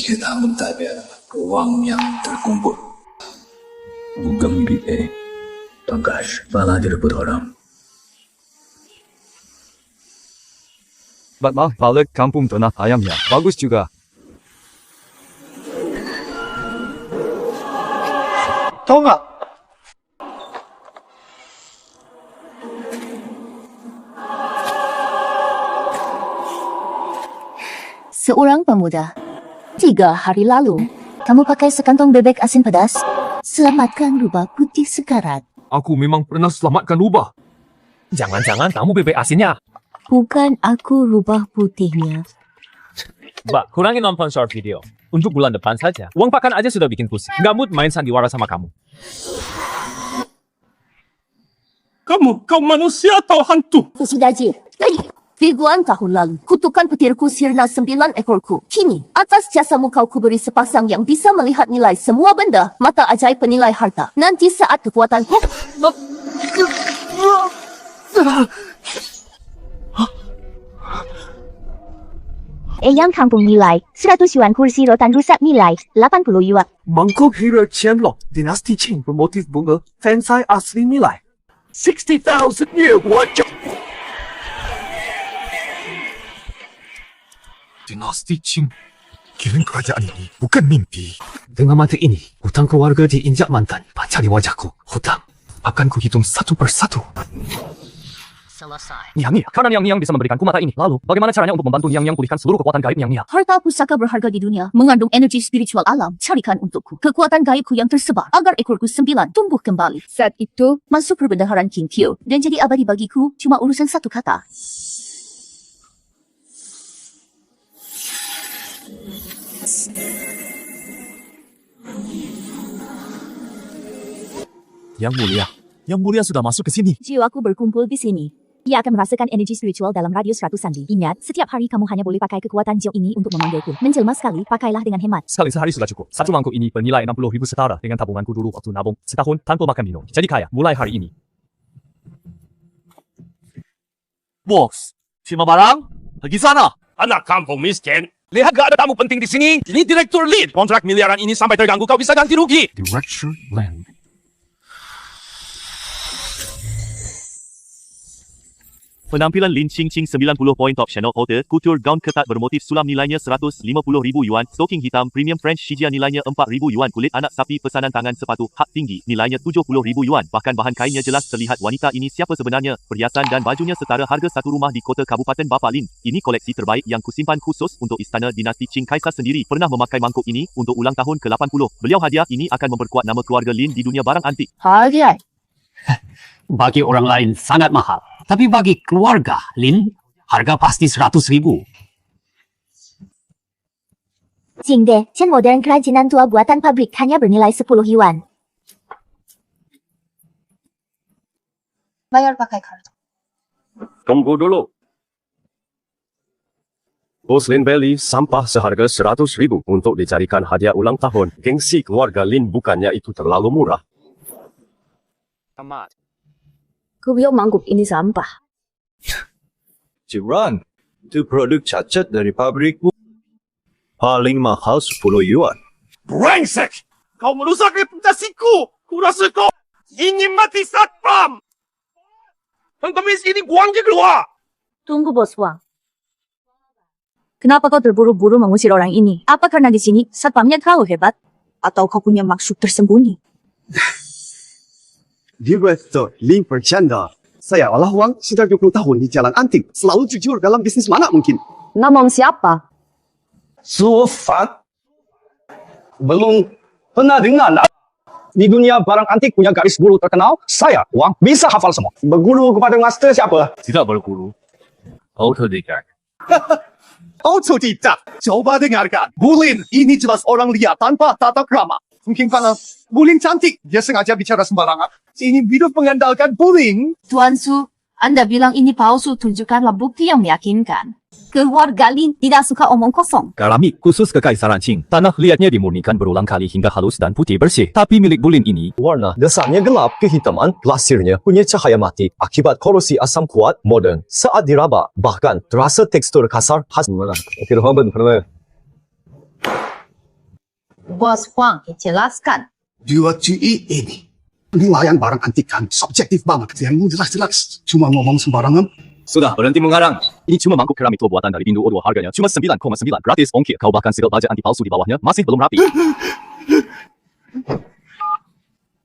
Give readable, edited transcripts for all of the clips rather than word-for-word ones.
Jika tak mentadbir wang yang terkumpul, bukan milik tangkas malah direbut orang. Batmah balik kampung tanah ayamnya. Bagus juga. Tahu nggak? Seorang pemuda. 3 hari lalu, kamu pakai sekantong bebek asin pedas. Selamatkan rubah putih sekarat. Aku memang pernah selamatkan rubah. Jangan-jangan kamu bebek asinnya. Bukan aku rubah putihnya. Mbak, kurangin nonton short video. Untuk bulan depan saja. Uang pakan aja sudah bikin pusing. Nggak mood main sandiwara sama kamu. Kau manusia atau hantu? Sudah Jir. Ribuan tahun lalu, kutukan petirku sirna 9 ekorku. Kini, atas jasamu kau kuberi sepasang yang bisa melihat nilai semua benda. Mata ajaib penilai harta. Nanti saat kekuatan... Eyang kampung nilai 100 yuan, kursi rotan rusak nilai 80 yuan. Mangkuk Hero Qianlong, dinasti Qing bermotif bunga, fansai asli nilai 60,000 yuan. Dinasti Qing. Kirim kerajaan ini bukan mimpi. Dengan mata ini, hutang keluarga diinjak mantan. Baca di wajahku. Hutang akan kuhitung satu persatu. Selesai. Niang Nia, karena Niang Niang bisa memberikanku mata ini. Lalu, bagaimana caranya untuk membantu Niang Niang pulihkan seluruh kekuatan gaib Niang Niang? Harta pusaka berharga di dunia mengandung energi spiritual alam. Carikan untukku kekuatan gaibku yang tersebar agar ekorku 9 tumbuh kembali. Saat itu, masuk perbendaharaan King Kyo dan jadi abadi bagiku cuma urusan satu kata. Yang mulia sudah masuk ke sini. Jiwaku berkumpul di sini. Ia akan merasakan energi spiritual dalam radius 100 sandi. Ingat, setiap hari kamu hanya boleh pakai kekuatan jiwa ini untuk memanggilku. Menjelma sekali, pakailah dengan hemat. Sekali sehari sudah cukup. Satu mangkuk ini bernilai 60.000 setara dengan tabunganku dulu waktu nabung setahun tanpa makan minum. Jadi kaya, mulai hari ini. Bos, terima barang? Pergi sana. Anak kampung miskin. Lihat gak ada tamu penting di sini? Ini direktur lead. Kontrak miliaran ini sampai terganggu kau bisa ganti rugi. Director Land. Penampilan Lin Ching Ching 90 poin top Chanel Haute, couture gown ketat bermotif sulam nilainya 150,000 yuan, stocking hitam premium French Shijia nilainya 4,000 yuan, kulit anak sapi pesanan tangan sepatu hak tinggi nilainya 70,000 yuan, bahkan bahan kainnya jelas terlihat wanita ini siapa sebenarnya, perhiasan dan bajunya setara harga satu rumah di kota Kabupaten Bapa Lin. Ini koleksi terbaik yang kusimpan khusus untuk istana dinasti Qing. Kaisar sendiri pernah memakai mangkuk ini untuk ulang tahun ke-80. Beliau hadiah ini akan memperkuat nama keluarga Lin di dunia barang antik. Hadiah. Bagi orang lain sangat mahal. Tapi bagi keluarga Lin, harga pasti 100,000. Jingde, Chen modern kerajinan tua buatan pabrik hanya bernilai 10 yuan. Bayar pakai kartu. Tunggu dulu. Bos Lin beli sampah seharga 100,000 untuk dijadikan hadiah ulang tahun. Gengsi keluarga Lin bukannya itu terlalu murah. Amat. Ku bilang mangkuk ini sampah. Jiran, itu produk cacat dari pabrikmu. Paling mahal 10 yuan. Brengsek! Kau merusak reputasiku! Kurasa kau ingin mati satpam! Pengemis ini buang dia keluar! Tunggu bos Wang. Kenapa kau terburu-buru mengusir orang ini? Apa karena di sini satpamnya terlalu hebat? Atau kau punya maksud tersembunyi? Direktur Lin bercanda. Saya olah Wang sudah 20 tahun di jalan antik. Selalu jujur dalam bisnis mana mungkin. Ngomong siapa? Sufat. Belum pernah dengar. Di dunia barang antik punya garis guru terkenal. Saya, Wang, bisa hafal semua. Berguru kepada master siapa? Tidak berguru. Autodidact. Autodidak. Coba dengarkan. Bulin, ini jelas orang liar tanpa tata krama. Mungkin karena Bulin cantik, dia sengaja bicara sembarangan. Ini hidup mengandalkan Bulin. Tuan Su, Anda bilang ini palsu, tunjukkanlah bukti yang meyakinkan. Keluarga Lin tidak suka omong kosong. Keramik khusus Kekaisaran Qing. Tanah liatnya dimurnikan berulang kali hingga halus dan putih bersih. Tapi milik Bulin ini, Warna dasarnya gelap, kehitaman, glasirnya punya cahaya mati. Akibat korosi asam kuat, modern. Saat diraba, bahkan terasa tekstur kasar khas. Bos Huang, jelaskan. Dua GE ini penilaian barang antik kan subjektif banget. Yang jelas-jelas cuma ngomong sembarangan. Sudah, berhenti mengarang. Ini cuma mangkuk keramik tua buatan dari Indo O2, harganya cuma 9,9 gratis ongkir. Kau bahkan segel baja anti palsu di bawahnya masih belum rapi.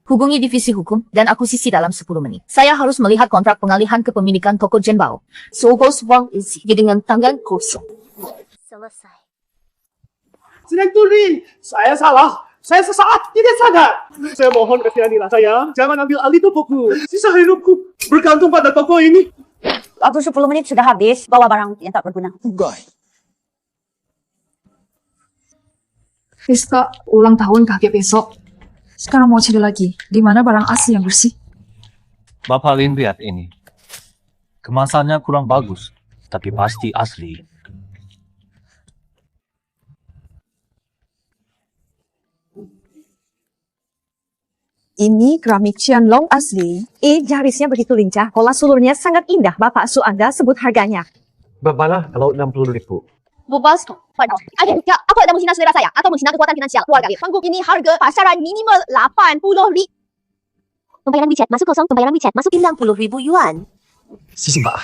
Hubungi divisi hukum dan akuisisi dalam 10 menit. Saya harus melihat kontrak pengalihan kepemilikan toko Zhenbao. So Bos Huang isi dengan tangan kosong. Selesai. Sedang Turi, saya salah. Saya sesaat tidak sadar. Saya mohon kesediaanlah saya. Jangan ambil alih tokoku. Sisa hidupku bergantung pada toko ini. Waktu 10 menit sudah habis. Bawa barang yang tak berguna. Rizka, ulang tahun kakek besok. Sekarang mau cari lagi. Di mana barang asli yang bersih? Bapak Lin lihat ini. Kemasannya kurang bagus, tapi pasti asli. Ini keramik Qianlong asli. Jarisnya begitu lincah. Pola sulurnya sangat indah. Bapak Su Anda sebut harganya. Berapa kalau 60.000? Bos, aku ada menghina selera saya atau menghina kekuatan finansial keluarga. Mangkuk ini harga pasaran minimal 80.000. Pembayaran WeChat masuk kosong, pembayaran WeChat masuk 60.000 yuan. Sisi Mbak,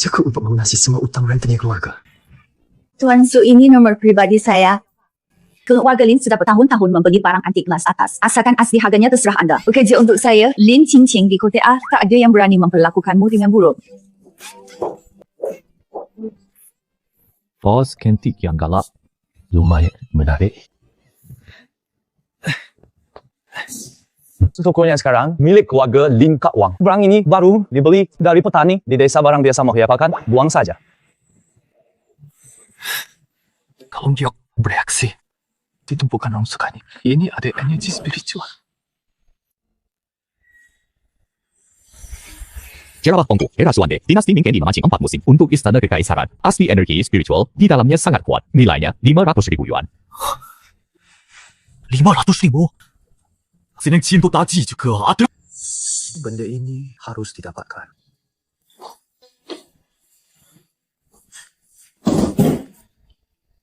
cukup untuk melunasi semua utang rentenir keluarga. Tuan Su, ini nomor pribadi saya. Keluarga Lin sudah bertahun-tahun membeli barang antik kelas atas. Asalkan asli harganya terserah Anda. Bekerja untuk saya, Lin Qingqing di Kota A, tak ada yang berani memperlakukanmu dengan buruk. Bos kentik yang galak. Lumayan menarik. Tokonya sekarang milik keluarga Lin Kak Wang. Barang ini baru dibeli dari petani di desa barang biasa mau diapakan, buang saja. Kalau dia bereaksi, itu bukan orang sukanya. Ini ada energi spiritual. Jerawat Tongku, era Suande, dinasti Ming di memancing 4 musim untuk istana kekaisaran. Asli energi spiritual, di dalamnya sangat kuat. Nilainya 500.000 yuan. 500.000? Senang cinta tadi juga ada. Benda ini harus didapatkan.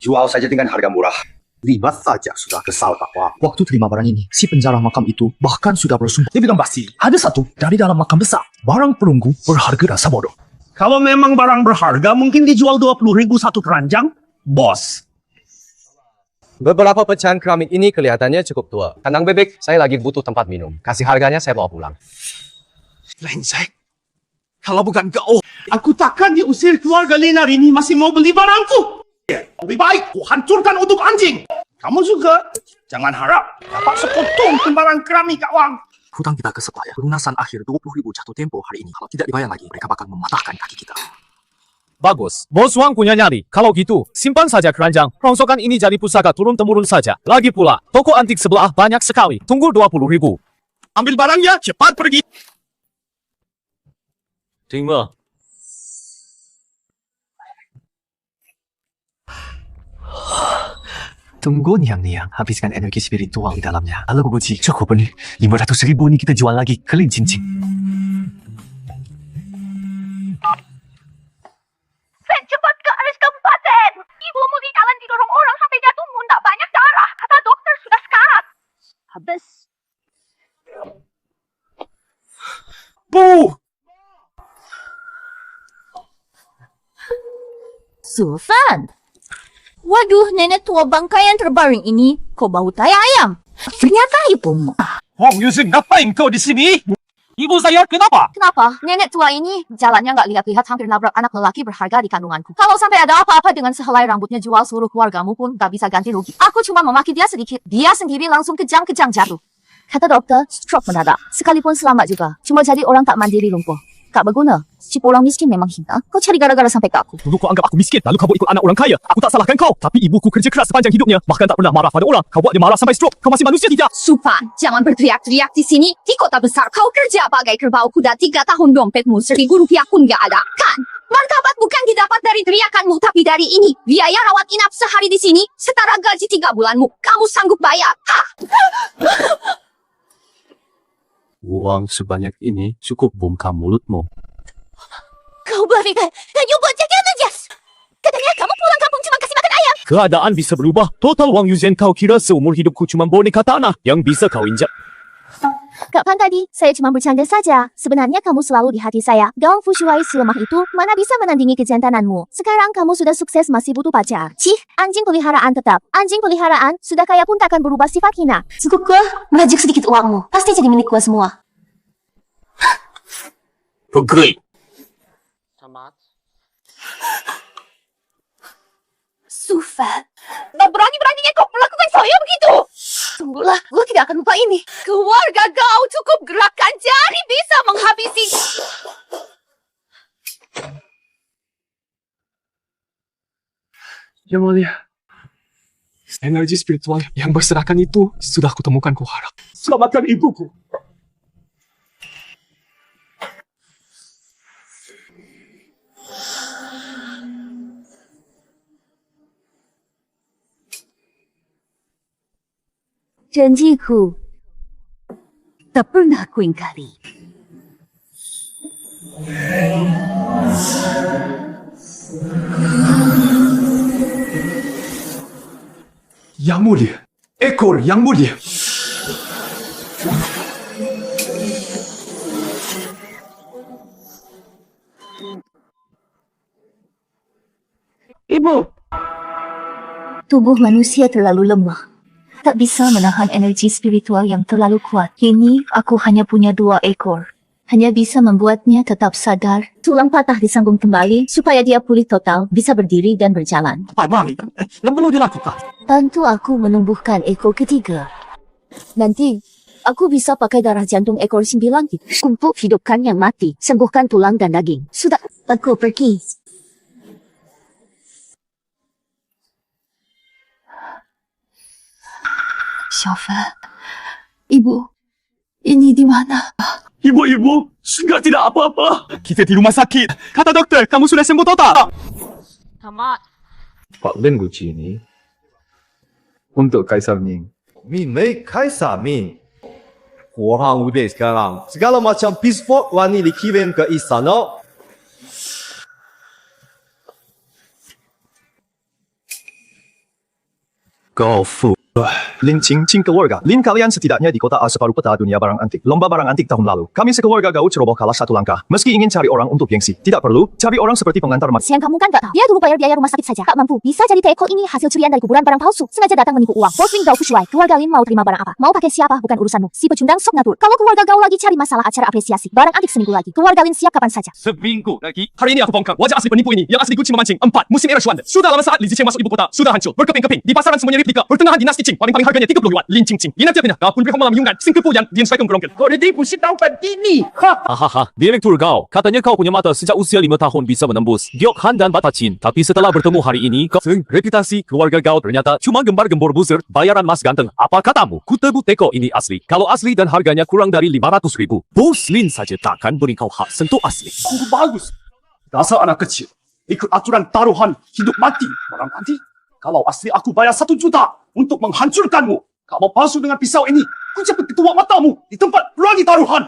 Jual saja dengan harga murah. 5 saja sudah kesal Kak Wang. Waktu terima barang ini, si penjara makam itu bahkan sudah bersumpah. Dia bilang pasti, ada satu dari dalam makam besar. Barang perunggu berharga rasa bodoh. Kalau memang barang berharga, mungkin dijual 20.000 satu keranjang. Bos. Beberapa pecahan keramik ini kelihatannya cukup tua. Kandang bebek, saya lagi butuh tempat minum. Kasih harganya, saya bawa pulang. Lengsek. Kalau bukan kau, aku takkan diusir keluarga Lin hari ini masih mau beli barangku. Lebih baik ku hancurkan untuk anjing. Kamu juga jangan harap dapat sepotong lembaran keramik Kak Wang. Hutang kita ke supplier. Pelunasan akhir 20.000 jatuh tempo hari ini. Kalau tidak dibayar lagi, mereka bakal mematahkan kaki kita. Bagus. Bos Wang punya nyali. Kalau gitu, simpan saja keranjang. Rongsokan ini jadi pusaka turun-temurun saja. Lagi pula, toko antik sebelah banyak sekali. Tunggu 20.000. Ambil barangnya, cepat pergi. Terima. Tunggu niang-niang, habiskan energi spiritual di dalamnya. Kalau kubuci, cukup beli. 500.000 ini kita jual lagi ke Lin Qingqing. Sen, cepat ke alis kabupaten. Ibumu di jalan didorong orang sampai jatuh muntah banyak darah. Kata dokter sudah sekarat. Habis. Bu! Sultan. Waduh, nenek tua bangkai yang terbaring ini, kau bau tai ayam. Ternyata ibumu. Wang Yuzhen, ngapain kau di sini? Ibu saya kenapa? Kenapa? Nenek tua ini jalannya nggak lihat-lihat hampir nabrak anak lelaki berharga di kandunganku. Kalau sampai ada apa-apa dengan sehelai rambutnya jual seluruh keluargamu pun nggak bisa ganti rugi. Aku cuma memaki dia sedikit. Dia sendiri langsung kejang-kejang jatuh. Kata dokter, stroke mendadak. Sekalipun selamat juga. Cuma jadi orang tak mandiri lumpuh. Tak berguna. Si orang miskin memang hina. Kau cari gara-gara sampai ke aku. Dulu kau anggap aku miskin, lalu kau buat ikut anak orang kaya. Aku tak salahkan kau. Tapi ibuku kerja keras sepanjang hidupnya. Bahkan tak pernah marah pada orang. Kau buat dia marah sampai stroke. Kau masih manusia tidak? Supan, jangan berteriak-teriak di sini. Di kota besar kau kerja bagai kerbau kuda 3 tahun dompetmu 1.000 rupiah pun gak ada. Kan? Martabat bukan didapat dari teriakanmu, tapi dari ini. Biaya rawat inap sehari di sini setara gaji 3 bulanmu. Kamu sanggup bayar? Hah? Uang sebanyak ini cukup bongkar mulutmu. Kau berikan, dan you buat jaga Jas. Katanya kamu pulang kampung cuma kasih makan ayam. Keadaan bisa berubah. Total wang Yuzen kau kira seumur hidupku cuma boneka tanah yang bisa kau injak. Kak Pan tadi, saya cuma bercanda saja. Sebenarnya kamu selalu di hati saya. Gawang Fushuai selemah itu, mana bisa menandingi kejantananmu. Sekarang kamu sudah sukses masih butuh pacar. Cih, anjing peliharaan tetap. Anjing peliharaan, sudah kaya pun takkan berubah sifat hina. Cukup ke? Merajik sedikit uangmu. Pasti jadi milik gua semua. Pegel. Sufat. Tak berani-beraninya kau melakukan saya begitu. Tunggulah, gua tidak akan lupa ini. Keluarga kau cukup gerakkan jari bisa menghabisi. Yang mulia, energi spiritual yang berserakan itu sudah kutemukan, ku harap. Selamatkan ibuku. Janjiku tak pernah ku ingkari. Yang mulia, ekor yang mulia. Ibu. Tubuh manusia terlalu lemah. Tak bisa menahan energi spiritual yang terlalu kuat. Kini, aku hanya punya 2 ekor. Hanya bisa membuatnya tetap sadar. Tulang patah disambung kembali supaya dia pulih total, bisa berdiri dan berjalan. Mami, yang perlu dilakukan? Bantu aku menumbuhkan ekor ketiga. Nanti, aku bisa pakai darah jantung ekor 9 itu. Untuk hidupkan yang mati, sembuhkan tulang dan daging. Sudah, aku pergi. Xiaofen, ibu, ini di mana? Ibu, sudah tidak apa-apa. Kita di rumah sakit. Kata dokter, kamu sudah sembuh total. Tamat. Pak Lin Guci ini untuk Kaisar Ming. Mei Kaisar Ming. Orang udah sekarang. Segala macam pitchfork wani dikirim ke istana. Kau fu. Lin Qingqing keluarga. Lin kalian setidaknya di kota A separuh peta dunia barang antik. Lomba barang antik tahun lalu. Kami sekeluarga Gau ceroboh kalah 1 langkah. Meski ingin cari orang untuk gengsi, tidak perlu. Cari orang seperti pengantar mat. Siang kamu kan gak tahu. Dia dulu bayar biaya rumah sakit saja. Tak mampu. Bisa jadi teko ini hasil curian dari kuburan barang palsu. Sengaja datang menipu uang. Bos Wing Gau Fushuai. Keluarga Lin mau terima barang apa? Mau pakai siapa? Bukan urusanmu. Si pecundang sok ngatur. Kalau keluarga Gau lagi cari masalah acara apresiasi. Barang antik seminggu lagi. Keluarga Lin siap kapan saja. Seminggu lagi. Hari ini aku bongkar wajah asli penipu ini yang asli Gucci memancing. 4. Musim era Xuan. Sudah lama saat Li Ziqiang masuk ibu kota. Sudah hancur. Berkeping-keping. Di pasaran semuanya replika. Pertengahan dinasti Qing. Paling harganya 30 yuan. Lin Qingqing. Ingat kau pun berhubung malam yungan. Singkepu yang diinstruksikan gerongkel. Kau ditipu si taufan ini. Hahaha, Direktur Gao, katanya kau punya mata sejak usia 5 tahun bisa menembus Giok Han dan Batachin. Tapi setelah bertemu hari ini, reputasi keluarga Gao ternyata cuma gembar-gembor buzzer, bayaran mas ganteng. Apa katamu? Kutebut teko ini asli. Kalau asli dan harganya kurang dari 500.000, Bos Lin saja takkan beri kau hak sentuh asli. Bagus. Dasar anak kecil. Ikut aturan taruhan hidup mati. Barang antik. Kalau asli aku bayar 1 juta untuk menghancurkanmu. Kamu palsu dengan pisau ini. Ku cepat ketua matamu di tempat berani taruhan.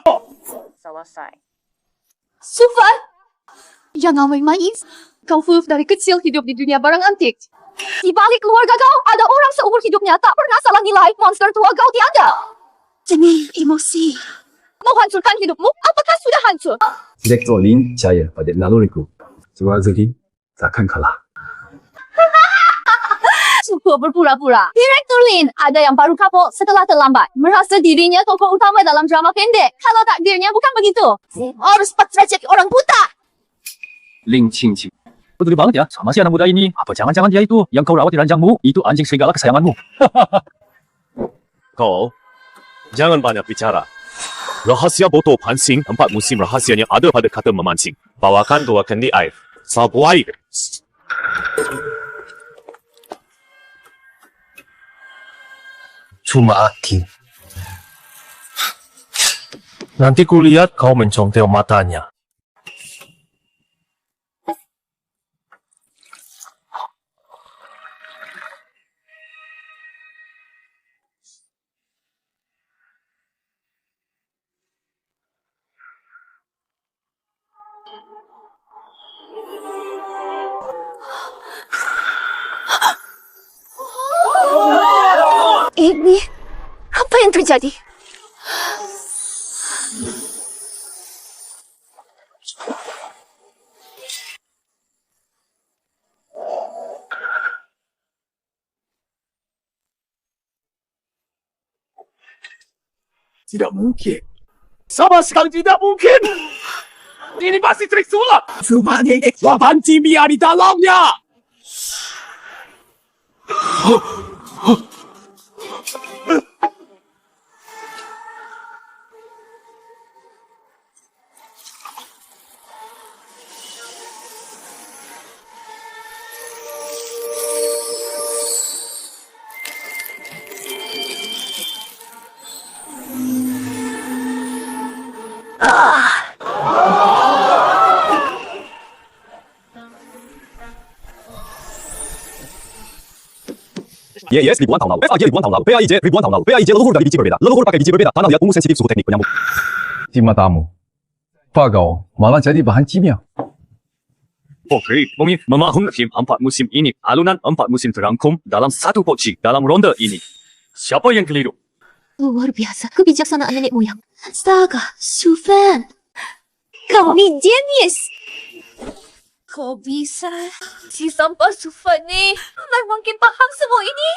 Selesai. Sufan! Jangan main-main. Kau Fulf dari kecil hidup di dunia barang antik. Di balik keluarga kau, ada orang seumur hidupnya tak pernah salah nilai monster tua kau tiada. Jangan emosi. Mau hancurkan hidupmu? Apakah sudah hancur? Direktur Lin percaya pada naluriku. Sebuah rezeki takkan kalah. Cukup berpura-pura. Direktur Lin, ada yang baru kapok setelah terlambat. Merasa dirinya tokoh utama dalam drama pendek. Kalau takdirnya bukan begitu. Harus patra jadi orang buta. Lin Qingqing. Peduli banget ya sama si anak muda ini. Apa jangan-jangan dia itu yang kau rawat di ranjangmu? Itu anjing serigala kesayanganmu. Kau, jangan banyak bicara. Rahasia botol pansing 4 musim rahasianya ada pada kata memancing. Bawakan 2 kendi air. Sapu air. Cuma Aki. Nanti kulihat kau mencontel matanya. Ini, apa yang terjadi? Tidak mungkin. Sama sekali tidak mungkin. Ini pasti trik sulap. Semuanya lapan tibia di dalamnya. Yes, ribuan tahun lalu. FAG ribuan tahun lalu. PAIJ ribuan tahun lalu. PAIJ leluhur dari biji berbeda. Leluhur pakai biji berbeda. Tanah liat tumbuh sensitif suhu teknik penyambung. Di matamu, Pagau malah jadi bahan kimia. Okey, memahami 4 musim ini, alunan 4 musim terangkum dalam satu poci dalam ronde ini. Siapa yang keliru? Luar biasa kebijaksanaan nenek moyang. Astaga, Sufan. Kau ni genius. Kau bisa? Si sampah Sufan ni mana mungkin paham semua ini?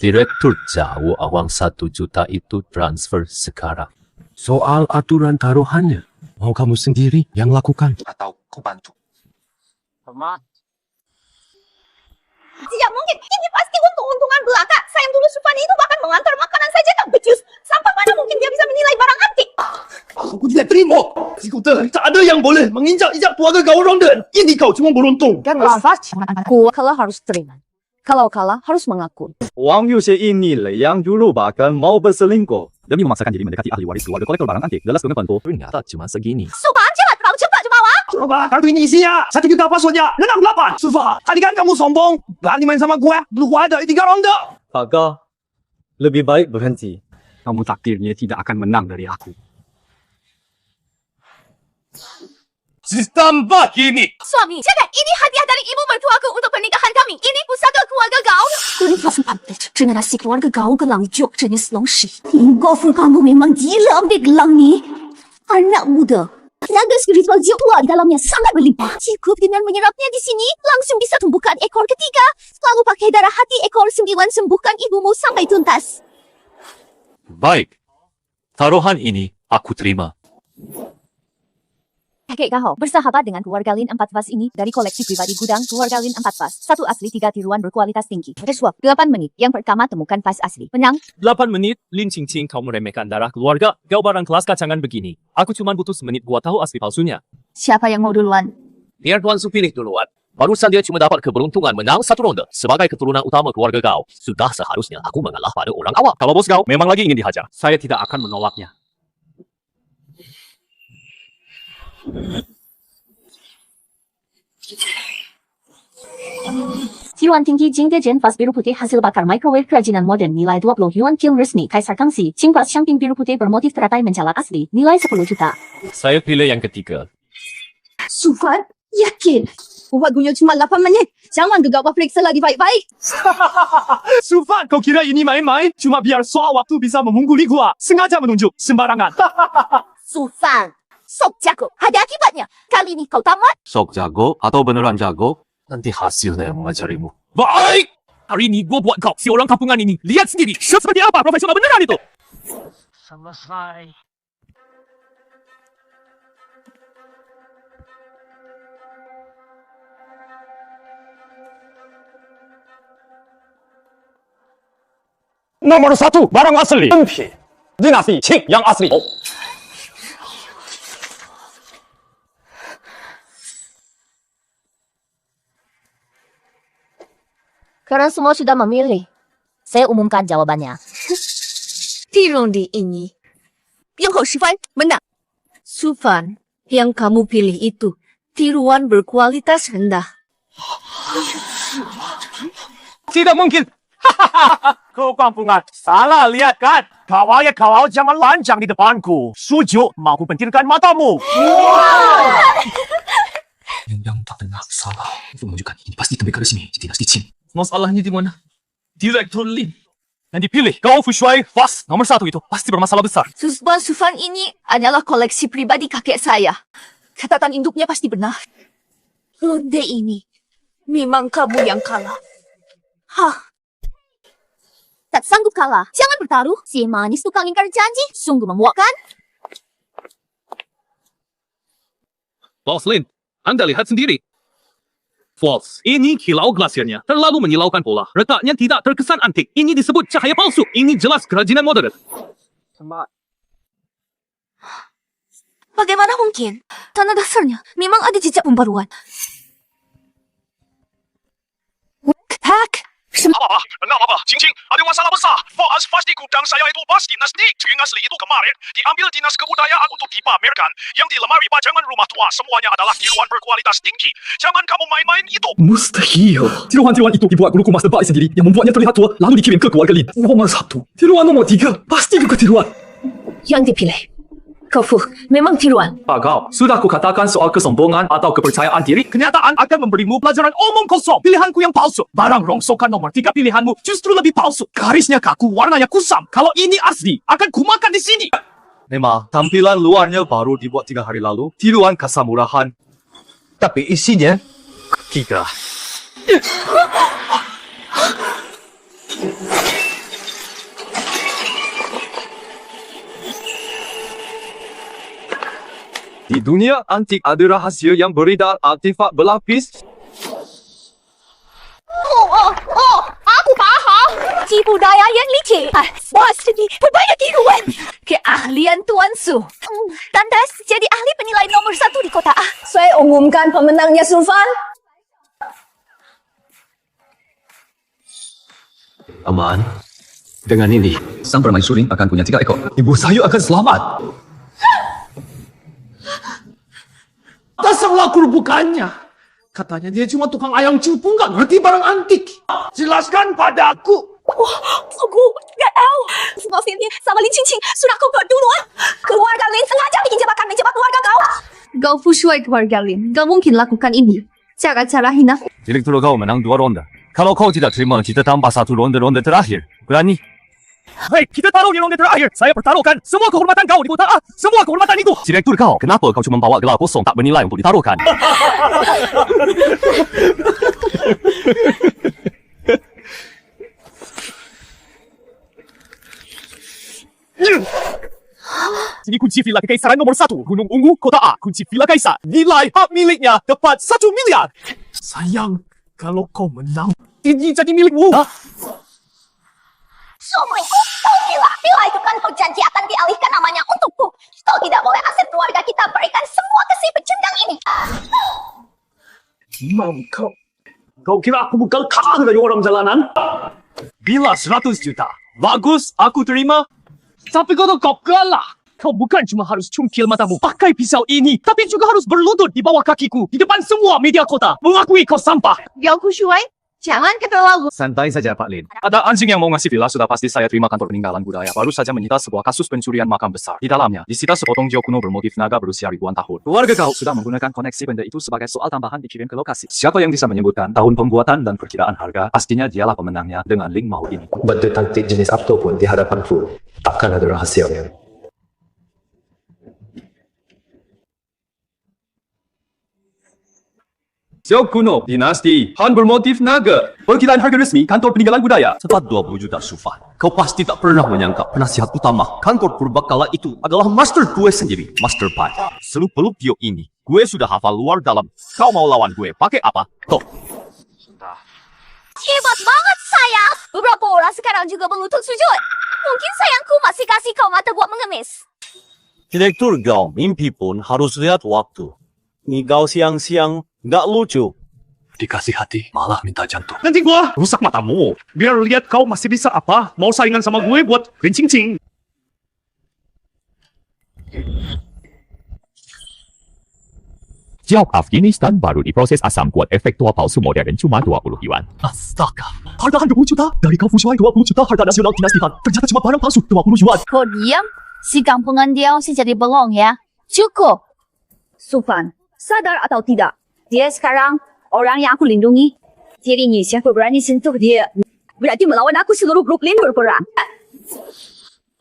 Direktur jauh awang 1 juta itu transfer sekarang. Soal aturan taruhannya, mau kamu sendiri yang lakukan? Atau kau bantu? Tidak mungkin. Ini pasti untung-untungan belaka. Sayang dulu Sufani itu bahkan mengantar makanan saja tak becus. Sampai mana mungkin dia bisa menilai barang antik? Aku tidak terima. Skuter, tak ada yang boleh menginjak-injak keluarga kau orang dan ini kau cuma beruntung. Dan Gua kalah harus terima. Kalau kalah harus mengaku. 网有些印尼雷yang dulu bahkan mau berselingkuh demi memaksakan diri mendekati ahli waris keluarga kolektor barang antik. Jelas dengan bantu. Ternyata cuma segini. Sufan, cepat kau cepat bawa. Coba kartu ini isinya 1 juta passwordnya 68. Sufa, tadi kan kamu sombong. Berani main sama gue. Belum ada 3 ronde. Paga, lebih baik berhenti. Kamu takdirnya tidak akan menang dari aku. Sistem begini. Suami, cepat. Ini hadiah dari ibu mertuaku untuk pernikahan kami. Ini pusaka keluarga kau. 2014, generasi keluarga kau gelang jok jenis longsi. Golfer kamu memang gila ambil gelang ni. Anak muda. Tenaga spiritual jiwa di dalamnya sangat berlimpah. Cukup dengan menyerapnya di sini, langsung bisa tumbuhkan ekor ketiga. Lalu pakai darah hati ekor 9 sembuhkan ibumu sampai tuntas. Baik. Taruhan ini aku terima. Kakek kau bersahabat dengan keluarga Lin 4 Vas ini dari koleksi pribadi gudang keluarga Lin 4 Vas. 1 asli 3 tiruan berkualitas tinggi. Reswap 8 menit. Yang pertama temukan vas asli. Menang. 8 menit, Lin Qing Qing kau meremehkan darah keluarga. Kau barang kelas kacangan begini. Aku cuma butuh semenit buat tahu asli palsunya. Siapa yang mau duluan? Biar Tuan Su pilih duluan. Barusan dia cuma dapat keberuntungan menang 1 ronde. Sebagai keturunan utama keluarga kau, sudah seharusnya aku mengalah pada orang awam. Kalau bos kau memang lagi ingin dihajar, saya tidak akan menolaknya. 7 tinggi jingga jen vas biru putih hasil bakar microwave kerajinan modern nilai 20 yuan kil resmi Kaisar Kangxi. Cingpas samping biru putih bermotif teratai mencalat asli nilai 10 juta. Saya pilih yang ketiga. Sufan, yakin? Waktunya cuma 8 menit. Jangan gegabah periksa lagi baik-baik. Sufan, kau kira ini main-main? Cuma biar soal waktu bisa mengungguli gua. Sengaja menunjuk sembarangan. Sufan, sok jago. Ada akibatnya. Kali ini kau tamat. Sok jago atau beneran jago? Nanti hasilnya yang mengajarimu. Baik! Hari ini gua buat kau, si orang kampungan ini. Lihat sendiri, seperti apa profesional beneran itu. Selesai. Nomor 1, barang asli. Dinasti Qing yang asli. Karena semua sudah memilih, saya umumkan jawabannya. Di ronde ini, yang kau Sufan menang. Sufan, yang kamu pilih itu tiruan berkualitas rendah. Tidak mungkin. Kau kampungan. Salah lihat kan? Kawal jangan lancang di depanku. Suju, mau ku pentilkan matamu. Yang tak pernah salah. Itu menunjukkan ini pasti tembikar resmi di dinasti Qin. Masalahnya di mana? Direktur Lin. Yang dipilih, Gao Fushuai, fast. Nomor 1 itu pasti bermasalah besar. Susban Sufan ini adalah koleksi pribadi kakek saya. Catatan induknya pasti benar. Ronde ini memang kamu yang kalah. Hah? Tak sanggup kalah. Jangan bertaruh. Si manis tukang ingkar janji. Sungguh memuakkan. Bos Lin, Anda lihat sendiri. False. Ini kilau glasirnya terlalu menyilaukan pola. Retaknya tidak terkesan antik. Ini disebut cahaya palsu. Ini jelas kerajinan modern. Bagaimana mungkin? Tanah dasarnya memang ada jejak pembaruan. Hack! Apa? Benar apa? Cincin, ada masalah besar. Fas di gudang saya itu pas dinasti Qing asli itu kemarin diambil dinas kebudayaan untuk dipamerkan. Yang di lemari pajangan rumah tua semuanya adalah tiruan berkualitas tinggi. Jangan kamu main-main itu. Mustahil. Tiruan-tiruan itu dibuat guru Master Bai sendiri yang membuatnya terlihat tua lalu dikirim ke keluarga Lin. Nomor 1. Tiruan nomor 3 pasti juga tiruan. Yang dipilih. Kau Fu, memang tiruan. Pak Gao, sudah kukatakan soal kesombongan atau kepercayaan diri. Kenyataan akan memberimu pelajaran omong kosong. Pilihanku yang palsu. Barang rongsokan nomor 3 pilihanmu justru lebih palsu. Garisnya kaku, warnanya kusam. Kalau ini asli, akan kumakan di sini. Memang, tampilan luarnya baru dibuat 3 hari lalu. Tiruan kesamurahan. Tapi isinya, tiga. Di dunia antik ada rahasia yang beredar artefak berlapis. Aku faham. Tipu daya yang licik. Bos ini berbanyak tiruan. Keahlian Tuan Su. Tandas jadi ahli penilai nomor 1 di kota A. Saya umumkan pemenangnya Sufan. Aman. Dengan ini, sang permaisuri akan punya 3 ekor. ibu saya akan selamat. Dasarlah kerubukannya. Katanya dia cuma tukang ayam cupung, gak ngerti barang antik. Jelaskan padaku. Aku gak tahu. Maafin dia sama Lin Qingqing. Sudah kau buat duluan. Keluarga Lin sengaja bikin jebakan menjebak keluarga kau. Gao Fushuai keluarga Lin. Gak mungkin lakukan ini. Cara-cara hina. Direktur Gao menang 2 ronde. Kalau kau tidak terima, kita tambah 1 ronde terakhir. Berani? Hei, kita taruh di ronde terakhir. Saya pertaruhkan semua kehormatan kau di kota A. Semua kehormatan itu. Direktur Gao, kenapa kau cuma bawa gelar kosong tak bernilai untuk ditaruhkan? Ini kunci villa kekaisaran nomor 1. Gunung Ungu, kota A. Kunci villa kaisar. Nilai hak miliknya tepat 1 miliar. Sayang, kalau kau menang, ini jadi milikmu. Suamiku, kau gila. Bila itu kan kau janji akan dialihkan namanya untukku. Kau tidak boleh aset keluarga kita berikan semua ke si pecundang ini. Mam, kau kira aku bukan kalah dari orang jalanan? Bila 100 juta. Bagus, aku terima. Tapi kalau kau kalah, kau bukan cuma harus cungkil matamu pakai pisau ini, tapi juga harus berlutut di bawah kakiku di depan semua media kota mengakui kau sampah. Gao Fushuai, jangan keterlaluan. Santai saja Pak Lin. Ada anjing yang mau ngasih villa, sudah pasti saya terima kantor peninggalan budaya. Baru saja menyita sebuah kasus pencurian makam besar. Di dalamnya disita sepotong jio kuno bermotif naga berusia ribuan tahun. Keluarga kau sudah menggunakan koneksi benda itu sebagai soal tambahan dikirim ke lokasi. Siapa yang bisa menyebutkan tahun pembuatan dan perkiraan harga, pastinya dialah pemenangnya dengan link mau ini. Benda antik jenis apapun di hadapanku, takkan ada rahasianya. Siok kuno, dinasti, Han bermotif naga. Perkiraan harga resmi kantor peninggalan budaya. Tepat 20 juta Sufan. Kau pasti tak pernah menyangka penasihat utama kantor purbakala itu adalah master gue sendiri, Master Pai. Seluk-beluk Tio ini, gue sudah hafal luar dalam. Kau mau lawan gue pakai apa? Toh. Hebat banget, sayang. Beberapa orang sekarang juga berlutut sujud. Mungkin sayangku masih kasih kau mata buat mengemis. Direktur Gao, mimpi pun harus lihat waktu. Ni Gao siang-siang, nggak lucu. Dikasih hati, malah minta jantung. Nanti gua rusak matamu. Biar lihat kau masih bisa apa. Mau saingan sama gue buat Lin Qingqing. Jawab Afghanistan baru diproses asam kuat efek tua palsu modern cuma 20 yuan. Astaga, harga 20 juta? Dari kau Fushuai 20 juta harga nasional dinasti Han. Ternyata cuma barang palsu 20 yuan. Kau diam? Si kampungan dia masih jadi belong ya. Cukup. Sufan, sadar atau tidak, Dia sekarang orang yang aku lindungi. Jadi siapa berani sentuh dia, berarti melawan aku seluruh grup Lin berperang.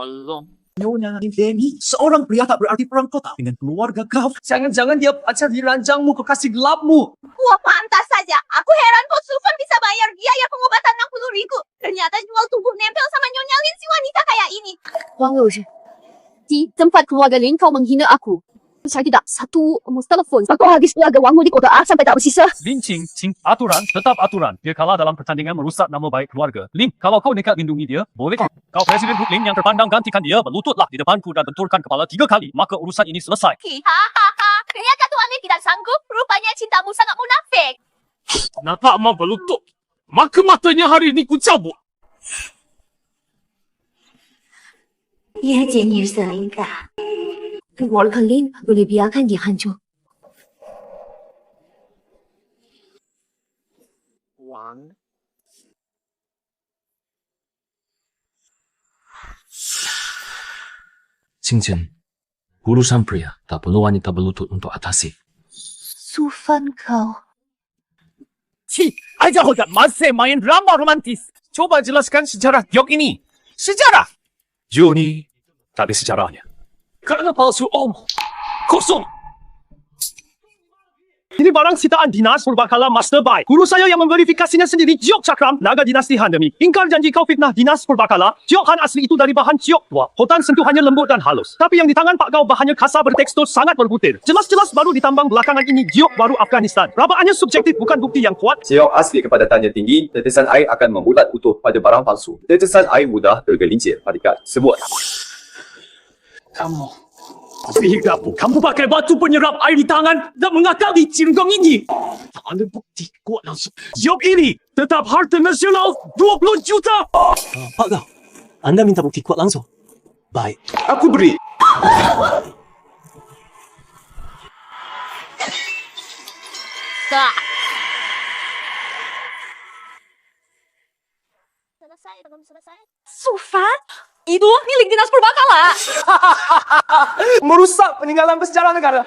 Belum. Nyonya Demi, seorang pria tak berarti perang kota dengan keluarga kau. Jangan-jangan dia pacar dirancangmu, kekasih gelapmu. Wah, pantas saja. Aku heran kok Sufan bisa bayar biaya pengobatan 60.000. Ternyata jual tubuh nempel sama Nyonya Lin si wanita kayak ini. Wang Luzi, di tempat keluarga Lin kau menghina aku. Saya tidak satu mus telefon. Aku habis keluarga Wangmu di kota A sampai tak bersisa. Lin Qing, aturan, tetap aturan. Dia kalah dalam pertandingan merusak nama baik keluarga. Lin, kalau kau nekat lindungi dia, boleh. Kau Presiden Grup Lin yang terpandang gantikan dia, berlututlah di depanku dan benturkan kepala 3 kali. Maka urusan ini selesai. Hahaha, ternyata Tuan Lin tidak sanggup. Rupanya cintamu sangat munafik. Nak tak mau berlutut, maka matanya hari ini ku cabut. Ya, Jenny Selingkah. Keluarga Lin boleh biarkan dia hancur. Wang. Cincin, urusan pria tak perlu wanita berlutut untuk atasi. Sufan kau. Aja hodat masih main drama romantis. Coba jelaskan sejarah giok ini. Sejarah! Juni, tak ada sejarahnya. Karena palsu om. Kosong. Ini barang sitaan Dinas Purbakala Master Buy. Guru saya yang memverifikasinya sendiri, Jiok Cakram, Naga Dinasti Han Demi. Ingkar janji kau fitnah Dinas Purbakala. Jiok Han asli itu dari bahan Jiok tua. Hotan sentuhannya lembut dan halus. Tapi yang di tangan Pak Gau bahannya kasar bertekstur sangat berbutir. Jelas-jelas baru ditambang belakangan ini Jiok baru Afghanistan. Rabaannya subjektif bukan bukti yang kuat. Jiok asli kepadatannya tinggi, tetesan air akan membulat utuh pada barang palsu. Tetesan air mudah tergelincir pada sebut. Kamu kamu pakai batu penyerap air di tangan dan mengakali cinggong ini. Tak ada bukti kuat langsung. Job ini tetap harta nasional 20 juta. Pak Gau, Anda minta bukti kuat langsung. Baik. Aku beri. Tak. Selesai. Sufan? Itu milik Dinas Purbakala. Merusak peninggalan bersejarah negara.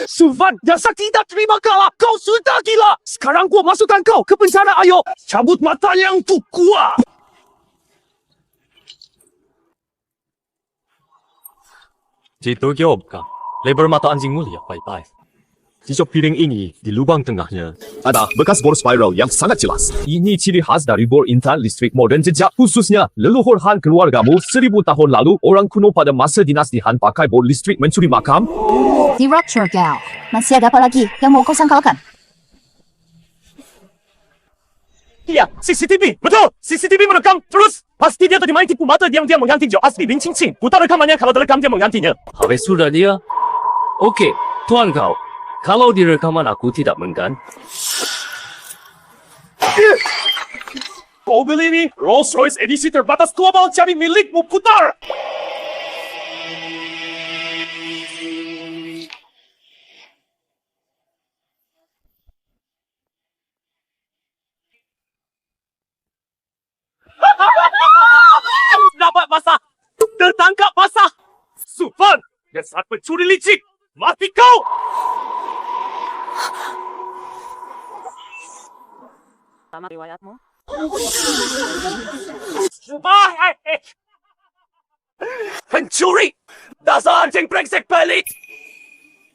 Sufan, dasar tidak terima kalah. Kau sudah gila. Sekarang gua masukkan kau ke penjara, ayo. Cabut matanya untuk gua. Di Tokyo, bukan? Lebar mata anjing mulia, baik-baik. Sejak piring ini, di lubang tengahnya, ada bekas bor spiral yang sangat jelas. Ini ciri khas dari bor intan listrik moden jejak, khususnya leluhur Han keluargamu 1000 tahun lalu. Orang kuno pada masa dinasti Han pakai bor listrik mencuri makam. Di Rupture Gal. Masih ada apa lagi yang mau kau sangkalkan? Iya, CCTV. Betul. CCTV merekam. Terus, pasti dia tadi main tipu mata diam-diam mengganti Joe asli Lin Qing. Putar rekamannya kalau terekam dia menggantinya. habis sudah dia. Okey, Tuan Gau. Kalau di rekaman aku tidak menggan. Mobil ini Rolls Royce edisi terbatas global jadi milikmu, putar. Dapat basah. Tertangkap basah. Sufan, dasar pencuri licik. Mati kau. Sama riwayatmu. Pencuri! Dasar anjing brengsek pelik!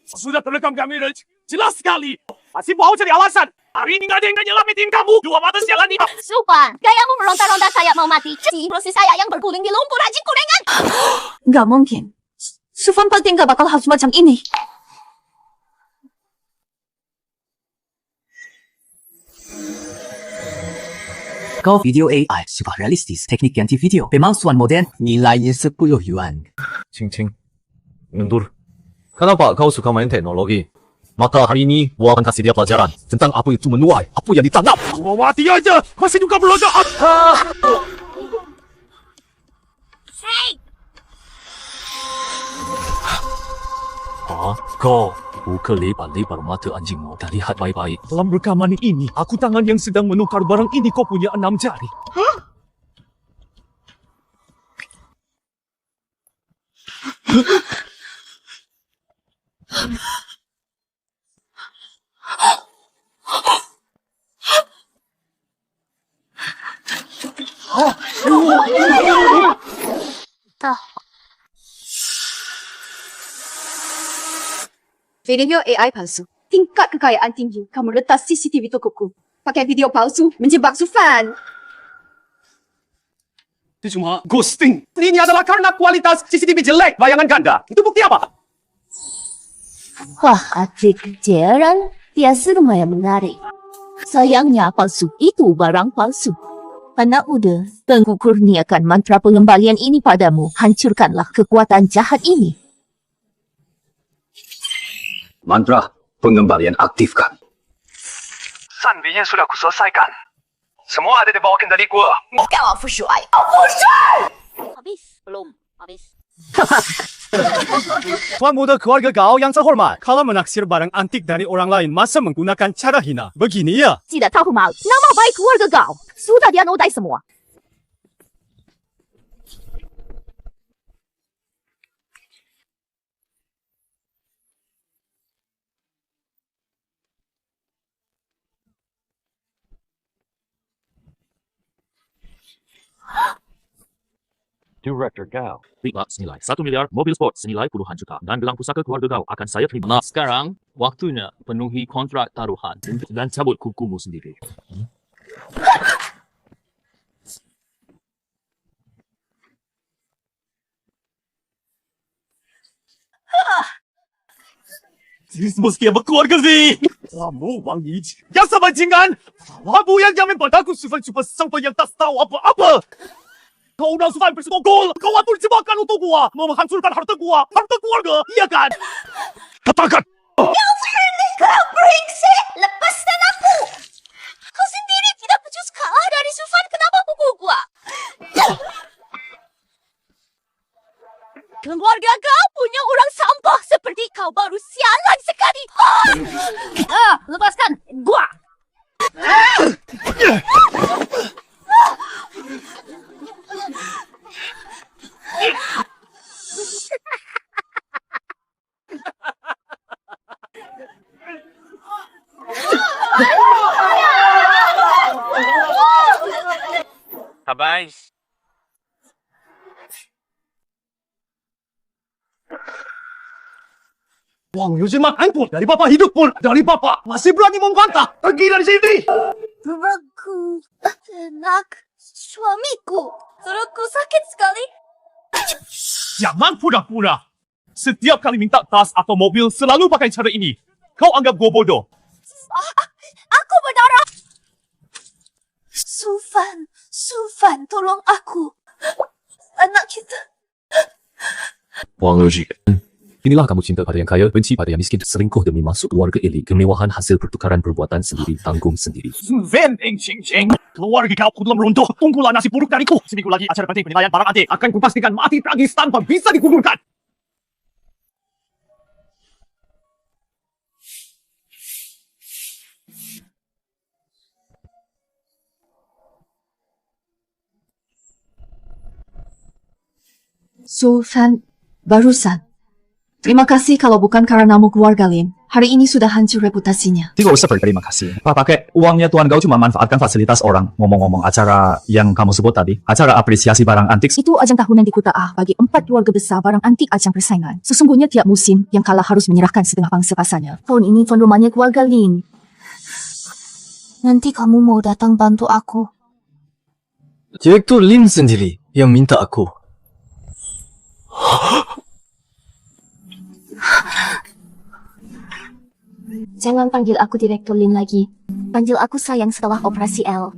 Sudah terekam kamera, jelas sekali. Masih mau cari alasan. Hari ini nggak ada yang nyelamatin kamu. Dua mata sialan ini. Sufan, gayamu meronta-ronta kayak mau mati. Si proses saya yang berguling di lumpur aji kurengan. Nggak mungkin. Sufan pasti nggak bakal harus macam ini. Kau video AI super realistis, teknik ganti video, pemalsuan modern, nilainya 10 yuan. Cincin, mundur. Kenapa kau suka main teknologi? Maka hari ini, gua akan kasih dia pelajaran tentang apa itu menuai, apa yang ditanam. Gua mati aja, masih juga belaga. Kau buka lebar-lebar mata anjingmu dan lihat baik-baik. Dalam rekaman ini, aku tangan yang sedang menukar barang ini kau punya 6 jari. Video AI palsu. Tingkat kekayaan tinggi. Kamu retas CCTV tokoku. Pakai video palsu menjebak Sufan. Itu cuma ghosting. Ini adalah karena kualitas CCTV jelek. Bayangan ganda. Itu bukti apa? Wah, adik kecil biasa lumayan menarik. Sayangnya palsu itu barang palsu. Anak muda, Tengku kurniakan mantra pengembalian ini padamu. Hancurkanlah kekuatan jahat ini. Mantra pengembalian aktifkan. Sanbinya sudah aku selesaikan. Semua ada di bawah kendali gua. Kau fusyai. Fusyai! Habis? Belum. Habis. Tuan muda keluarga kau yang terhormat. Kalau menaksir barang antik dari orang lain masa menggunakan cara hina. Begini ya. Tidak tahu malu. Nama baik keluarga kau sudah dia nodai semua. Director Gao. Big Lot senilai 1 miliar, mobil sport senilai puluhan juta, dan gelang pusaka keluarga Gao akan saya terima. Nah, sekarang waktunya penuhi kontrak taruhan dan cabut kukumu sendiri. Ini semua sekian berkeluarga sih. Kamu Wang Yi. Yang sebajingan. Abu yang jamin padaku Sufan cuma sampai yang tak tahu apa-apa. Kau nak Sufan bersekongkol. Kau atur jebakan untuk gua. Mau menghancurkan harta gua. Harta keluarga. Iya kan? Katakan. Kau berani kau brengsek. Lepaskan aku. Kau sendiri tidak becus kalah dari Sufan. Kenapa pukul gua? Keluarga kau punya orang sampah seperti kau baru sialan sekali. Lepaskan gua. Habis. Wang Yuzin makan pun dari Bapak hidup pun dari Bapak masih berani membantah. Pergi dari sini. Perutku, anak, suamiku. Perutku sakit sekali. Jangan pura-pura. Setiap kali minta tas atau mobil selalu pakai cara ini. Kau anggap gua bodoh. Aku berdarah. Sufan, tolong aku. Anak kita. Wang Luji. Inilah kamu cinta pada yang kaya, benci pada yang miskin, selingkuh demi masuk keluarga elit, kemewahan hasil pertukaran perbuatan sendiri, tanggung sendiri. Ven Eng Ching Ching. Keluarga kau belum runtuh. Tunggulah nasib buruk dariku. Seminggu lagi acara penting penilaian barang antik. Akan kupastikan mati tragis tanpa bisa digugurkan. Sufan, barusan. Terima kasih kalau bukan karenamu keluarga Lin. Hari ini sudah hancur reputasinya. Tidak usah berterima kasih. Pak pakai uangnya Tuan Gao cuma manfaatkan fasilitas orang. Ngomong-ngomong acara yang kamu sebut tadi, acara apresiasi barang antik. Itu ajang tahunan di Kuta Ah bagi 4 keluarga besar barang antik ajang persaingan. Sesungguhnya tiap musim yang kalah harus menyerahkan setengah pangsa pasarnya. Tahun ini tuan rumahnya keluarga Lin. Nanti kamu mau datang bantu aku. Direktur Lin sendiri yang minta aku. Jangan panggil aku Direktur Lin lagi. Panggil aku sayang setelah operasi L.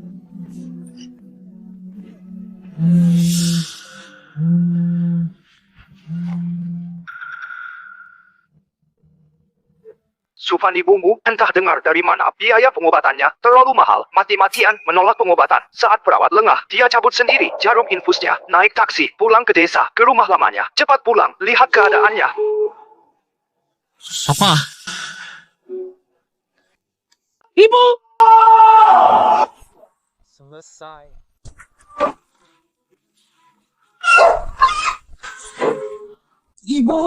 Sufan ibumu entah dengar dari mana biaya pengobatannya terlalu mahal. Mati-matian menolak pengobatan. Saat perawat lengah, dia cabut sendiri jarum infusnya. Naik taksi, pulang ke desa, ke rumah lamanya. Cepat pulang, lihat keadaannya. Apa? Ibu! Selesai. Ibu!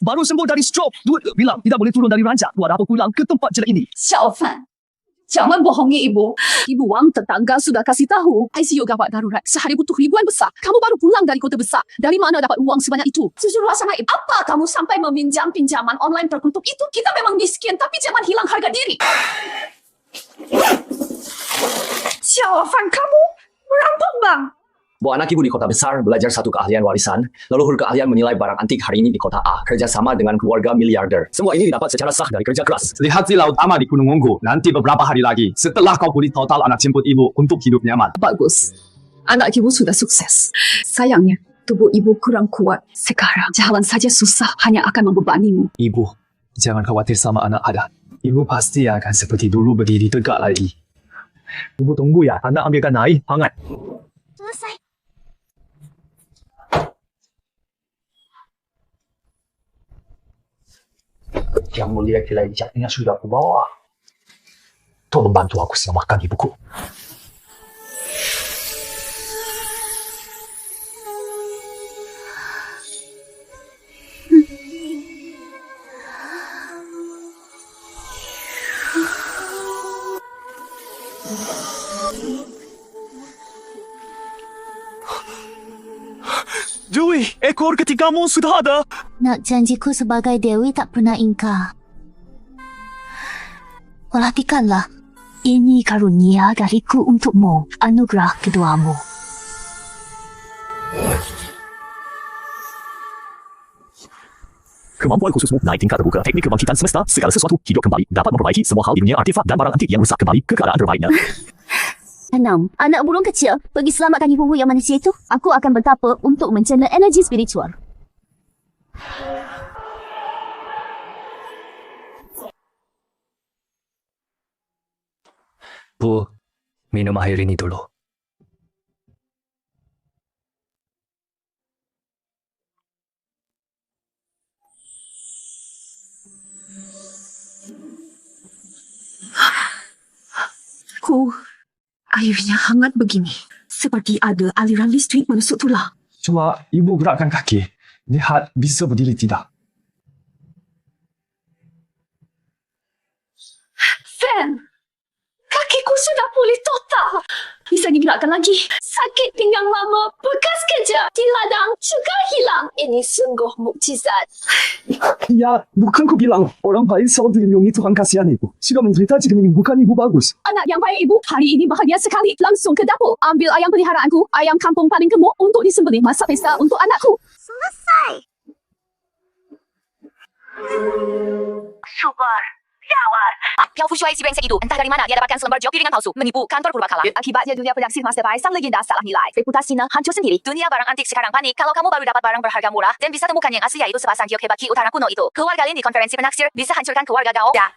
Baru sembuh dari stroke. Dua bilang tidak boleh turun dari ranjang. Tuan apa pulang ke tempat jelek ini. Xiaofan, Jangan bohongi ibu. Ibu Wang tetangga sudah kasih tahu ICU gawat darurat. Sehari butuh ribuan besar. Kamu baru pulang dari kota besar. Dari mana dapat uang sebanyak itu? Jujurlah sama ibu. Apa kamu sampai meminjam pinjaman online tertutup itu? Kita memang miskin, tapi jangan hilang harga diri. Jawaban kamu merampok bang. Bahwa anak ibu di kota besar belajar satu keahlian warisan, leluhur keahlian menilai barang antik hari ini di kota A, kerjasama dengan keluarga miliarder. Semua ini didapat secara sah dari kerja keras. Lihat di laut utama di Gunung Unggu. Nanti beberapa hari lagi, setelah kau pulih total, anak jemput ibu untuk hidup nyaman. Bagus. Anak ibu sudah sukses. Sayangnya, tubuh ibu kurang kuat. Sekarang, jalan saja susah, hanya akan membebanimu. Ibu, jangan khawatir sama anak Ada. Ibu pasti akan seperti dulu berdiri tegak lagi. Ibu tunggu ya, anak ambilkan air hangat. Selesai. Yang mulia Kilai Jatnya sudah aku bawa. Tolong bantu aku selamatkan ibuku. Dewi, ekor ketigamu sudah ada. Nak janjiku sebagai Dewi tak pernah ingkar. Perhatikanlah, ini karunia dariku untukmu, anugerah keduamu. Kemampuan khususmu naik tingkat terbuka teknik kebangkitan semesta. Segala sesuatu hidup kembali. Dapat memperbaiki semua hal di dunia artefak dan barang antik yang rusak kembali ke keadaan terbaiknya. 6. Anak burung kecil, pergi selamatkan ibumu yang manusia itu. Aku akan bertapa untuk mencerna energi spiritual. Bu, minum air ini dulu. Airnya hangat begini. Seperti ada aliran listrik menusuk tulang. Cuma ibu gerakkan kaki. Lihat bisa berdiri tidak. Fan! Kakiku sudah pulih total. Bisa digerakkan lagi. Sakit pinggang lama, bekas kerja di ladang juga hilang. Ini sungguh mukjizat. Ya, bukan ku bilang. Orang baik selalu dilindungi Tuhan kasihan ibu. Sudah menderita jika menyembuhkan ibu bagus. Anak yang baik ibu, hari ini bahagia sekali. Langsung ke dapur. Ambil ayam peliharaanku, ayam kampung paling gemuk untuk disembelih masa pesta untuk anakku. Selesai. Syukur. Jawab. Piao Fushuai si brengsek itu. Entah dari mana dia dapatkan selembar joki ringan palsu. Menipu kantor purbakala. Akibatnya dunia produksi Masterpiece sang legenda salah nilai. Reputasinya hancur sendiri. Dunia barang antik sekarang panik kalau kamu baru dapat barang berharga murah dan bisa temukan yang asli yaitu sepasang giok hebat Ki Utara kuno itu. Keluarga Lin di konferensi penaksir bisa hancurkan keluarga Gao. Ya.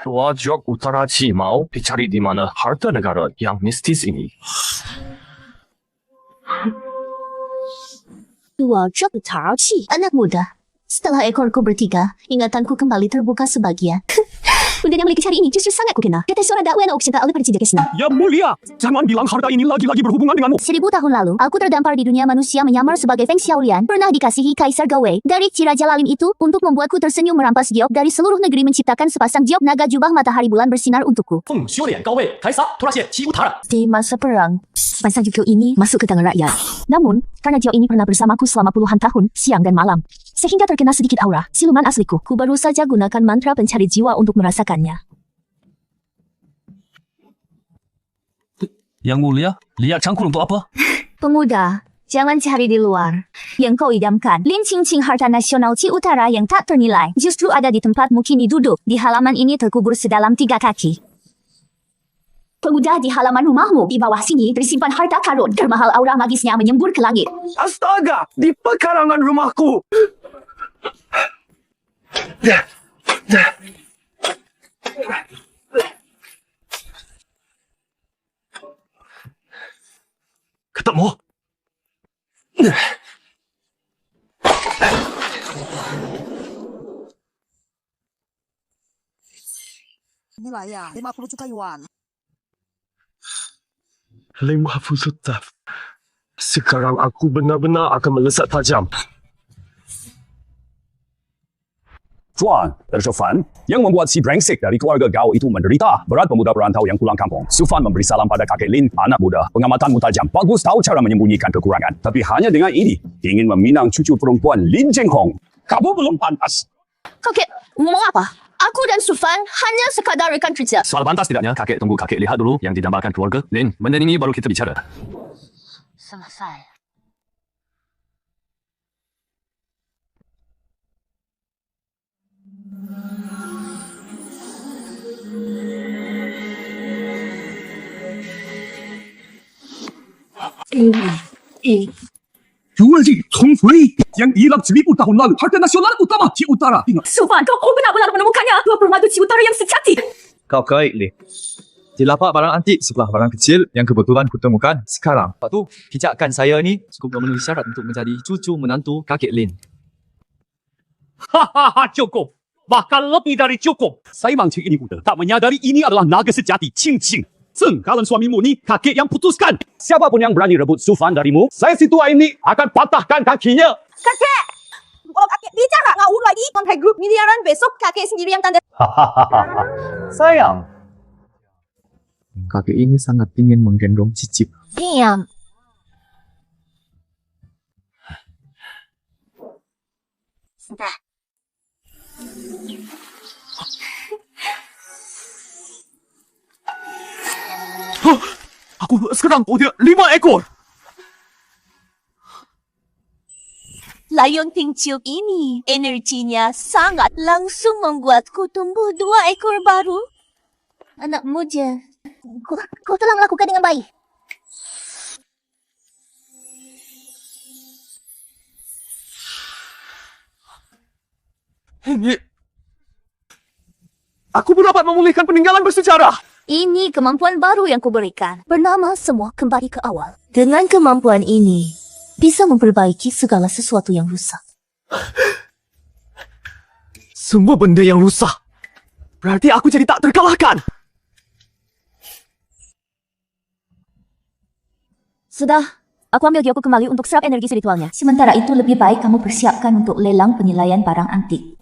Dua giok utara Cimau dicari di mana harta negara yang mistis ini. Dua jok utara Ci. Anak muda. Setelah ekorku bertiga, ingatanku kembali terbuka sebagian. Benda yang memiliki hari ini justru sangat kukena. Kata suara dakwah yang cinta oleh Presiden Kesna. Ya mulia, jangan bilang harta ini lagi-lagi berhubungan denganmu. 1000 tahun lalu, aku terdampar di dunia manusia menyamar sebagai Feng Xiaolian. Pernah dikasihi Kaisar Gawei. Dari Ciraja Lalim itu, untuk membuatku tersenyum merampas giok dari seluruh negeri menciptakan sepasang giok naga jubah matahari bulan bersinar untukku. Feng Xiaolian Gawei, Kaisar Turasie Qi Utara. Di masa perang, sepasang giok ini masuk ke tangan rakyat. Namun, karena giok ini pernah bersamaku selama puluhan tahun, siang dan malam, sehingga terkena sedikit aura siluman asliku. Ku baru saja gunakan mantra pencari jiwa untuk merasakannya. Yang mulia, lihat cangkul untuk apa? Pemuda, jangan cari di luar. Yang kau idamkan, Lin Qingqing harta nasional Qi Utara yang tak ternilai, justru ada di tempatmu kini duduk. Di halaman ini terkubur sedalam 3 kaki. Pemuda, di halaman rumahmu, di bawah sini tersimpan harta karun termahal aura magisnya menyembur ke langit. Astaga, di pekarangan rumahku. Ketemu. Nilai ya, 50 juta yuan. 50 juta. Sekarang aku benar-benar akan melesat tajam. Tuan, Sufan, yang membuat si brengsek dari keluarga kau itu menderita. Berat pemuda perantau yang pulang kampung. Sufan memberi salam pada kakek Lin, anak muda. Pengamatanmu tajam. Bagus tahu cara menyembunyikan kekurangan. Tapi hanya dengan ini, ingin meminang cucu perempuan Lin Chenghong. Kamu belum pantas. Kakek, ngomong apa? Aku dan Sufan hanya sekadar rekan kerja. Soal pantas tidaknya, kakek tunggu kakek lihat dulu yang didambakan keluarga. Lin, benda ini baru kita bicara. Selesai. Jual Chong Fui yang hilang 1000 tahun lalu. Harta nasional utama Ci Utara. Ingat. Sufan, kau benar-benar menemukannya. Dua permata Ci Utara yang sejati. Kau kait, Lin. Di lapak barang antik sebelah barang kecil yang kebetulan kutemukan sekarang. Lepas tu, pijakan saya ni cukup memenuhi syarat untuk menjadi cucu menantu kakek Lin. Hahaha, cukup. Bahkan lebih dari cukup. Saya mancing ini muda. Tak menyadari ini adalah naga sejati. Cing Cing. Seng, kalau suamimu ni kakek yang putuskan. Siapapun yang berani rebut Sufan darimu, saya si tua ini akan patahkan kakinya. Kakek! Kalau kakek bicara ngawur lagi, pakai grup miliaran besok kakek sendiri yang tanda. Sayang. Kakek ini sangat ingin menggendong cicip. Diam. Sudah. Aku sekarang punya 5 ekor. Layon Tingciuk ini, energinya sangat langsung membuatku tumbuh 2 ekor baru. Anakmu je. Kau telah melakukan dengan baik. Ini... Aku pun dapat memulihkan peninggalan bersejarah. Ini kemampuan baru yang kuberikan. Bernama semua kembali ke awal. Dengan kemampuan ini, bisa memperbaiki segala sesuatu yang rusak. Semua benda yang rusak. Berarti aku jadi tak terkalahkan. Sudah, aku ambil Gyoku kembali untuk serap energi spiritualnya. Sementara itu lebih baik kamu persiapkan untuk lelang penilaian barang antik.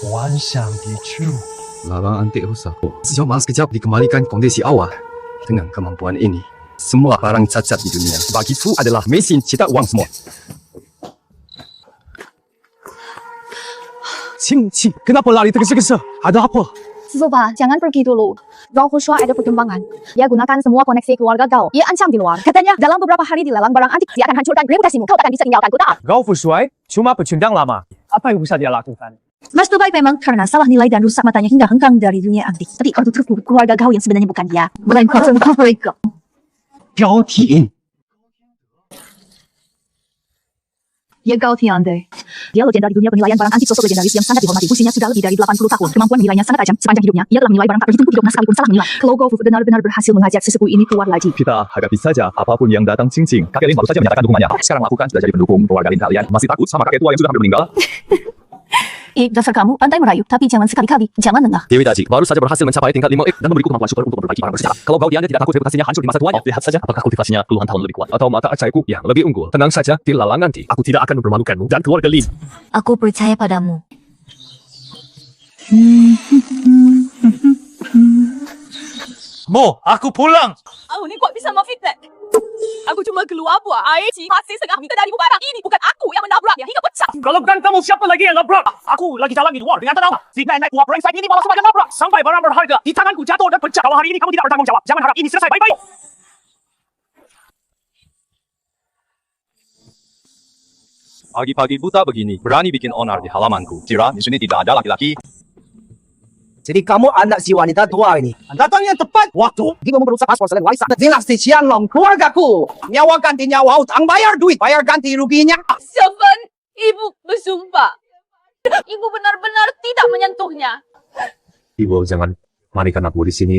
Wan Xiang Dichu. Barang antik rusak. Sejauh mas sekejap dikembalikan kondisi awal. Dengan kemampuan ini, semua barang cacat di dunia bagiku adalah mesin cetak wang semua. Cing, kenapa lari tergesa-gesa? Ada apa? Zuba, jangan pergi dulu. Gao Hushua ada perkembangan. Dia gunakan semua koneksi keluarga Gao. Ia ancam di luar. Katanya, dalam beberapa hari di lelang barang antik, dia akan hancurkan reputasimu. Kau takkan bisa tinggalkan kota. Gao Fushuai cuma pecundang lama. Apa yang bisa dia lakukan? Mas Dubai memang karena salah nilai dan rusak matanya hingga hengkang dari dunia antik. Tapi kalau terkutuk keluarga Gao yang sebenarnya bukan dia. Melainkan mereka. Gao Tian. Ya Gao Tiande. Dia legenda di dunia penilaian barang antik, sosok legendaris yang sangat dihormati. Usianya sudah lebih dari 80 tahun. Kemampuan menilainya sangat tajam. Sepanjang hidupnya, ia telah menilai barang tak berhitung 16 kali pun salah menilai. Kalau Gao Fu benar-benar berhasil mengajak sesepuh ini keluar lagi. Kita hadapi saja apapun yang datang cincing. Kakek Lin baru saja menyatakan dukungannya. Sekarang lakukan sudah jadi pendukung keluarga Lin kalian. Masih takut sama kakek tua yang sudah hampir meninggal? Dasar kamu pandai merayu, tapi jangan sekali-kali, jangan lengah. Dewi Daji baru saja berhasil mencapai tingkat 5 dan memberiku kemampuan super untuk memperbaiki barang bersejarah. Kalau Gao Tian tidak takut reputasinya hancur di masa tuanya, lihat saja apakah kultivasinya puluhan tahun lebih kuat atau mata acaiku yang lebih unggul. Tenang saja, di lalang nanti aku tidak akan mempermalukanmu dan keluarga Lin. Aku percaya padamu. Mo, aku pulang. Aku ni kuat bisa memfitnah. Aku cuma keluar buat air. Masih setengah minta dari barang ini. Bukan aku yang menabraknya hingga pecah. Kalau bukan kamu, siapa lagi yang nabrak? Aku lagi jalan di luar dengan tenang. Si nenek tua brengsek ini malah sengaja nabrak. Sampai barang berharga di tanganku jatuh dan pecah. Kalau hari ini kamu tidak bertanggung jawab, jangan harap ini selesai baik-baik. Pagi-pagi buta begini, berani bikin onar di halamanku. Kira di sini tidak ada laki-laki. Jadi kamu anak si wanita tua ini. Datangnya tepat waktu. Dia mau merusak paspor selain warisan. Dinasti Qianlong, keluargaku. Nyawa ganti nyawa, utang bayar duit, bayar ganti ruginya. Sufan, ibu bersumpah. Ibu benar-benar tidak menyentuhnya. Ibu jangan manikan aku di sini.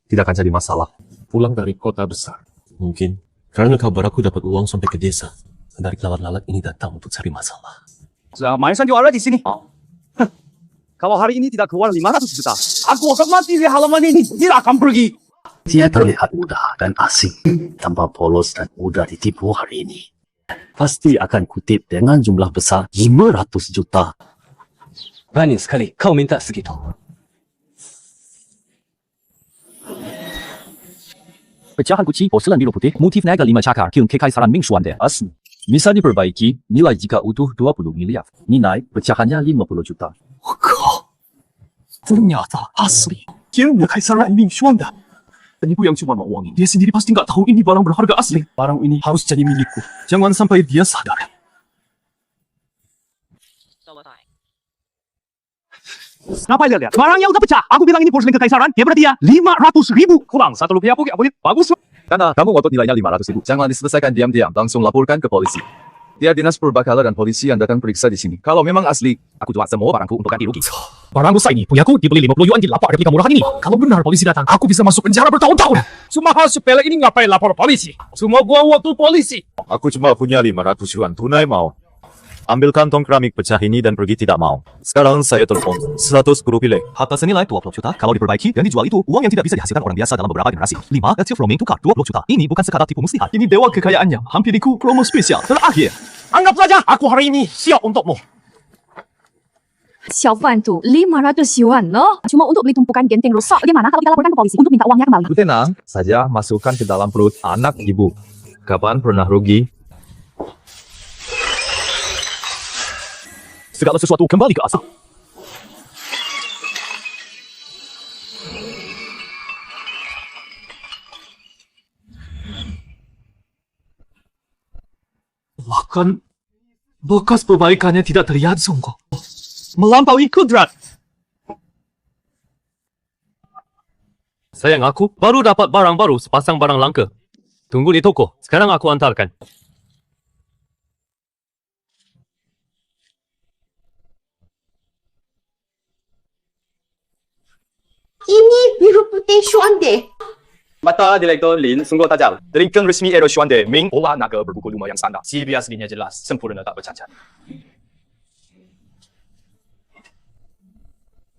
Tidak akan jadi masalah. Pulang dari kota besar. Mungkin karena kabar aku dapat uang sampai ke desa. Dari lalat-lalat ini datang untuk cari masalah. Mainsan juara di sini. Kalau hari ini tidak keluar 500 juta, aku akan mati di halaman ini. Tidak akan pergi. Dia terlihat mudah dan asing, tanpa polos dan mudah ditipu hari ini. Pasti akan kutip dengan jumlah besar 500 juta. Berani sekali kau minta segitu. Pecahan kunci porselan biru putih, motifnya agak 5 cakar, kiung kekaisaran Ming Xuan de asli. Bisa diperbaiki, nilai jika utuh 20 miliar. Nilai pecahannya 50 juta. Ternyata asli. Kiung kekaisaran Ming Xuan de. Penipu yang cuma mau uang ini. Dia sendiri pasti nggak tahu ini barang berharga asli. Barang ini harus jadi milikku. Jangan sampai dia sadar. Ngapain lihat? Barangnya udah pecah. Aku bilang ini porselen kekaisaran. Dia berarti ya 500.000 kurang 1 rupiah pun boleh. Bagus. Karena kamu ngotot nilainya 500.000. Jangan diselesaikan diam-diam. Langsung laporkan ke polisi. Dia dinas perbakalan dan polisi yang akan periksa di sini. Kalau memang asli, aku jual semua barangku untuk ganti rugi. Barang lusa ini punyaku dibeli 50 yuan di lapak replika murahan ini. Kalau benar polisi datang, aku bisa masuk penjara bertahun-tahun. Cuma hal sepele ini ngapain lapor polisi? Semua gua waktu polisi. Aku cuma punya 500 yuan tunai mau. Ambil kantong keramik pecah ini dan pergi tidak mau. Sekarang saya telepon 100 guru pilih. Harta senilai 20 juta. Kalau diperbaiki dan dijual itu, uang yang tidak bisa dihasilkan orang biasa dalam beberapa generasi. 5, active roaming tukar 20 juta. Ini bukan sekadar tipu muslihat. Ini dewa kekayaannya. Hampiriku promo spesial terakhir. Anggap saja aku hari ini siap untukmu. 小贩赌500 yuan loh. Cuma untuk beli tumpukan genteng rusak. Bagaimana kalau kita laporkan ke polisi untuk minta uangnya kembali? Tenang saja, masukkan ke dalam perut anak ibu. Kapan pernah rugi? Segala sesuatu kembali ke asal. Bahkan bekas perbaikannya tidak terlihat sungguh. Melampaui kudrat. Sayang aku baru dapat barang baru sepasang barang langka. Tunggu di toko. Sekarang aku antarkan. Ini biru putih Xuan de. Mata Direktur Lin sungguh tajam. Derinkan resmi era Xuan de Ming olah naga berbuku luma yang standar. CV aslinya jelas, sempurna tak bercacat.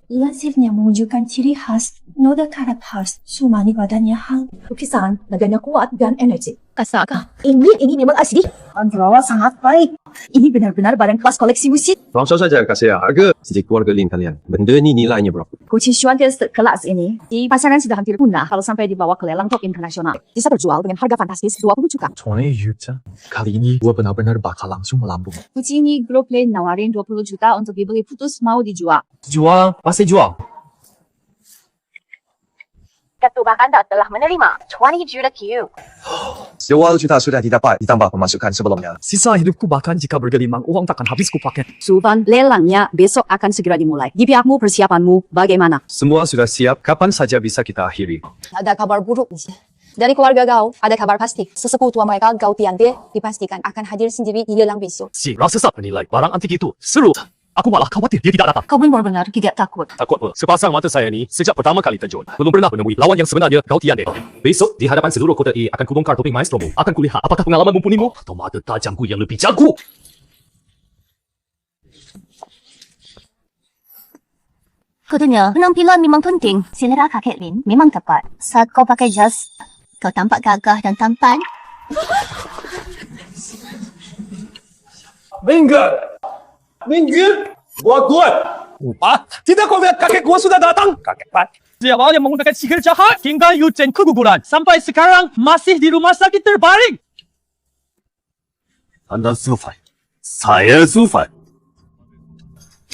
Lansirnya menunjukkan ciri khas noda karat khas Sumani badannya hang. Lukisan nadanya kuat dan energi. Kasaka. Ini memang asli. Antara sangat baik. Ini benar-benar barang kelas koleksi musik. Langsung saja kasih harga sejak keluarga Lin kalian. Benda ni nilainya berapa? Kunci Xuan de kelas ini di pasaran sudah hampir punah kalau sampai dibawa ke lelang top internasional. Bisa terjual dengan harga fantastis 20 juta. 20 juta? Kali ini gua benar-benar bakal langsung melambung. Kunci ini grup lain nawarin 20 juta untuk dibeli putus mau dijual. Jual, pasti jual. Ketua Anda telah menerima 20 juta Q. 20 juta sudah didapat ditambah pemasukan sebelumnya. Sisa hidupku bahkan jika bergelimang uang takkan habis kupakai. Sultan, lelangnya besok akan segera dimulai. Di pihakmu persiapanmu bagaimana? Semua sudah siap. Kapan saja bisa kita akhiri? Ada kabar buruk. Dari keluarga Gao, ada kabar pasti. Sesepuh tua mereka, Gao Tiande, dipastikan akan hadir sendiri di lelang besok. Si rasa sesat menilai barang antik itu seru. Aku malah khawatir dia tidak datang. Kau benar-benar tidak takut. Takut apa? Sepasang mata saya ni sejak pertama kali terjun belum pernah menemui lawan yang sebenarnya Gao Tiande. Besok di hadapan seluruh kota I akan kubongkar topeng maestromu. Akan kulihat apakah pengalaman mumpunimu atau mata tajamku yang lebih jago. Katanya, penampilan memang penting. Selera kakek Lin memang tepat. Saat kau pakai jas, kau tampak gagah dan tampan. Minggir! Gua kuat! Tidak kau lihat kakek gua sudah datang? Kakek Pat. Siapa yang menggunakan sihir jahat hingga Yu Chen keguguran. Sampai sekarang masih di rumah sakit terbaring. Anda Sufan. Saya Sufan.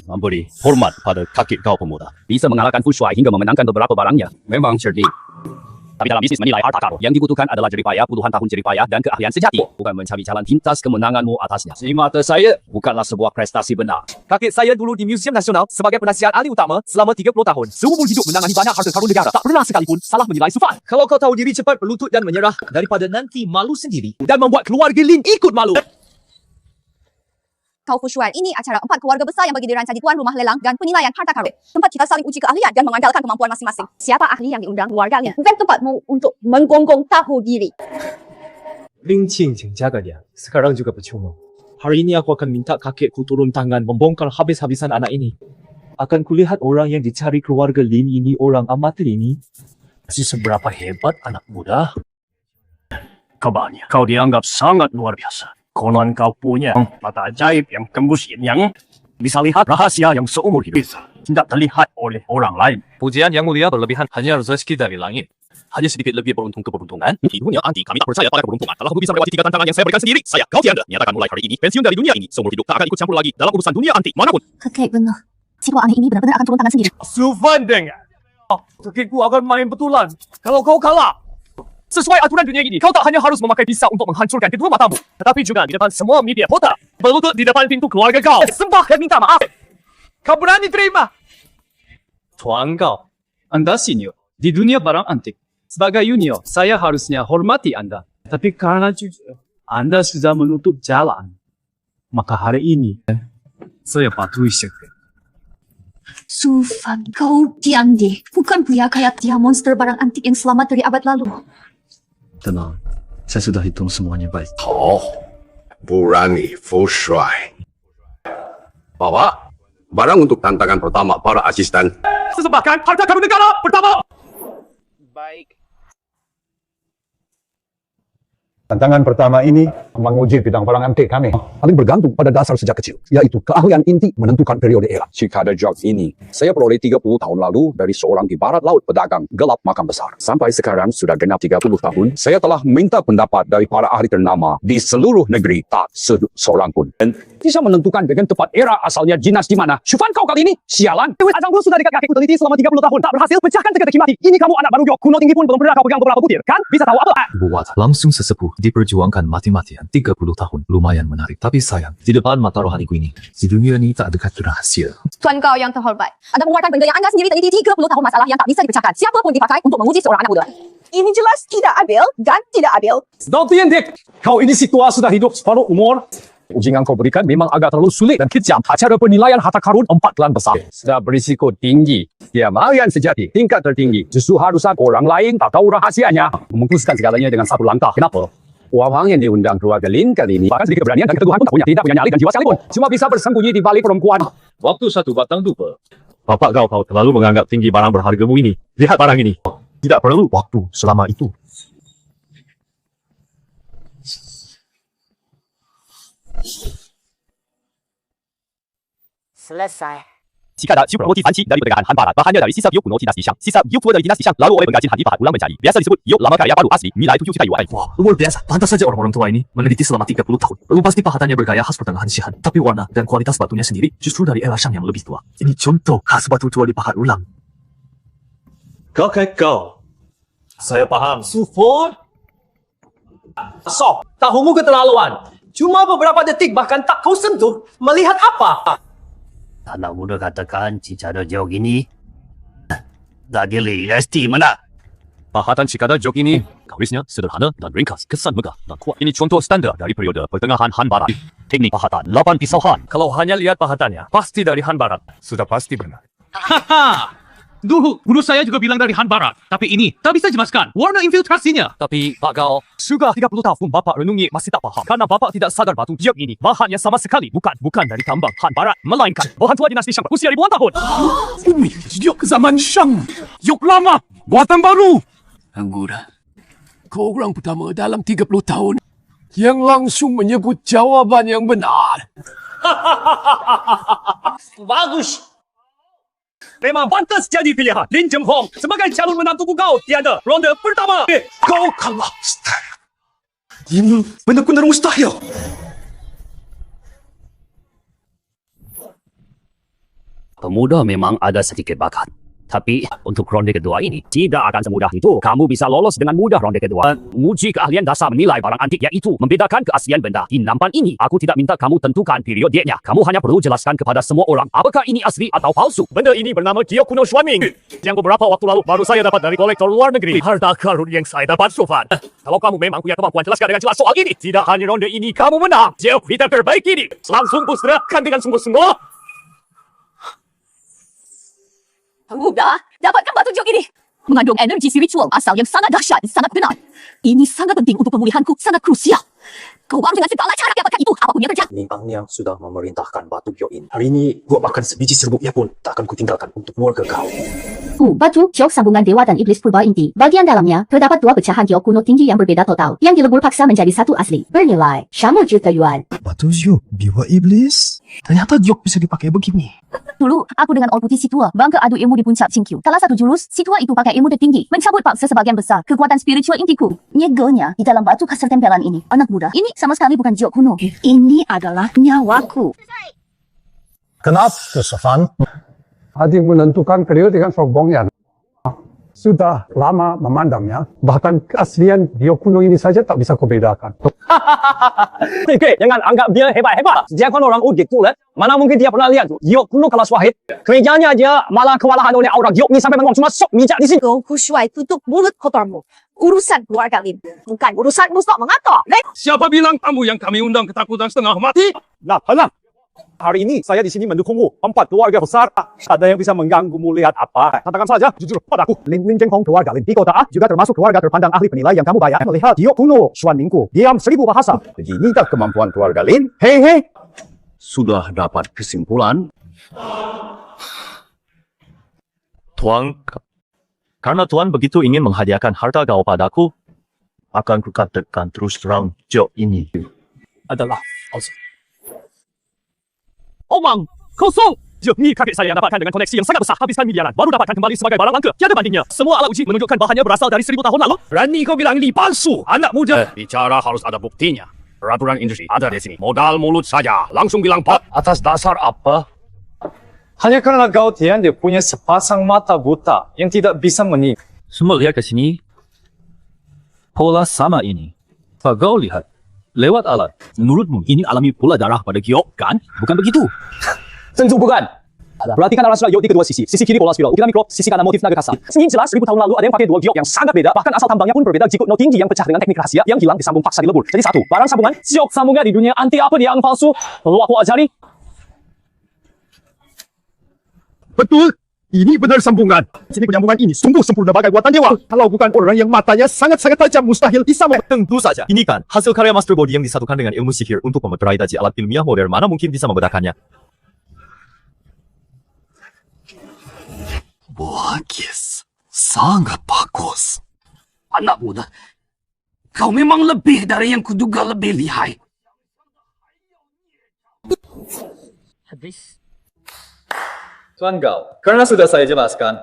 Memberi hormat pada kakek kau pemuda. Bisa mengalahkan Fu Shuai hingga memenangkan beberapa barangnya. Memang cerdik. Tapi dalam bisnis menilai harta karun, yang dibutuhkan adalah jeripaya, puluhan tahun jeripaya dan keahlian sejati. Bukan mencari jalan pintas kemenanganmu atasnya. Di mata saya, bukanlah sebuah prestasi benar. Kakek saya dulu di Museum Nasional sebagai penasihat ahli utama selama 30 tahun. Seumur hidup menangani banyak harta karun negara. Tak pernah sekalipun salah menilai Sufan. Kalau kau tahu diri cepat berlutut dan menyerah daripada nanti malu sendiri dan membuat keluarga Lin ikut malu. Kau Fu Shuai, ini acara 4 keluarga besar yang bagi dirancang di tuan rumah lelang dan penilaian harta karun. Tempat kita saling uji keahlian dan mengandalkan kemampuan masing-masing. Siapa ahli yang diundang keluarganya? Bukan tempatmu untuk menggonggong tahu diri. Lin Qingqing jaga dia. Sekarang juga percuma. Hari ini aku akan minta kakekku turun tangan membongkar habis-habisan anak ini. akan kulihat orang yang dicari keluarga Lin ini orang amatir ini. Si seberapa hebat anak muda. Kabarnya, kau dianggap sangat luar biasa. Konon kau punya mata ajaib yang tembus yang bisa lihat rahasia yang seumur hidup. Tidak terlihat oleh orang lain. Pujian yang mulia berlebihan hanya rezeki dari langit. Hanya sedikit lebih beruntung keberuntungan. Di dunia anti, kami tak percaya pada keberuntungan. Kalau kamu bisa melewati 3 tantangan yang saya berikan sendiri, saya kau tiada. Nyatakan mulai hari ini, pensiun dari dunia ini. Seumur hidup tak akan ikut campur lagi dalam urusan dunia anti manapun. Kakek benar. Siwa aneh ini benar-benar akan turun tangan sendiri. Sufan dengar. Kakekku akan main betulan. Kalau kau kalah. Sesuai aturan dunia ini, kau tak hanya harus memakai pisau untuk menghancurkan kedua matamu, tetapi juga di depan semua media kota. Berlutut di depan pintu keluarga kau. Sembah dan minta maaf. Kau berani terima? Tuan kau, Anda senior di dunia barang antik. Sebagai junior, saya harusnya hormati Anda. Tapi karena jujur, Anda sudah menutup jalan. Maka hari ini, saya patuhi sekali. Sufan, kau diam deh. Bukan pria kayak dia monster barang antik yang selamat dari abad lalu. Tenang, saya sudah hitung semuanya baik. Berani Fushuai. Bawa barang untuk tantangan pertama para asisten. Sesembahkan harta karun negara pertama. Baik. Tantangan pertama ini menguji bidang barang antik kami. Paling bergantung pada dasar sejak kecil, yaitu keahlian inti menentukan periode era. Jika ada job ini, saya peroleh 30 tahun lalu dari seorang di barat laut pedagang gelap makam besar. Sampai sekarang sudah genap 30 tahun, saya telah minta pendapat dari para ahli ternama di seluruh negeri, tak seorang pun. Dan bisa menentukan dengan tepat era asalnya jinas di mana. Syufan kau kali ini, sialan. Ajangku sudah dekat kakekku teliti selama 30 tahun, tak berhasil pecahkan teka-teki mati. Ini kamu anak baru Gyok, kuno tinggi pun belum pernah kau pegang beberapa butir, kan? Bisa tahu apa? Buat langsung sesepuh diperjuangkan mati-matian 30 tahun. Lumayan menarik. Tapi sayang, di depan mata rohaniku ini, di dunia ini tak dekat rahasia. Tuan kau yang terhormat, Anda mengeluarkan benda yang Anda sendiri teliti 30 tahun masalah yang tak bisa dipecahkan. Siapa pun dipakai untuk menguji seorang anak muda. Ini jelas tidak adil dan tidak adil. Daltian Dick, kau ini si tua sudah hidup separuh umur. Uji yang kau berikan memang agak terlalu sulit dan kejam. Acara penilaian harta karun 4 gelang besar. Sudah berisiko tinggi. Dia mahir sejati, tingkat tertinggi. Justru harusan orang lain tak tahu rahasianya. Memutuskan segalanya dengan satu langkah. Kenapa? Orang yang diundang keluarga Lin kali ini bahkan sedikit keberanian dan keteguhan pun tak punya. Tidak punya nyali dan jiwa sekalipun. Cuma bisa bersembunyi di balik perempuan. Waktu satu batang dupa. Bapak kau terlalu menganggap tinggi barang berhargamu ini. Lihat barang ini. Tidak perlu waktu selama itu. Selesai. Jika ada super motif panci dari perdagangan Han Barat, bahannya dari sisa biok kuno dinasti Shang. Sisa biok tua dari dinasti Shang, lalu oleh pengrajin Han Yipahat ulang mencari. Biasa disebut biok lama karya baru asli, nilai 7 juta yuan. Wah, luar biasa. Pantas saja orang-orang tua ini meneliti selama 30 tahun. Lalu pasti pahatannya bergaya khas pertengahan Xi'an. Tapi warna dan kualitas batunya sendiri justru dari era Shang yang lebih tua. Ini contoh khas batu tua dipahat ulang. Kakek kau. Saya paham. Sufon. Sok, tahumu keterlaluan. Cuma beberapa detik bahkan tak kau sentuh. Melihat apa? Anak muda katakan cara jauh ini lagi lesti mana? Pahatan cikada jok ini, garisnya sederhana dan ringkas, kesan megah dan kuat. Ini contoh standar dari periode pertengahan Han Barat. Teknik pahatan 8 pisau Han. Kalau hanya lihat pahatannya, pasti dari Han Barat. Sudah pasti benar. Haha. Dulu, guru saya juga bilang dari Han Barat. Tapi ini, tak bisa jelaskan warna infiltrasinya. Tapi Pak Gao, Sudah 30 tahun Bapak renungi masih tak paham. Karena Bapak tidak sadar batu biok ini bahannya sama sekali bukan dari tambang Han Barat, melainkan bahan tua dinasti Shang berusia ribuan tahun. Yok zaman Shang. Yok lama. Buatan baru. Anggura, kau orang pertama dalam 30 tahun yang langsung menyebut jawaban yang benar. Bagus. Memang pantas jadi pilihan Lin Zhenghong sebagai calon menantu kau tiada ronde pertama. Kau kalah. Ini benar-benar mustahil. Pemuda memang ada sedikit bakat. Tapi untuk ronde kedua ini tidak akan semudah itu. Kamu bisa lolos dengan mudah ronde kedua. Uji keahlian dasar menilai barang antik yaitu membedakan keaslian benda. Di nampan ini aku tidak minta kamu tentukan periodenya. Kamu hanya perlu jelaskan kepada semua orang apakah ini asli atau palsu. Benda ini bernama Giok kuno Xuanming. Yang beberapa waktu lalu baru saya dapat dari kolektor luar negeri. Harta karun yang saya dapat Sufan. Kalau kamu memang punya kemampuan jelaskan dengan jelas soal ini. Tidak hanya ronde ini kamu menang. Giok kita perbaiki ini. Langsung pusrahkan dengan sungguh-sungguh. Mudah, dapatkan batu jok ini. Mengandung energi spiritual asal yang sangat dahsyat dan sangat benar. Ini sangat penting untuk pemulihanku, sangat krusial. Kau baru dengan segala cara dapatkan itu. Apapun yang terjadi. Nimpang Niang sudah memerintahkan Batu Gyoin. Hari ini gua makan sebiji serbuknya pun tak akan kutinggalkan untuk keluarga kau. Batu Giok sambungan dewa dan iblis purba inti. Bagian dalamnya terdapat dua pecahan giok kuno tinggi yang berbeda total, yang dilebur paksa menjadi satu asli. Bernilai 10 juta yuan. Batu Giok, dewa iblis. Ternyata Giok bisa dipakai begini. Dulu, aku dengan All Putih si tua bangga adu ilmu di puncak Cinkyu. Salah satu jurus, si tua itu pakai ilmu tertinggi, mencabut paksa sebagian besar kekuatan spiritual intiku. Nyegelnya di dalam batu khasar tempelan ini. Anak muda, ini sama sekali bukan Giok kuno. Ini adalah nyawaku. Kenapa, Sofan? Adik menentukan periode dengan sombongnya. Sudah lama memandangnya, bahkan keaslian Giok kuno ini saja tak bisa kau bedakan. Oke, jangan anggap dia hebat-hebat. Dia kan orang udik kulit. Mana mungkin dia pernah lihat Giok kuno kelas wahid. Kerjanya aja malah kewalahan oleh aura Giok ni sampai memang cuma sok mijak di sini. Kau Kushuai tutup mulut kotormu. Urusan keluarga Lin, bukan urusanmu sok mengatur. Siapa bilang kamu yang kami undang ketakutan setengah mati? Nah, tenang. Hari ini saya di sini mendukungmu. 4 keluarga besar. Ada yang bisa mengganggumu lihat apa? Katakan saja jujur padaku. Lin Lin Jenghong keluarga Lin di kota A juga termasuk keluarga terpandang ahli penilai yang kamu bayar melihat Giok kuno Xuan Minggu. Diam 1000 bahasa. Begini tak kemampuan keluarga Lin? Hei hei. Sudah dapat kesimpulan? Tuan, karena Tuan begitu ingin menghadiahkan harta kau padaku, akan kukatakan terus terang Giok ini adalah palsu. Omang, kosong! Giok ni kakek saya dapatkan dengan koneksi yang sangat besar, habiskan miliaran, baru dapatkan kembali sebagai barang langka. Tiada bandingnya. Semua alat uji menunjukkan bahannya berasal dari 1000 tahun lalu. Berani kau bilang ini palsu, anak muda. Bicara harus ada buktinya. Peraturan industri ada di sini. Modal mulut saja. Langsung bilang pak. Atas dasar apa? Hanya karena kau Tian dia punya sepasang mata buta yang tidak bisa menipu. Semua lihat ke sini. Pola sama ini. Pak kau lihat. Lewat alat. Menurutmu ini alami pula darah pada Giok, kan? Bukan begitu. Tentu bukan. Perhatikan arah surat Giok di kedua sisi. Sisi kiri pola spiral, ukiran mikro, sisi kanan motif naga kasar. Ini jelas 1000 tahun lalu ada yang pakai dua Giok yang sangat beda. Bahkan asal tambangnya pun berbeda. Jikut no tinggi yang pecah dengan teknik rahasia yang hilang disambung paksa dilebur. Jadi satu, barang sambungan Giok sambungan di dunia anti apa dia yang palsu. Perlu aku ajari? Betul. Ini benar sambungan. Sini penyambungan ini sungguh sempurna bagai buatan dewa. Kalau bukan orang yang matanya sangat-sangat tajam, mustahil bisa tentu saja. Ini kan hasil karya Master Body yang disatukan dengan ilmu sihir untuk memeterai daji alat ilmiah modern. Mana mungkin bisa membedakannya? Bagus. Sangat bagus. Anak muda, kau memang lebih dari yang kuduga lebih lihai. Habis. Tuan Gao, karena sudah saya jelaskan,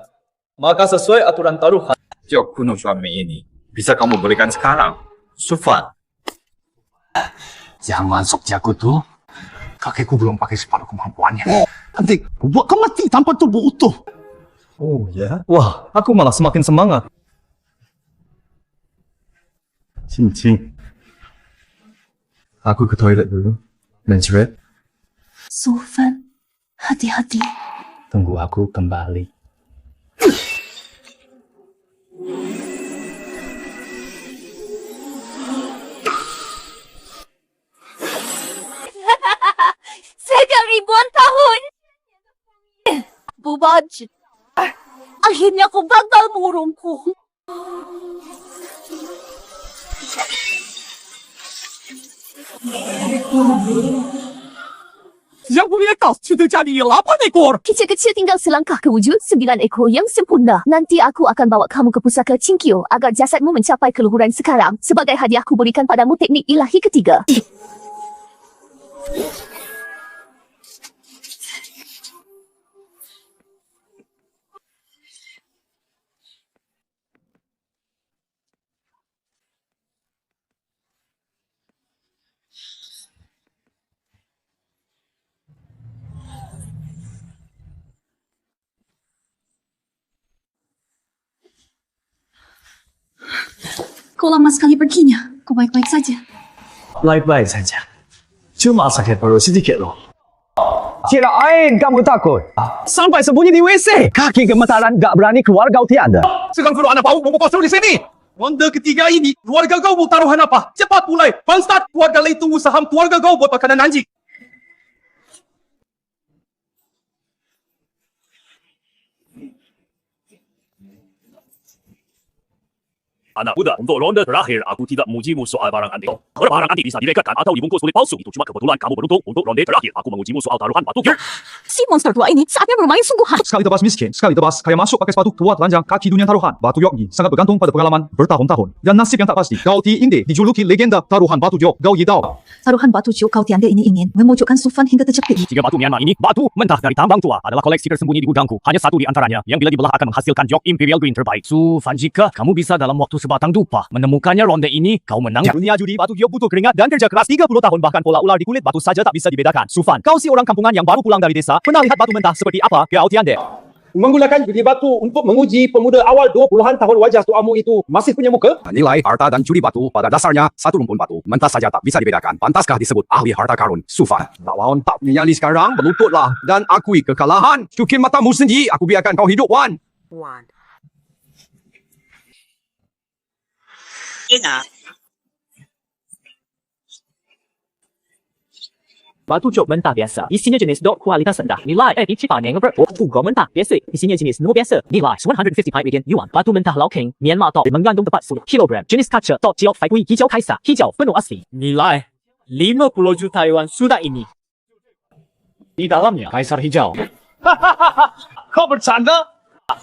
maka sesuai aturan taruhan Giok kuno suami ini bisa kamu berikan sekarang. Sufan. Jangan sok jago tuh. Kakekku belum pakai separuh kemampuannya. Nanti buat kau mati tanpa tubuh utuh. Oh ya? Wah, aku malah semakin semangat. Cincin. Aku ke toilet dulu. Mencret. Sufan, hati-hati. Tunggu aku kembali. Sejak ribuan tahun. Bubaj. Akhirnya kau gagal mengurungku. Yang punya kau sudah jadi 8 ekor. Kecil-kecil tinggal selangkah ke wujud 9 ekor yang sempurna. Nanti aku akan bawa kamu ke pusaka Cinkyu agar jasadmu mencapai keluhuran sekarang. Sebagai hadiah aku berikan padamu teknik ilahi ketiga. Kau lama sekali perginya. Kau baik-baik saja. Baik-baik saja. Cuma sakit perut sedikit loh. Kirain kamu takut. Sampai sembunyi di WC. Kaki gemetaran gak berani keluar gauti Anda. Sekarang kalau anak bau mau kosong di sini. Ronde ketiga ini, keluarga kau mau taruhan apa? Cepat mulai. Fanstad, keluarga lain tunggu saham keluarga kau buat makanan anjing. Anak muda, untuk ronde terakhir aku tidak mengujimu soal barang antik. Kalau barang antik bisa direkatkan atau dibungkus kulit palsu, itu cuma kebetulan kamu beruntung. Untuk ronde terakhir, aku mengujimu soal taruhan batu giok. Si monster tua ini saatnya bermain sungguhan. Sekali tebas miskin, sekali tebas kayak masuk pakai sepatu tua telanjang kaki dunia taruhan. Batu giok ini sangat bergantung pada pengalaman bertahun-tahun dan nasib yang tak pasti. Gao Ti Ingde dijuluki legenda taruhan batu giok Gao Yidao. Taruhan batu giok Gao Tiande ini ingin memojokkan Sufan hingga terjepit. 3 batu Myanmar ini, batu mentah dari tambang tua, adalah koleksi tersembunyi di gudangku. Hanya satu di antaranya yang bila dibelah akan menghasilkan giok Imperial Green terbaik. Sufan, jika kamu bisa dalam waktu sebatang dupa menemukannya ronde ini, kau menang. Dunia judi batu giok butuh keringat dan kerja keras 30 tahun, bahkan pola ular di kulit batu saja tak bisa dibedakan. Sufan, kau si orang kampungan yang baru pulang dari desa, pernah lihat batu mentah seperti apa? Gao Tiande. Menggunakan judi batu untuk menguji pemuda awal 20-an tahun, wajah tuamu itu masih punya muka? Nilai harta dan judi batu pada dasarnya satu rumpun batu. Mentah saja tak bisa dibedakan. Pantaskah disebut ahli harta karun? Sufan. Lawan tak punya nyali sekarang, berlututlah dan akui kekalahan. Cukin matamu sendiri, aku biarkan kau hidup, Wan. Enak. Batu giok mentah biasa, isinya jenis dot kualitas rendah. Nilai cipa yang batu giok mentah biasa, isinya jenis no biasa. Nilai 155 ringgit yuan. Batu mentah Lauking, Myanmar top, mengandung tepat 10 kg. Jenis kaca top giok faikui hijau kaisar, hijau penuh asli. Nilai 50 juta yuan sudah ini. Di dalamnya kaisar hijau. Kau bercanda?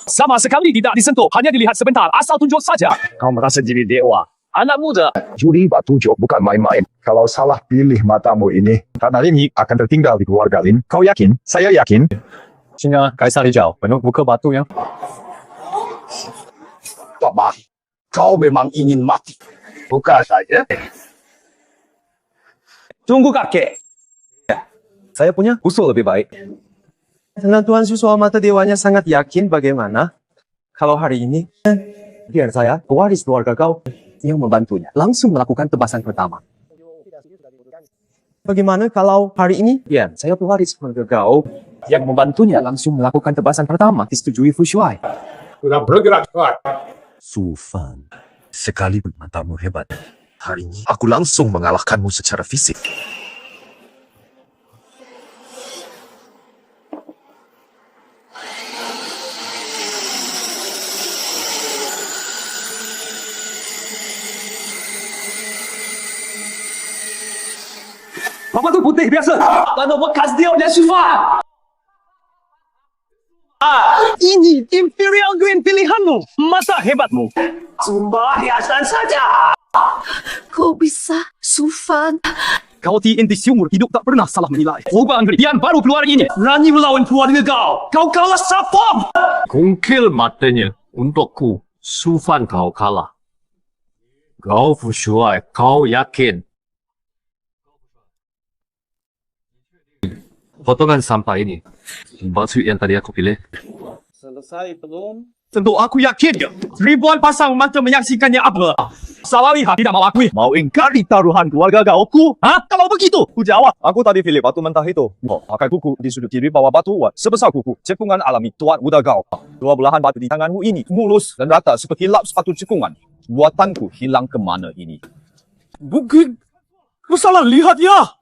Sama sekali tidak disentuh, hanya dilihat sebentar, asal tunjuk saja. Kau merasa diri dewa. Anak muda, judi batu giok bukan main-main. Kalau salah pilih matamu ini, tanah ini akan tertinggal di keluarga Lin. Kau yakin? Saya yakin. Singa kaisar hijau, penuh buka batu yang. Papa, kau memang ingin mati. Buka saja. Tunggu kakek. Saya punya usul lebih baik. Tenang Tuan Su soal mata dewanya sangat yakin bagaimana kalau hari ini biar saya, pewaris keluarga kau yang membantunya langsung melakukan tebasan pertama. Bagaimana kalau hari ini biar saya, pewaris keluarga kau yang membantunya langsung melakukan tebasan pertama, disetujui Fu Shuai. Sudah bergerak cepat. Sufan, sekalipun matamu hebat, hari ini aku langsung mengalahkanmu secara fisik. Apa tu putih biasa? Mana bekas dia oleh Sufan? Ini Imperial Green pilihanmu. Masa hebatmu? Cuma hiasan saja. Kau bisa, Sufan. Kau Ti Ingde seumur hidup tak pernah salah menilai. Ubah Anggri yang baru keluar ini. Berani melawan keluarga kau. Kau kalah sapam. Kungkil matanya untukku. Sufan kau kalah. Kau Fu Shuai, kau yakin? Potongan sampah ini, batu yang tadi aku pilih. Selesai belum? Tentu aku yakin. Ribuan pasang mata menyaksikannya apa? Salah lihat, tidak mau akui. Mau ingkari taruhan keluarga gaoku? Hah? Kalau begitu, Ku jawab, aku tadi pilih batu mentah itu. Pakai kuku di sudut kiri bawah batu uat sebesar kuku. Cekungan alami tuan muda kau. Dua belahan batu di tanganmu ini mulus dan rata seperti lap sepatu cekungan. Buatanku hilang kemana ini? Bukan. Ku salah lihat ya.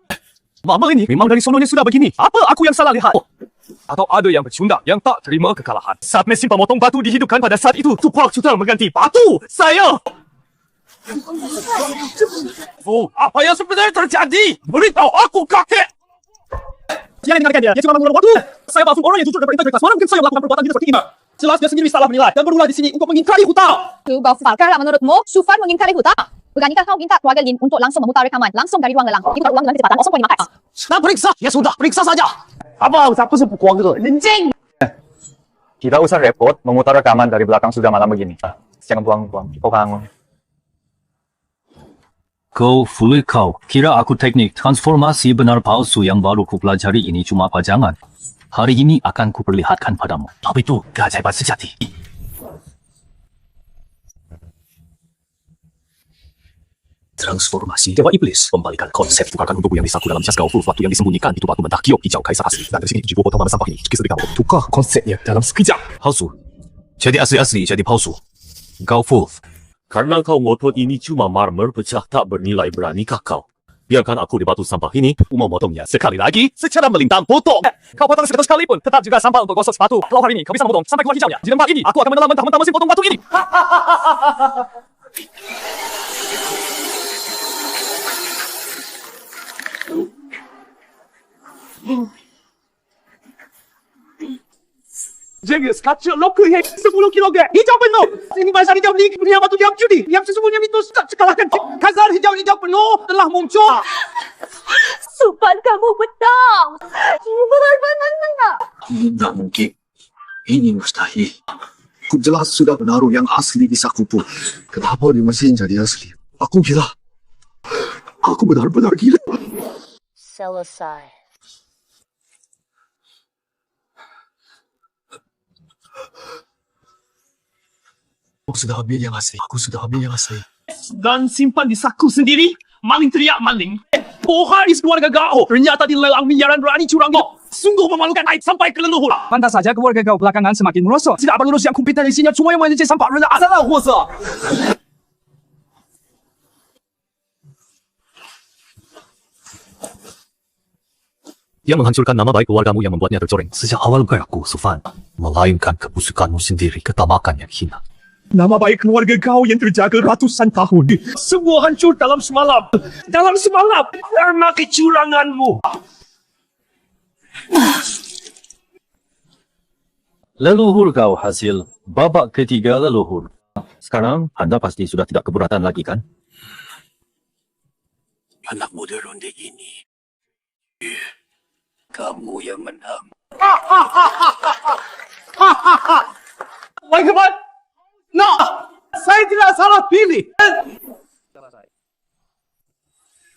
Mama ini memang dari sononya sudah begini. Apa aku yang salah lihat? Atau ada yang bercunda yang tak terima kekalahan. Saat mesin pemotong batu dihidupkan pada saat itu, Tupak Sutra mengganti batu saya. Apa yang sebenarnya terjadi? Beritahu aku, kakek. Jangan dengarkan dia. Dia cuma menggunakan waktu. Saya maksud orang yang jujur dan berintegritas. Mana mungkin saya melakukan perbuatan seperti ini? Jelas dia sendiri salah menilai dan berulah di sini untuk mengingkari hutang. Kalau menurutmu, Sufan mengingkari hutang? Beranikah kau minta keluarga Lin untuk langsung memutar rekaman langsung dari ruang lelang? Diputar ulang dengan kecepatan 0.5x. Nah, periksa. Ya sudah, periksa saja. Apa? Siapa sih keluarga? Lenceng. Tidak usah repot memutar rekaman dari belakang sudah malam begini. Jangan buang-buang. Kau fully kau. Kira aku teknik transformasi benar palsu yang baru ku pelajari ini cuma pajangan. Hari ini akan ku perlihatkan padamu. Tapi itu keajaiban sejati. Transformasi Dewa Iblis membalikan konsep, tukarkan untukku yang disaku dalam jas gaul waktu yang disembunyikan itu batu mentah giok hijau kaisar asli, dan dari sini 70 potong mana sampah ini kisah kamu tukar konsepnya dalam sekejap. Palsu. Jadi asli jadi palsu. Kau full. Karena kau ngotot ini cuma marmer pecah tak bernilai, beranikah kau? Biarkan aku di batu sampah ini memotongnya sekali lagi secara melintang potong. Kau potong seketul sekalipun, tetap juga sampah untuk gosok sepatu. Kalau hari ini kau bisa memotong sampai keluar hijaunya, di tempat ini aku akan menelan mentah-mentah mesin potong batu ini. James, kaca loker yang 10 kilogram. Hijau penuh. Ini masa hijau ni punya batu jam judi. Yang sesungguhnya itu kalahkan Khazar hijau penuh telah muncul. Supan kamu betul. Benar-benar. Tidak mungkin. Ini mustahil. Aku jelas sudah menaruh yang asli di sakuku. Kenapa dia masih jadi asli? Aku gila. Aku benar-benar gila. Selesai. Aku sudah ambil yang asli. Aku sudah ambil yang asli. Dan simpan di saku sendiri. Maling teriak maling. Haris keluarga kau. Ternyata dilelang miliaran berani curang. Sungguh memalukan aib sampai ke leluhur. Pantas saja keluarga kau belakangan semakin merosot. Tidak perlu yang kompeten isinya cuma yang menjadi sampah rendah adalah kuasa. Dia menghancurkan nama baik keluargamu yang membuatnya tercoreng. Sejak awal aku, Sufan, melainkan kebusukanmu sendiri, ketamakan yang hina. Nama baik keluarga kau yang terjaga ratusan tahun. Semua hancur dalam semalam. Dalam semalam. Karena kecuranganmu. Leluhur kau hasil babak ketiga leluhur. Sekarang anda pasti sudah tidak keberatan lagi kan? Anak muda ronde ini. Kamu yang menang. My God! No! Saya tidak salah pilih.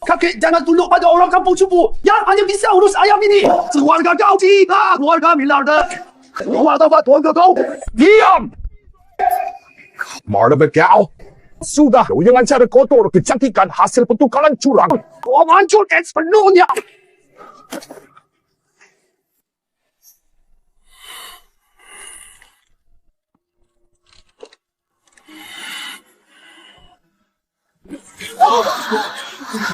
Kakek jangan tunduk pada orang kampung cupu yang hanya bisa urus ayam ini. Keluarga kau tidak keluarga miliarder. Keluar tempat keluarga kau. Diam! Martabat kau. Sudah, kau dengan cara kotor kecantikan hasil pertukaran curang. Kau menghancurkan sepenuhnya.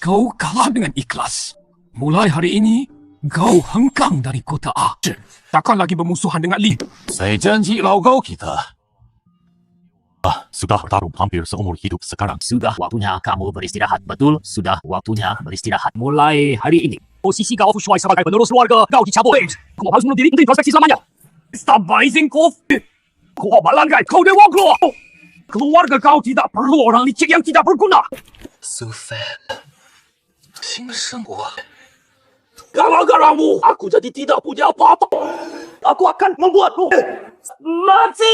Kau kalah dengan ikhlas. Mulai hari ini, kau hengkang dari kota A. Takkan lagi bermusuhan dengan Lee. Saya janji laugau kita. Sudah bertarung hampir seumur hidup sekarang. Sudah waktunya kamu beristirahat, betul? Sudah waktunya beristirahat. Mulai hari ini. Posisi kau sesuai sebagai penerus keluarga. Kau dicabut. Kau harus bunuh diri untuk introspeksi selamanya. Stop biting kau. Kau balangkai. Kau dewa keluar. Keluarga kau tidak perlu orang licik yang tidak berguna. Sufan. Simseng我. Gara-garamu, aku jadi tidak punya apa-apa. Aku akan membuatmu mati.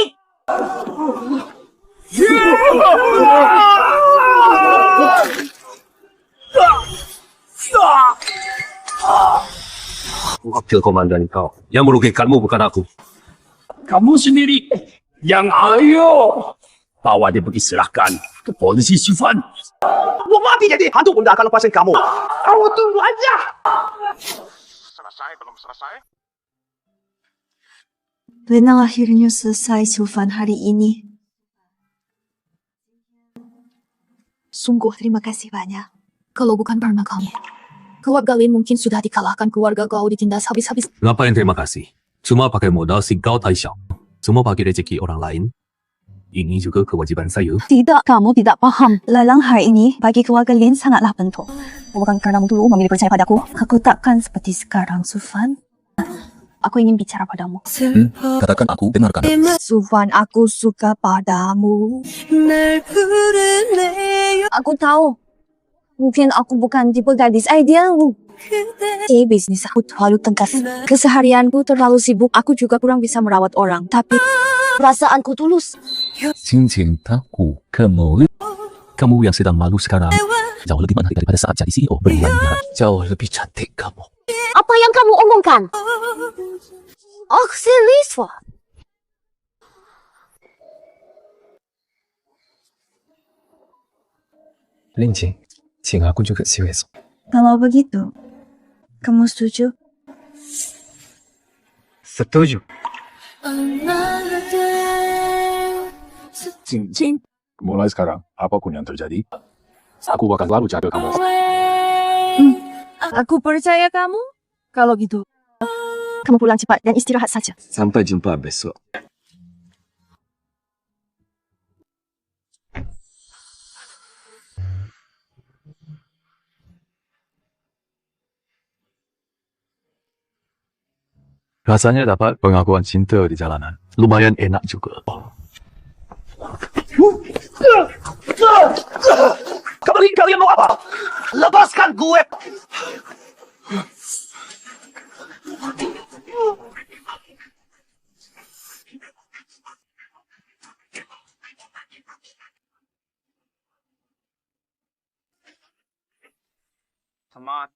Wakil komandan kau. Yang merugikanmu bukan aku. Kamu sendiri yang ayo. Bawa dia pergi serahkan ke polisi Sufan. Mau mati jadi hantu pun tak akan lepasin kamu. Kamu tunggu aja. Selesai belum selesai? Benar akhirnya selesai Sufan hari ini. Sungguh terima kasih banyak. Kalau bukan karena kamu, keluarga Lin mungkin sudah dikalahkan. Keluarga kau ditindas habis-habis. Ngapain terima kasih? Cuma pakai modal si Gao Taisha. Semua pakai rezeki orang lain. Ini juga kewajiban saya. Tidak, kamu tidak paham. Lelang hari ini bagi keluarga Lin sangatlah penting. Bukan kerana dulu memilih percaya padaku. Aku takkan seperti sekarang, Sufan. Aku ingin bicara padamu. Katakan aku dengarkan. Sufan, aku suka padamu. Aku tahu. Mungkin aku bukan tipe gadis idealmu. Bisnis aku terlalu tegas. Keseharianku terlalu sibuk. Aku juga kurang bisa merawat orang. Tapi perasaanku tulus. Cincin takku kamu. Kamu yang sedang malu sekarang. Jauh lebih menarik daripada saat jadi CEO berlian-lian. Jauh lebih cantik kamu. Apa yang kamu omongkan? Oh, Seliswa. Linjing,请aku juga siwes. Kalau begitu, kamu setuju? Setuju. Cincin. Mulai sekarang, apapun yang terjadi, aku bakal selalu jaga kamu. Aku percaya kamu. Kalau gitu, kamu pulang cepat dan istirahat saja. Sampai jumpa besok. Rasanya dapat pengakuan cinta di jalanan. lumayan enak juga. Kalian mau apa? Lepaskan gue! Tamat.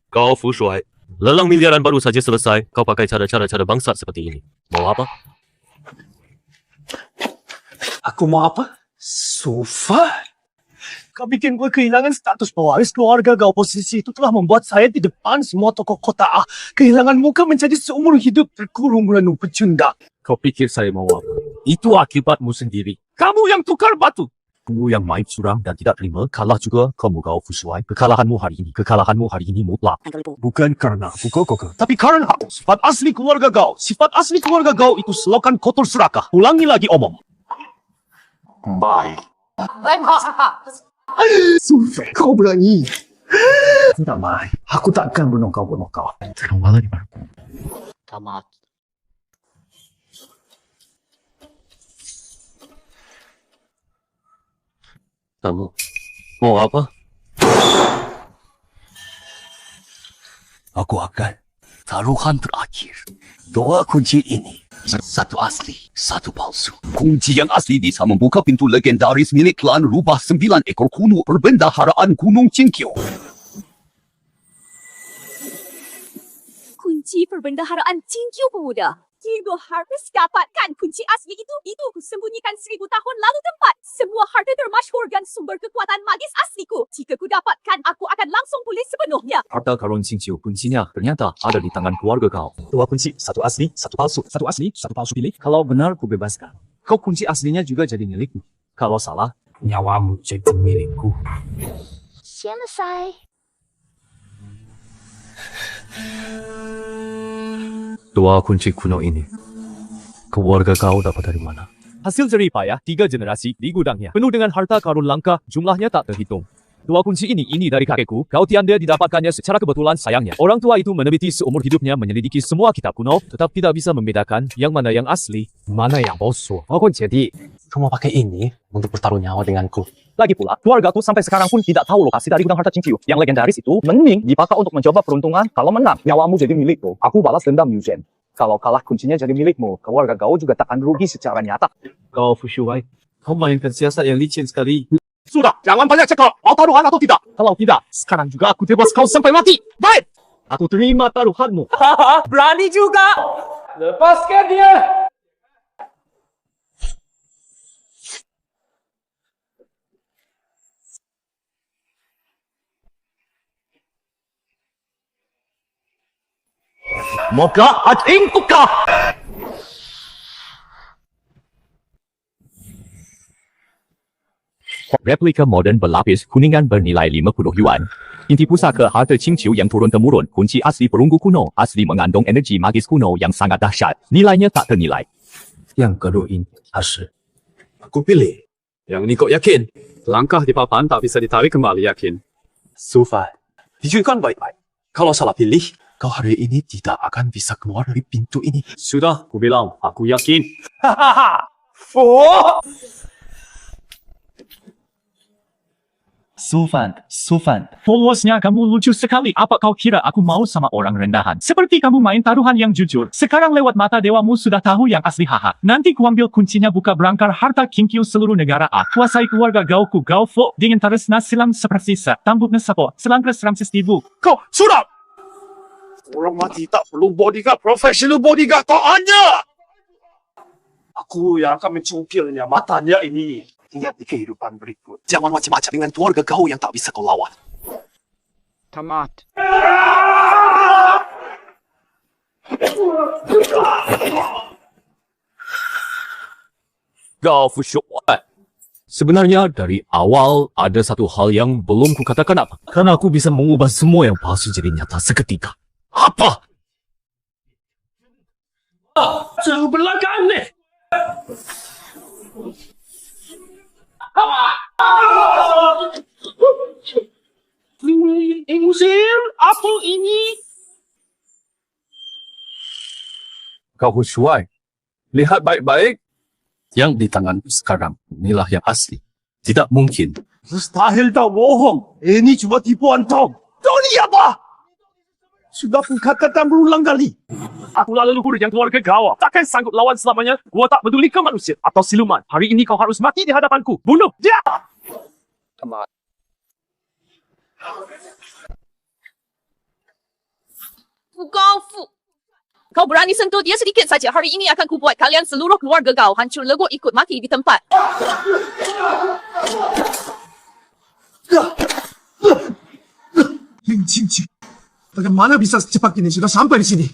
Kau Fu Shuai, lelang miliaran baru saja selesai. Kau pakai cara-cara bangsat seperti ini. Mau apa? Aku mau apa? Sofa? Kau bikin gue kehilangan status pewaris keluarga kau. Posisi itu telah membuat saya di depan semua tokoh kota A. Kehilangan muka menjadi seumur hidup terkurung renung pecundang. Kau pikir saya mau apa? Itu akibatmu sendiri. Kamu yang tukar batu. Kamu yang main curang dan tidak terima kalah juga. Kamu Gao Fu Shuai. Kekalahanmu hari ini mutlak. Bukan karena aku kokoh, tapi karena sifat asli keluarga kau. Sifat asli keluarga kau itu selokan kotor serakah. Ulangi lagi omong. Baik. Sulfur, kau berani. Tidak mai. Aku takkan bunuh kau. Terlalu di mana? Tamat. Kamu mau apa? Aku akan taruhan terakhir. Dua kunci ini. Satu asli, satu palsu. Kunci yang asli bisa membuka pintu legendaris milik klan rubah 9 ekor kuno perbendaharaan Gunung Qingqiu. Kunci perbendaharaan Qingqiu pemuda. Tiga harus dapatkan kunci asli itu. Itu kusembunyikan 1000 tahun lalu tempat. Semua harta termasyhur dan sumber kekuatan magis asliku. Jika ku dapatkan, aku akan langsung pulih sepenuhnya. Harta karun Qingqiu kuncinya ternyata ada di tangan keluarga kau. Dua kunci, satu asli, satu palsu. Satu asli, satu palsu pilih. Kalau benar, ku bebaskan. Kau kunci aslinya juga jadi milikku. Kalau salah, nyawamu jadi milikku. Selesai. Dua kunci kuno ini, keluarga kau dapat dari mana? Hasil jerih payah 3 generasi di gudangnya. Penuh dengan harta karun langka, jumlahnya tak terhitung. Dua kunci ini dari kakekku. Kau tiada didapatkannya secara kebetulan sayangnya. Orang tua itu meneliti seumur hidupnya menyelidiki semua kitab kuno, tetap tidak bisa membedakan yang mana yang asli, mana yang palsu. Oh, jadi kau mau pakai ini untuk bertaruh nyawa denganku? Lagi pula, keluargaku sampai sekarang pun tidak tahu lokasi dari gudang harta Qingqiu. Yang legendaris itu mending dipakai untuk mencoba peruntungan. Kalau menang, nyawamu jadi milikku. Aku balas dendam Yuzen. Kalau kalah, kuncinya jadi milikmu. Keluarga kau juga takkan rugi secara nyata. Kau Fu Shuai, kau mainkan siasat yang licin sekali. Sudah, jangan banyak cekal. Mau taruhan atau tidak? Kalau tidak, sekarang juga aku tebas kau sampai mati. Baik, aku terima taruhanmu. Berani juga! Lepaskan dia! Moga ating tukah! Replika modern berlapis kuningan bernilai 50 yuan. Inti pusaka harta Qingqiu yang turun-temurun, kunci asli perunggu kuno, asli mengandung energi magis kuno yang sangat dahsyat. Nilainya tak ternilai. Yang kedua ini asli. Aku pilih. Yang ini kau yakin? Langkah di papan tak bisa ditarik kembali, yakin? Sofa, pikirkan baik-baik. Kalau salah pilih, kau hari ini tidak akan bisa keluar dari pintu ini. Sudah, aku bilang. Aku yakin. Hahaha! Fu! Sufan. Polosnya kamu lucu sekali. Apa kau kira aku mau sama orang rendahan? Seperti kamu main taruhan yang jujur. Sekarang lewat mata dewamu sudah tahu yang asli haha. Nanti kuambil kuncinya buka berangkar harta Qingqiu seluruh negara A. Kuasai keluarga Gauku Gaufo dengan taresna silam seperti tambuk nesapo. Selangkah seram sestibu. Kau, sudah! Orang mati tak perlu bodyguard, professional bodyguard kau hanya! Aku yang akan mencungkilnya matanya ini. Ingat di kehidupan berikut. Jangan macam-macam dengan keluarga kau yang tak bisa kau lawan. Tamat. Gao Fu Shuai. Sebenarnya dari awal ada satu hal yang belum kukatakan apa. Karena aku bisa mengubah semua yang palsu jadi nyata seketika. Apa? Sebelakang ni. Usir apa ini? Kau Hushuai, lihat baik-baik. Yang di tangan sekarang, inilah yang asli. Tidak mungkin. Mustahil kau bohong. Ini cuma tipuan kau. Kau ni apa? Sudah aku katakan berulang kali. Akulah leluhur yang keluarga kau. Takkan sanggup lawan selamanya. Gua tak peduli kau manusia atau siluman. Hari ini kau harus mati di hadapanku. Bunuh dia! Kau berani sentuh dia sedikit saja. Hari ini akan kubuat kalian seluruh keluarga kau hancur lebur ikut mati di tempat. Ling Qingqing, bagaimana bisa secepat ini sudah sampai di sini?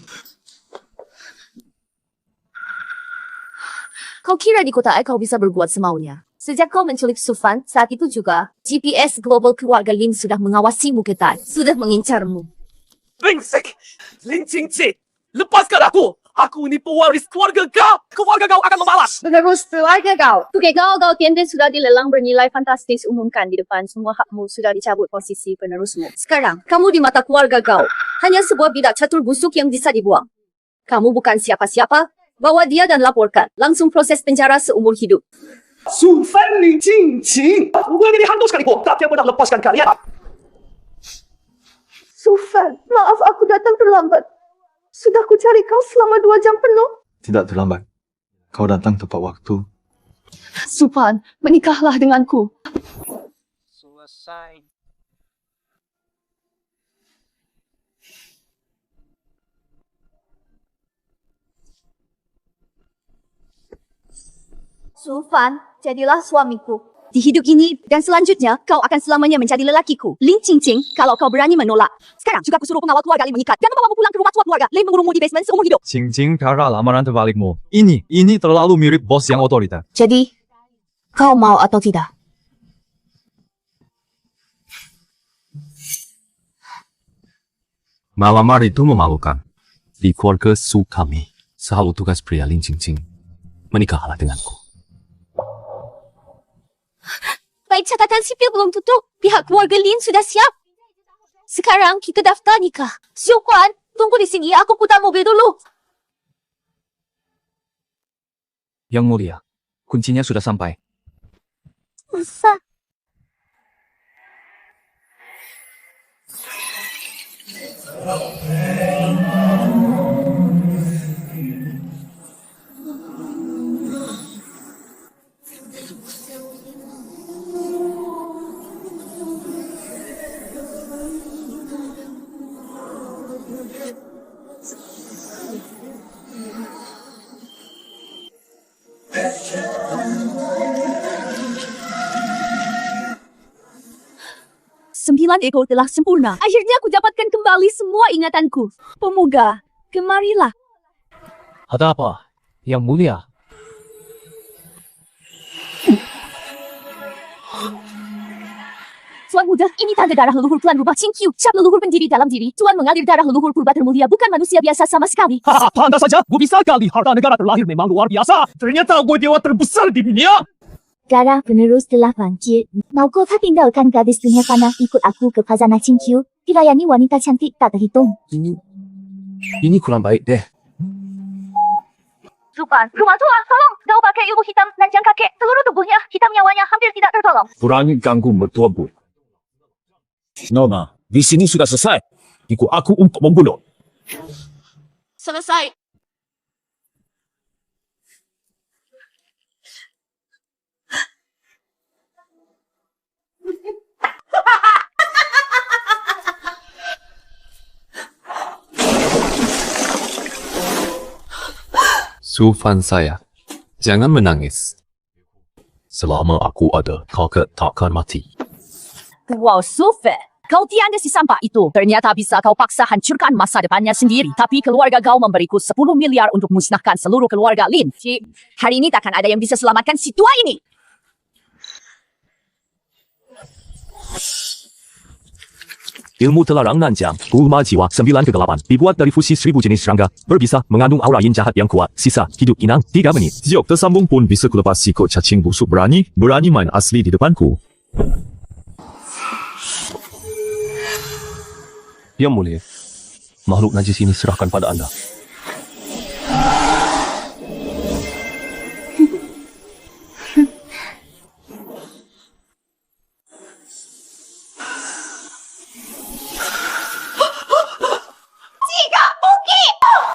Kau kira di kota kau bisa berbuat semaunya? Sejak kau menculik Sufan, saat itu juga, GPS Global Keluarga Lin sudah mengawasimu ketat. Sudah mengincarmu. Brengsek! Lin Qingqing! Lepaskan aku! Aku ini pewaris keluarga kau! Keluarga kau akan membalas! Penerus keluarga kau. Tukik kau tiada sudah dilelang bernilai fantastis umumkan di depan semua hakmu sudah dicabut posisi penerusmu. Sekarang, kamu di mata keluarga kau hanya sebuah bidak catur busuk yang bisa dibuang. Kamu bukan siapa-siapa, bawa dia dan laporkan. Langsung proses penjara seumur hidup. Sufan Lin Qingqing! Gua ini hantu sekalipun, tak pernah lepaskan kalian! Sufan, maaf aku datang terlambat. Sudah ku cari kau selama 2 jam penuh. Tidak terlambat. Kau datang tepat waktu. Sufan, menikahlah denganku. Selesai. Sufan, jadilah suamiku. Di hidup ini dan selanjutnya, kau akan selamanya menjadi lelakiku. Lin Qingqing, kalau kau berani menolak. Sekarang juga aku suruh pengawal keluarga Lin mengikat dan membawamu pulang ke rumah tua keluarga. Lin mengurungmu di basement seumur hidup. Qingqing, karena lamaran terbalikmu. Ini terlalu mirip bos yang otoriter. Jadi, kau mau atau tidak? Malamar itu memalukan. Di keluarga Su kami, selalu tugas pria Lin Qingqing. Menikahlah denganku. Baik, catatan sipil belum tutup. Pihak keluarga Lin sudah siap. Sekarang kita daftar nikah. Xiuquan, tunggu di sini. Aku putar mobil dulu. Yang mulia, kuncinya sudah sampai. Masa? Sembilan ekor telah sempurna. Akhirnya aku dapatkan kembali semua ingatanku. Pemuda, kemarilah. Ada apa? Yang mulia. Tuan muda, ini tanda darah leluhur klan rubah Qingqiu. Cap leluhur pendiri dalam diri. Tuan mengalir darah leluhur purba termulia, bukan manusia biasa sama sekali. Haha, pantas saja. Gue bisa kali harta negara terlahir memang luar biasa. Ternyata gue dewa terbesar di dunia. Darah penerus telah bangkit. Maukah kau tinggalkan gadis dunia fana ikut aku ke khazanah Qingqiu? Dilayani wanita cantik tak terhitung. Ini kurang baik deh. Sufan, rumah tua, tolong. Kau pakai ilmu hitam nanjang kakek. Seluruh tubuhnya, hitam nyawanya hampir tidak tertolong. Kurangi ganggu mertua bu. Nona, di sini sudah selesai. Ikut aku untuk membunuh. Selesai. Sufan saya, jangan menangis. Selama aku ada, kau takkan mati. Wow, Sufan. Kau tiada si sampah itu. Ternyata bisa kau paksa hancurkan masa depannya sendiri. Tapi keluarga kau memberiku 10 miliar untuk musnahkan seluruh keluarga Lin. Hari ini takkan ada yang bisa selamatkan si tua ini. Ilmu terlarang nanjang, gulma jiwa 9 ke 8, dibuat dari fusi 1000 jenis serangga, berbisa mengandung aura yin jahat yang kuat, sisa hidup inang 3 menit. Jok tersambung pun bisa kulepas sikut cacing busuk berani main asli di depanku. Yang mulia, makhluk najis ini serahkan pada anda. Tidak mungkin!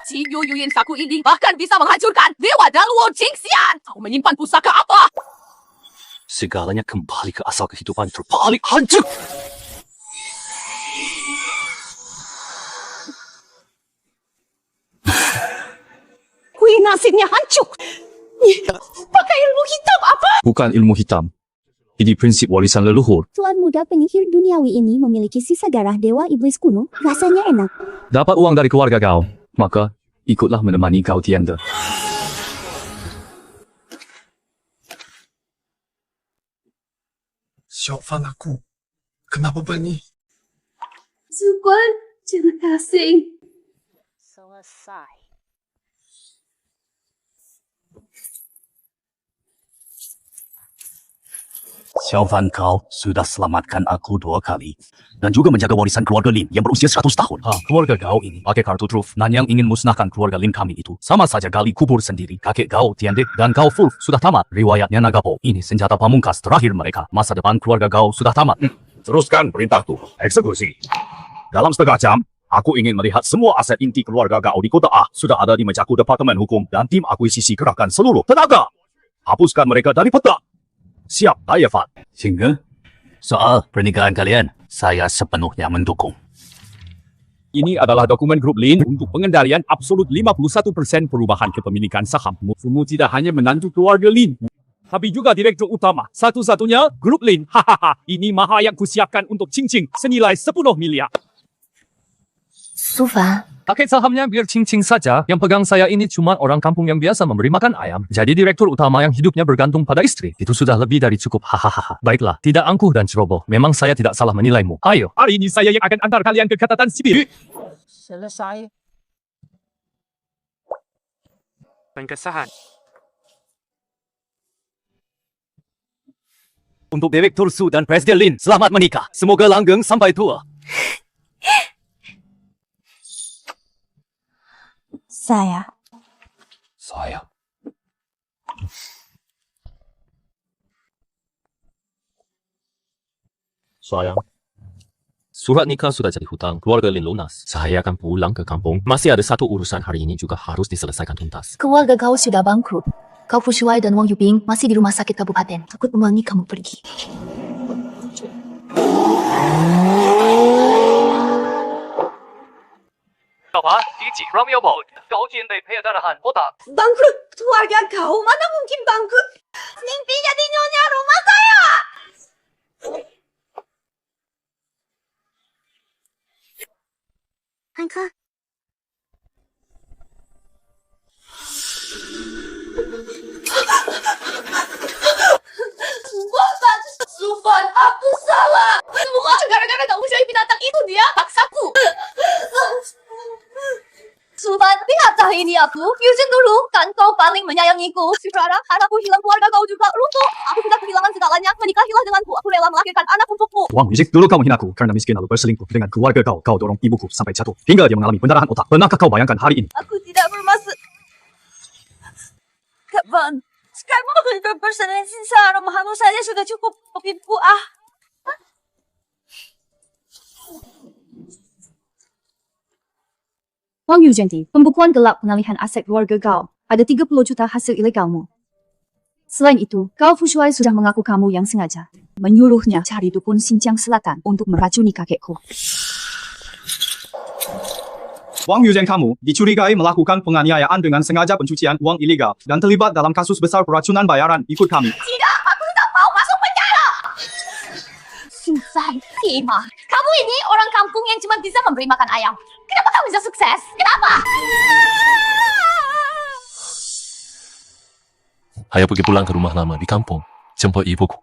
Si Yuyuyin saku ini bahkan bisa menghancurkan Dewa Daluo Jingxian. Kau menyimpan pusaka apa? Segalanya kembali ke asal kehidupan terpaling hancur. Kui nasibnya hancur. Pakai ilmu hitam apa? Bukan ilmu hitam. Ini prinsip warisan leluhur. Tuan muda penyihir duniawi ini memiliki sisa darah dewa iblis kuno. Rasanya enak. Dapat uang dari keluarga kau, maka ikutlah menemani kau Tianda. Siapa aku? Kenapa begini? Zuguan, terima kasih. Selesai. Xiaofan, kau sudah selamatkan aku 2 kali. Dan juga menjaga warisan keluarga Lin yang berusia 100 tahun. Keluarga kau ini pakai kartu truf. Dan yang ingin musnahkan keluarga Lin kami itu sama saja gali kubur sendiri. Kakek kau, Tiandek, dan kau Fulf sudah tamat. Riwayatnya Nagapo. Ini senjata pamungkas terakhir mereka. Masa depan keluarga kau sudah tamat. Teruskan perintahku. Eksekusi. Dalam setengah jam, aku ingin melihat semua aset inti keluarga kau di kota A sudah ada di mejaku Departemen Hukum dan tim akuisisi kerahkan seluruh tenaga. Hapuskan mereka dari peta. Siap, Dayafat. Sehingga soal pernikahan kalian, saya sepenuhnya mendukung. Ini adalah dokumen grup Lin untuk pengendalian absolut 51% perubahan kepemilikan saham. Semua tidak hanya menantu keluarga Lin, tapi juga direktur utama. Satu-satunya grup Lin. Hahaha. Ini maha yang kusiapkan untuk Cing-Cing senilai 10 miliar. Sufan. Paket sahamnya biar Cing-Cing saja. Yang pegang saya ini cuma orang kampung yang biasa memberi makan ayam. Jadi direktur utama yang hidupnya bergantung pada istri. Itu sudah lebih dari cukup. Hahaha. Baiklah, tidak angkuh dan ceroboh. Memang saya tidak salah menilaimu. Ayo. Hari ini saya yang akan antar kalian ke catatan sipil. Selesai. Pengesahan. Untuk Direktur Su dan Presiden Lin, selamat menikah. Semoga langgeng sampai tua. Saya. Sayang. Surat nikah sudah jadi hutang. Keluarga Lin lunas. Saya akan pulang ke kampung. Masih ada satu urusan hari ini juga harus diselesaikan tuntas. Keluarga kau sudah bangkrut. Kau Fu Shuai dan Wang Yubing masih di rumah sakit kabupaten. Takut memanggil kamu pergi. Bangkrut keluarga kau? Mana mungkin bangkrut? Mimpi jadi nyonya rumah saya. Angka. Sufan, aku salah. Semua gara-gara kamu jadi binatang itu dia paksaku. Sufan, lihatlah ini aku. Fusion dulu, kan kau paling menyayangiku. Sekarang anakku hilang, keluarga kau juga runtuh. Aku sudah kehilangan segalanya. Menikahilah denganku. Aku rela melahirkan anak untukmu. Wang Music, dulu kau menghinaku karena miskin lalu berselingkuh dengan keluarga kau. Kau dorong ibuku sampai jatuh hingga dia mengalami pendarahan otak. Pernahkah kau bayangkan hari ini? Aku tidak bermaksud. Kapan? Sekarang mau bersenang senang. Rumahmu saja sudah cukup bagiku. Wang Yuzhenti, pembukuan gelap pengalihan aset keluarga kau. Ada 30 juta hasil ilegalmu. Selain itu, kau Fu Shuai sudah mengaku kamu yang sengaja menyuruhnya cari dukun Xinjiang Selatan untuk meracuni kakekku. Wang Yuzhen kamu dicurigai melakukan penganiayaan dengan sengaja pencucian uang ilegal dan terlibat dalam kasus besar peracunan bayaran. Ikut kami. Tidak, aku tidak mau masuk penjara. Sufan, Ima, kamu ini orang kampung yang cuma bisa memberi makan ayam. Kenapa kamu bisa sukses? Kenapa? Ayo pergi pulang ke rumah lama di kampung. Jemput ibuku.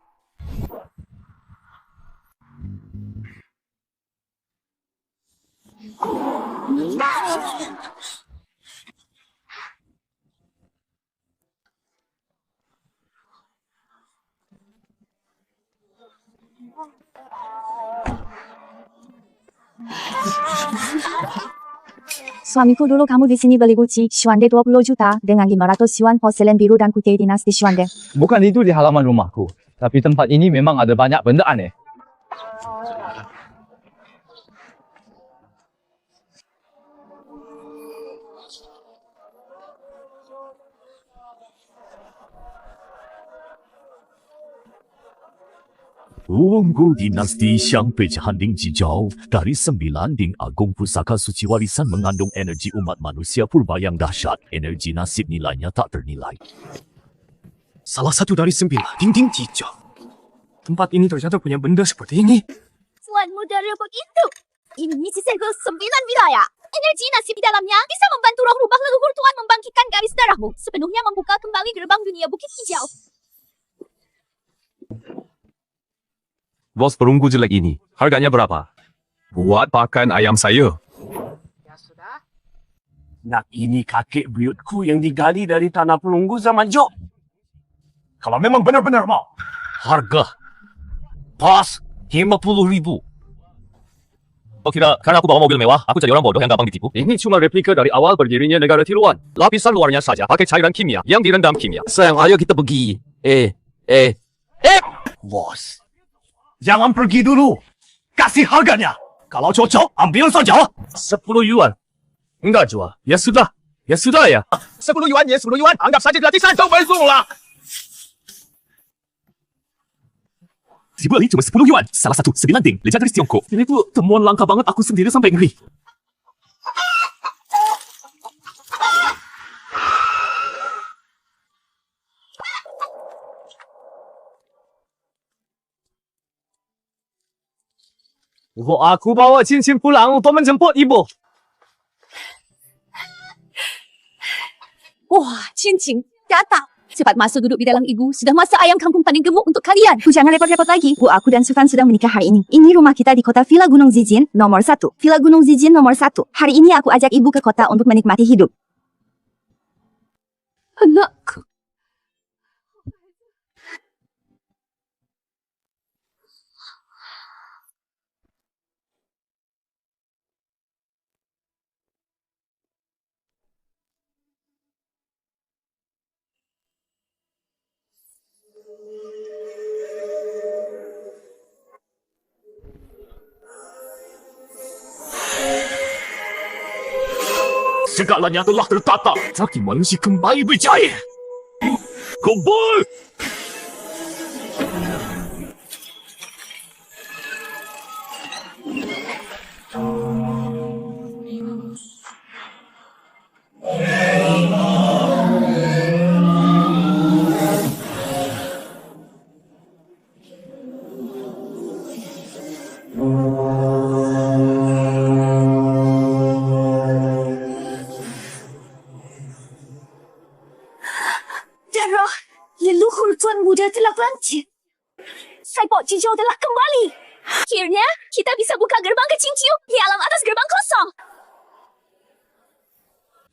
Suamiku dulu kamu di sini beli Gucci, Xuande 20 juta, dengan 500 yuan porselen biru dan putih dinas di Xuande. Bukan itu di halaman rumahku. Tapi tempat ini memang ada banyak benda aneh. Tunggu dinasti Xiang pecahan Ling Jijau dari 9 Ling Agung Pusaka Suci Warisan mengandung energi umat manusia purba yang dahsyat. Energi nasib nilainya tak ternilai. Salah satu dari 9 dinding Jijau. Tempat ini ternyata punya benda seperti ini. Tuan muda rebut itu. Ini segel 9 wilayah. Energi nasib di dalamnya bisa membantu roh rubah leluhur Tuan membangkitkan garis darahmu. Sepenuhnya membuka kembali gerbang dunia Bukit Hijau. Bos perunggu jelek ini, harganya berapa? Buat pakan ayam saya. Nak ini kakek buyutku yang digali dari tanah perunggu zaman Jok. Kalau memang benar-benar mau. Harga pas 50.000. Kau kira karena aku bawa mobil mewah, aku jadi orang bodoh yang gampang ditipu? Ini cuma replika dari awal berdirinya negara tiruan. Lapisan luarnya saja pakai cairan kimia yang direndam kimia. Sayang, ayo kita pergi. Bos, jangan pergi dulu. Kasih harganya. Kalau cocok, ambil saja. 10 yuan. Enggak jual. Ya sudah. Ya sudah ya. 10 yuan ya 10 yuan, anggap saja gratisan. 都没送了。 Dibeli cuma 10 yuan. Salah satu 9 ding, legendaris Tiongkok. Ini tuh temuan langka banget, aku sendiri sampai ngeri. Aku bawa cincin pulang untuk menjemput ibu. Wah, cincin datang. Cepat masuk duduk di dalam ibu. Sudah masak ayam kampung paling gemuk untuk kalian. Bu, jangan repot-repot lagi. Bu, aku dan Sufan sudah menikah hari ini. Ini rumah kita di kota Villa Gunung Zijin, nomor 1. Villa Gunung Zijin nomor 1. Hari ini aku ajak ibu ke kota untuk menikmati hidup. Anakku. Segalanya telah tertata. Tapi manusia kembali berjaya. Kumpul! Darah leluhur Tuan Muda telah bangkit. Saipok Jijau telah kembali. Akhirnya, kita bisa buka gerbang ke Qingqiu di alam atas gerbang kosong.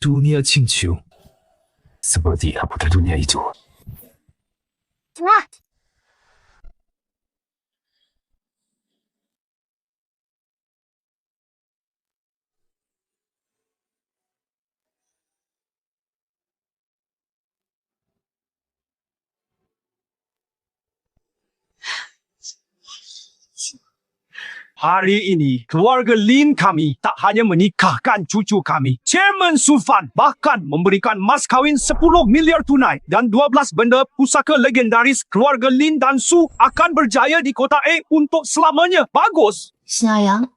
Dunia Qingqiu. Seperti apa dunia itu? Wah, Hari ini, keluarga Lin kami tak hanya menikahkan cucu kami. Chairman Sufan bahkan memberikan mas kahwin 10 miliar tunai dan 12 benda pusaka legendaris keluarga Lin dan Su akan berjaya di kota A untuk selamanya. Bagus! Sayang,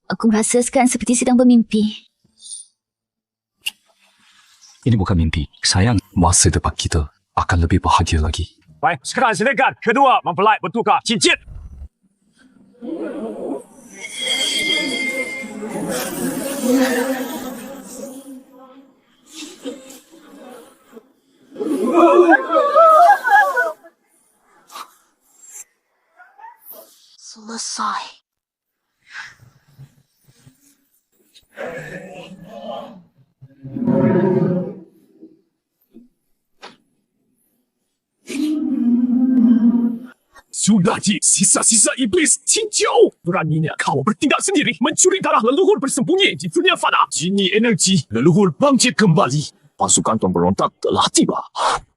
aku merasa sekarang seperti sedang bermimpi. Ini bukan mimpi. Sayang, masa depan kita akan lebih bahagia lagi. Baik, sekarang silakan. Kedua mempelai bertukar cincin. Selesai. Sudah Ji, sisa-sisa iblis cincau. Beraninya kau bertindak sendiri mencuri darah leluhur bersembunyi di dunia fana. Kini energi leluhur bangkit kembali. Pasukan pemberontak telah tiba.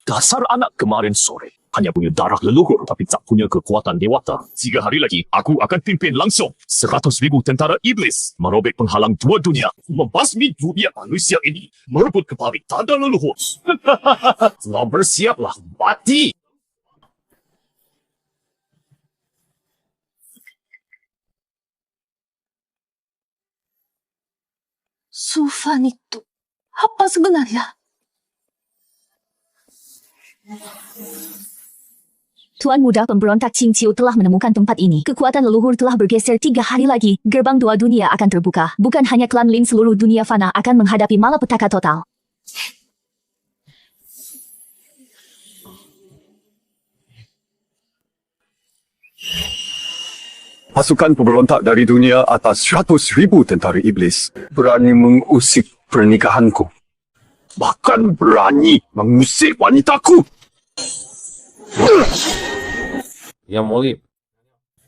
Dasar anak kemarin sore. Hanya punya darah leluhur tapi tak punya kekuatan dewata. 3 hari lagi, aku akan pimpin langsung 100,000 tentara iblis. Merobek penghalang 2 dunia. Membasmi dunia manusia ini. Merebut kembali tanda leluhur. Telah bersiaplah mati. Sufan itu apa sebenarnya? Tuan Muda Pemberontak Qingqiu telah menemukan tempat ini. Kekuatan leluhur telah bergeser 3 hari lagi. Gerbang 2 dunia akan terbuka. Bukan hanya klan Lin, seluruh dunia fana akan menghadapi malapetaka total. Pasukan pemberontak dari dunia atas 100,000 tentara iblis berani mengusik pernikahanku. Bahkan berani mengusik wanitaku. Yang Mulia,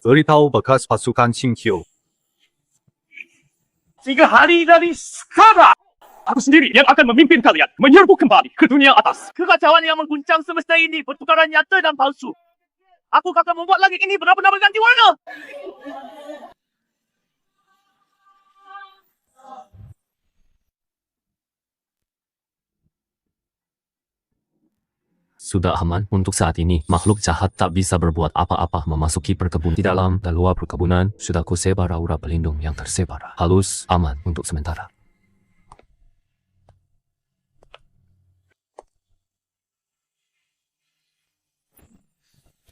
beritahu bekas pasukan Qingqiu. 3 hari dari sekarang, aku sendiri yang akan memimpin kalian menyerbu kembali ke dunia atas. Kekacauan yang mengguncang semesta ini pertukaran nyata dan palsu. Aku akan membuat langit ini benar-benar berganti warna. Sudah aman untuk saat ini. Makhluk jahat tak bisa berbuat apa-apa memasuki perkebunan. Di dalam dan luar perkebunan, sudah kusebar aura pelindung yang tersebar. Halus, aman untuk sementara.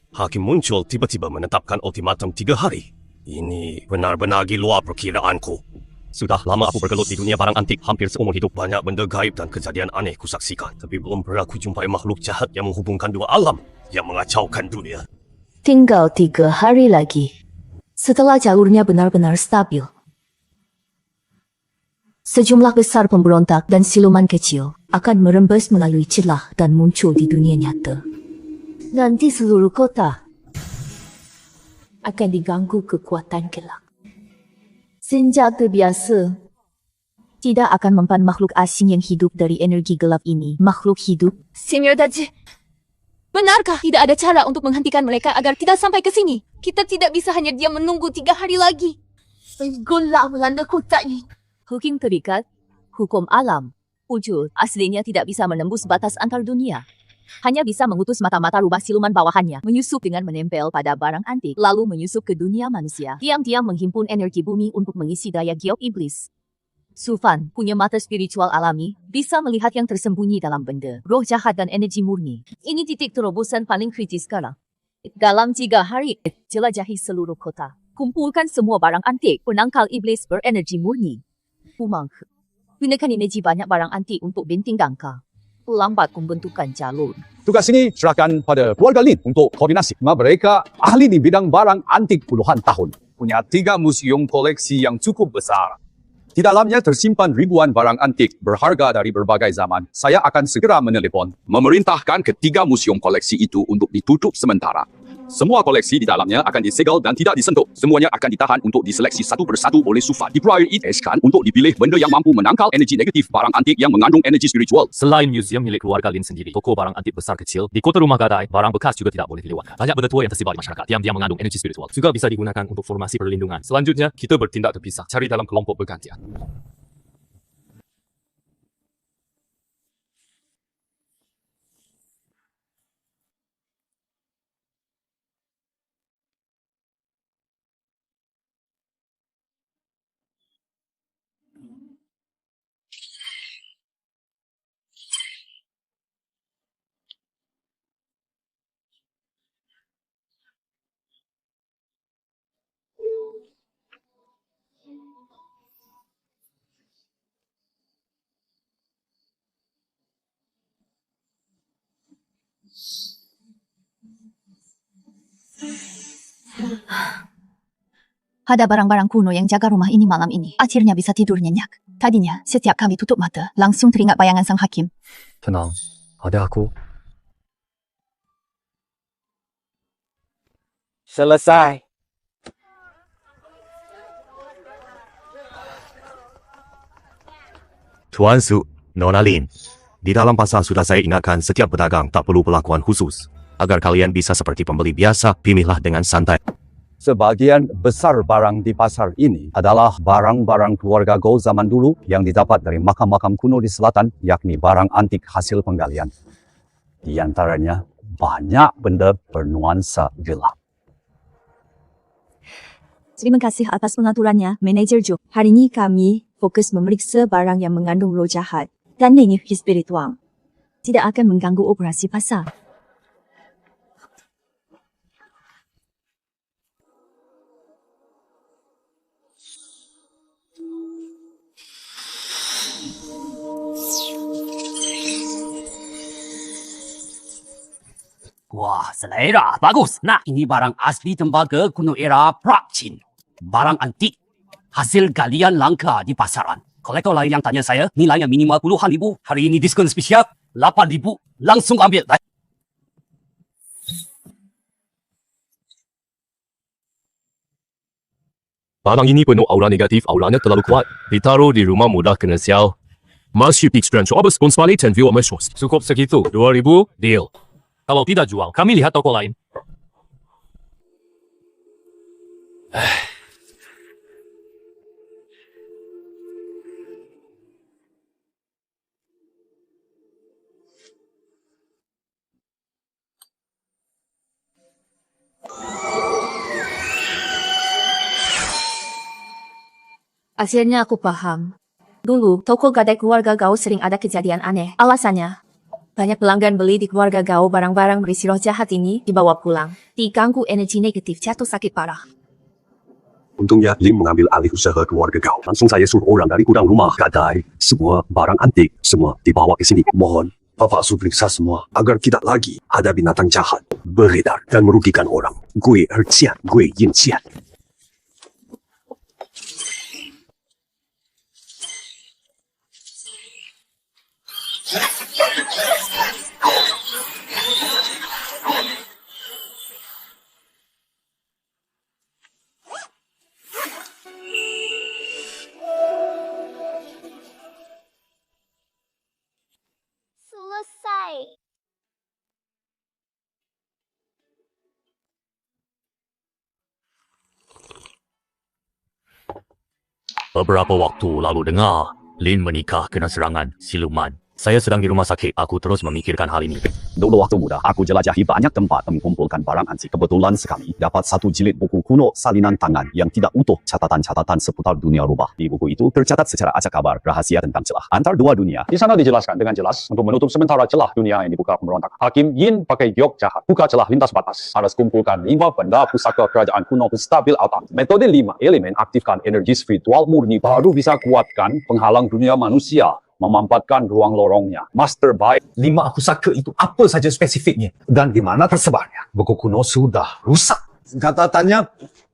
Hakim muncul tiba-tiba menetapkan ultimatum 3 hari. Ini benar-benar di luar perkiraanku. Sudah lama aku bergelut di dunia barang antik. Hampir seumur hidup banyak benda gaib dan kejadian aneh kusaksikan. Tapi belum pernah ku jumpai makhluk jahat yang menghubungkan 2 alam yang mengacaukan dunia. Tinggal 3 hari lagi. Setelah jalurnya benar-benar stabil. Sejumlah besar pemberontak dan siluman kecil akan merembes melalui celah dan muncul di dunia nyata. Nanti seluruh kota akan diganggu kekuatan gelap. Senjata biasa tidak akan mempan makhluk asing yang hidup dari energi gelap ini. Makhluk hidup. Senior Daji, benarkah tidak ada cara untuk menghentikan mereka agar tidak sampai ke sini? Kita tidak bisa hanya diam menunggu 3 hari lagi. Gelap melanda kota ini. Hukum terikat, hukum alam, wujud aslinya tidak bisa menembus batas antar dunia. Hanya bisa mengutus mata-mata rubah siluman bawahannya, menyusup dengan menempel pada barang antik, lalu menyusup ke dunia manusia. Diam-diam menghimpun energi bumi untuk mengisi daya giok iblis. Sufan punya mata spiritual alami, bisa melihat yang tersembunyi dalam benda, roh jahat dan energi murni. Ini titik terobosan paling kritis sekarang. Dalam 3 hari, jelajahi seluruh kota. Kumpulkan semua barang antik, penangkal iblis berenergi murni. Umang, gunakan energi banyak barang antik untuk binting dangkal. Lambat pembentukan jalur. Tugas ini serahkan pada keluarga Lin untuk koordinasi. Mereka ahli di bidang barang antik puluhan tahun. Punya 3 museum koleksi yang cukup besar. Di dalamnya tersimpan ribuan barang antik berharga dari berbagai zaman. Saya akan segera menelepon, memerintahkan ke 3 museum koleksi itu untuk ditutup sementara. Semua koleksi di dalamnya akan disegel dan tidak disentuh. Semuanya akan ditahan untuk diseleksi satu persatu oleh Sufan. Diprioritaskan untuk dipilih benda yang mampu menangkal energi negatif barang antik yang mengandung energi spiritual. Selain museum milik keluarga Lin sendiri, toko barang antik besar kecil, di kota rumah gadai, barang bekas juga tidak boleh dilewatkan. Banyak benda tua yang tersebar di masyarakat, diam-diam mengandung energi spiritual. Juga bisa digunakan untuk formasi perlindungan. Selanjutnya, kita bertindak terpisah, cari dalam kelompok bergantian. Ada barang-barang kuno yang jaga rumah ini malam ini. Akhirnya bisa tidur nyenyak. Tadinya, setiap kami tutup mata, langsung teringat bayangan sang hakim. Tenang, ada aku. Selesai. Tuan Su, Nona Lin. Di dalam pasar sudah saya ingatkan setiap pedagang tak perlu perlakuan khusus. Agar kalian bisa seperti pembeli biasa, pilihlah dengan santai. Sebagian besar barang di pasar ini adalah barang-barang keluarga Go zaman dulu yang didapat dari makam-makam kuno di selatan, yakni barang antik hasil penggalian. Di antaranya banyak benda bernuansa gelap. Terima kasih atas pengaturannya, Manager Joe. Hari ini kami fokus memeriksa barang yang mengandung roh jahat dan energi spiritual. Tidak akan mengganggu operasi pasar. Wah, selera. Bagus. Nah, ini barang asli tembaga kuno era Prachin. Barang antik. Hasil galian langka di pasaran. Kolektor lain yang tanya saya, nilainya minimal puluhan ribu. Hari ini diskon spesial 8,000. Langsung ambil. Barang ini penuh aura negatif, auranya terlalu kuat. Ditaruh di rumah mudah kena sial. Masih Big Strand, coba sponsor balik 10 view emersos. Cukup segitu. 2,000, deal. Kalau tidak jual, kami lihat toko lain. Akhirnya aku paham. Dulu, toko gadai keluarga Gao sering ada kejadian aneh. Alasannya, banyak pelanggan beli di keluarga Gao barang-barang berisi roh jahat ini dibawa pulang. Diganggu energi negatif, jatuh sakit parah. Untungnya Lim mengambil alih usaha keluarga Gao. Langsung saya suruh orang dari gudang rumah gadai. Semua barang antik, semua dibawa ke sini. Mohon Bapak Su periksa semua agar tidak lagi ada binatang jahat beredar dan merugikan orang. Gue Ercian, gue Yin Cian. Selesai. Beberapa waktu lalu dengar, Lin menikah kena serangan siluman. Saya sedang di rumah sakit. Aku terus memikirkan hal ini. Dulu waktu muda, aku jelajahi banyak tempat mengumpulkan barang antik. Kebetulan sekali dapat satu jilid buku kuno salinan tangan yang tidak utuh catatan-catatan seputar dunia rubah. Di buku itu tercatat secara acak kabar rahasia tentang celah antar dua dunia. Di sana dijelaskan dengan jelas untuk menutup sementara celah dunia yang dibuka pemberontak. Hakim Yin pakai giok jahat, buka celah lintas batas. Harus kumpulkan 5 benda pusaka kerajaan kuno stabil otak. Metode 5 elemen aktifkan energi spiritual murni baru bisa kuatkan penghalang dunia manusia. Memampatkan ruang lorongnya. Master baik. 5 pusaka itu apa saja spesifiknya? Dan di mana tersebarnya? Buku kuno sudah rusak. Catatannya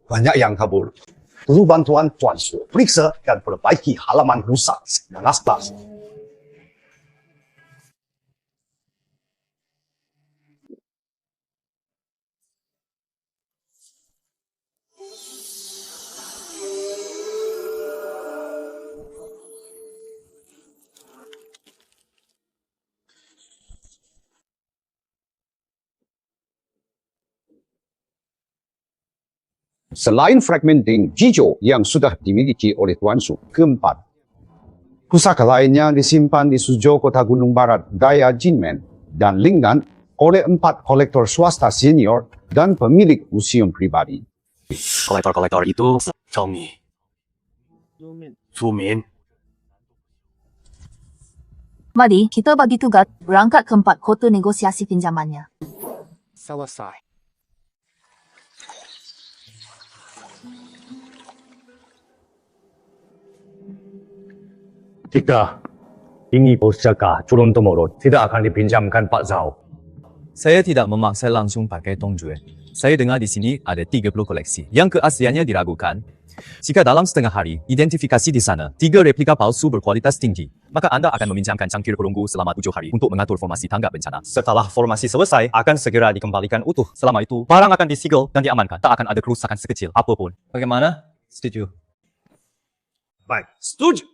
banyak yang kabur. Perlu bantuan Tuan Su. Periksa dan perbaiki halaman rusak 19. Selain fragmen Ding Jijo yang sudah dimiliki oleh Tuan Su, keempat, pusaka lainnya disimpan di Suzhou Kota Gunung Barat Gaya Jinmen dan Lingnan oleh 4 kolektor swasta senior dan pemilik museum pribadi. Kolektor-kolektor itu Chongmi, Sumin. Mari, kita bagi tugas berangkat ke 4 kota negosiasi pinjamannya. Selesai. Jika ini pusaka turun-temurun tidak akan dipinjamkan Pak Zhao. Saya tidak memaksa langsung pakai Dongjue. Saya dengar di sini ada 30 koleksi. Yang keasliannya diragukan. Jika dalam setengah hari, identifikasi di sana, 3 replika palsu berkualitas tinggi, maka Anda akan meminjamkan cangkir perunggu selama 7 hari untuk mengatur formasi tanggap bencana. Setelah formasi selesai, akan segera dikembalikan utuh. Selama itu, barang akan disegel dan diamankan. Tak akan ada kerusakan sekecil apapun. Bagaimana? Setuju? Baik, setuju.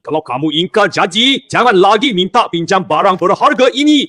Kalau kamu ingkar janji, jangan lagi minta pinjam barang berharga ini.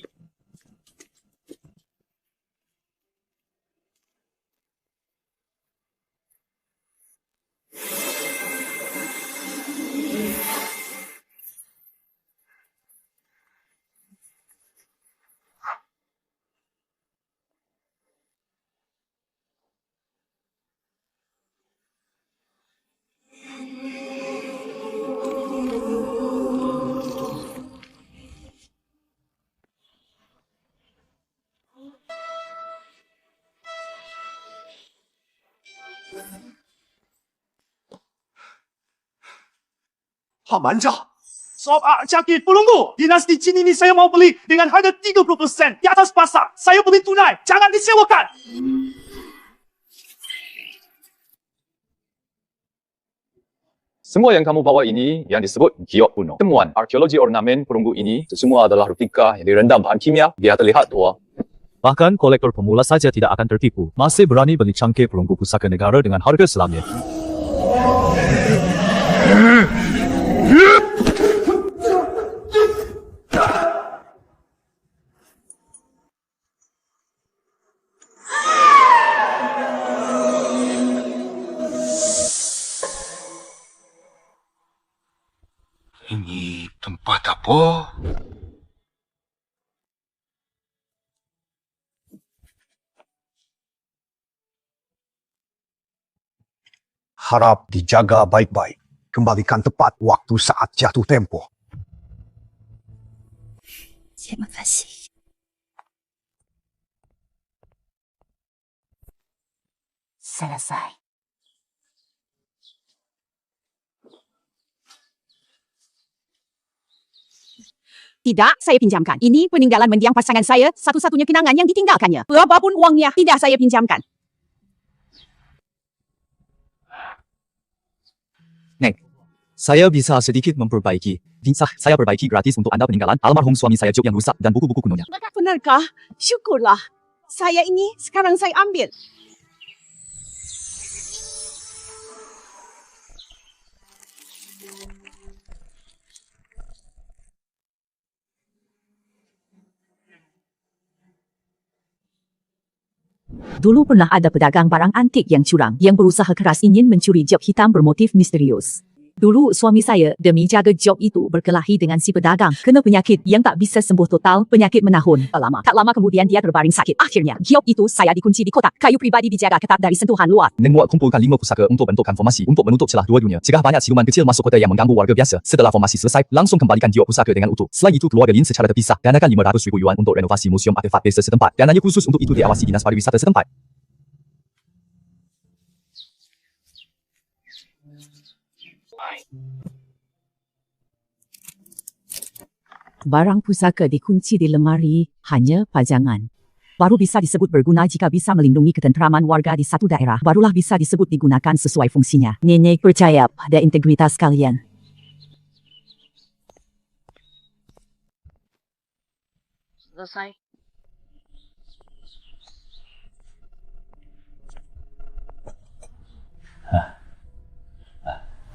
Manja. Sob cangkir perunggu. Dinasti Chin ini saya mau beli dengan harga 30% di atas pasar. Saya beli tunai. Jangan disewakan. Semua yang kamu bawa ini yang disebut giok kuno. Temuan arkeologi ornamen perunggu ini semua adalah replika yang direndam bahan kimia biar terlihat tua. Bahkan kolektor pemula saja tidak akan tertipu. Masih berani beli cangkir perunggu pusaka negara dengan harga selamnya. Ini tempat apa? Harap dijaga baik-baik. Kembalikan tepat waktu saat jatuh tempo. Terima kasih. Selesai. Tidak, saya pinjamkan. Ini peninggalan mendiang pasangan saya, satu-satunya kenangan yang ditinggalkannya. Berapapun uangnya, tidak saya pinjamkan. Nek, saya bisa sedikit memperbaiki. Bisa saya perbaiki gratis untuk Anda peninggalan almarhum suami saya Jok yang rusak dan buku-buku kunonya. Benarkah? Syukurlah. Saya ini sekarang saya ambil. Dulu pernah ada pedagang barang antik yang curang, yang berusaha keras ingin mencuri jok hitam bermotif misterius. Dulu suami saya demi jaga jok itu berkelahi dengan si pedagang. Kena penyakit yang tak bisa sembuh total, penyakit menahun. Tak lama kemudian dia terbaring sakit. Akhirnya, jok itu saya dikunci di kotak. Kayu pribadi dijaga ketat dari sentuhan luar. Neng Muat kumpulkan 5 pusaka untuk bentukkan formasi untuk menutup celah dua-duanya. Cegah banyak siluman kecil masuk kota yang mengganggu warga biasa. Setelah formasi selesai, langsung kembalikan jok pusaka dengan utuh. Selain itu, keluarga Lin secara terpisah danakan 500,000 yuan untuk renovasi museum artefak desa setempat. Dananya khusus untuk itu diawasi Dinas Pariwisata setempat. Barang pusaka dikunci di lemari hanya pajangan. Baru bisa disebut berguna jika bisa melindungi ketenteraman warga di satu daerah. Barulah bisa disebut digunakan sesuai fungsinya. Nenek percaya pada integritas kalian. Selesai.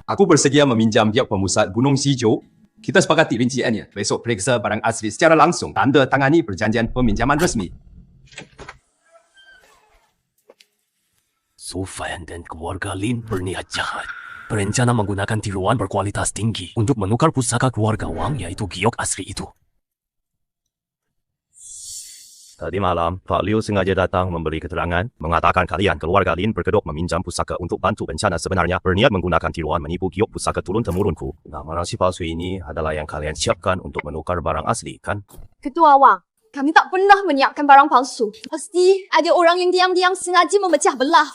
Aku bersedia meminjam pihak pemusat Gunung Sijo. Kita sepakati rinciannya. Besok periksa barang asli secara langsung. Tanda tangani perjanjian peminjaman resmi. Sufyan dan keluarga Lin berniat jahat. Berencana menggunakan tiruan berkualitas tinggi untuk menukar pusaka keluarga Wang, yaitu giok asli itu. Tadi malam, Pak Liu sengaja datang memberi keterangan, mengatakan kalian keluarga Lin berkedok meminjam pusaka untuk bantu bencana sebenarnya berniat menggunakan tiruan menipu giok pusaka turun-temurunku. Nama nasi palsu ini adalah yang kalian siapkan untuk menukar barang asli, kan? Ketua Wang, kami tak pernah menyiapkan barang palsu. Pasti ada orang yang diam-diam sengaja memecah belah.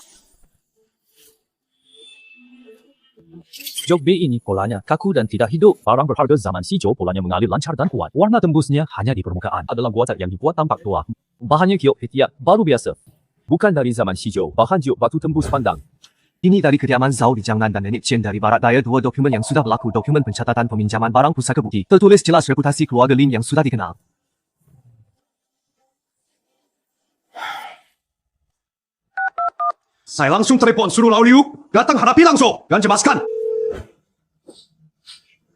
Jok B ini polanya kaku dan tidak hidup. Barang berharga zaman Sijo polanya mengalir lancar dan kuat. Warna tembusnya hanya di permukaan. Adalah buatan yang dibuat tampak tua. Bahannya giok hetiak baru biasa. Bukan dari zaman Sijo. Bahan giok batu tembus pandang. Ini dari kediaman Zhao di Jiangnan dan Nenek Chen dari barat daya. Dua dokumen yang sudah berlaku, dokumen pencatatan peminjaman barang pusaka bukti. Tertulis jelas reputasi keluarga Lin yang sudah dikenal. Saya langsung telepon suruh Lau Liu datang hadapi langsung dan jelaskan.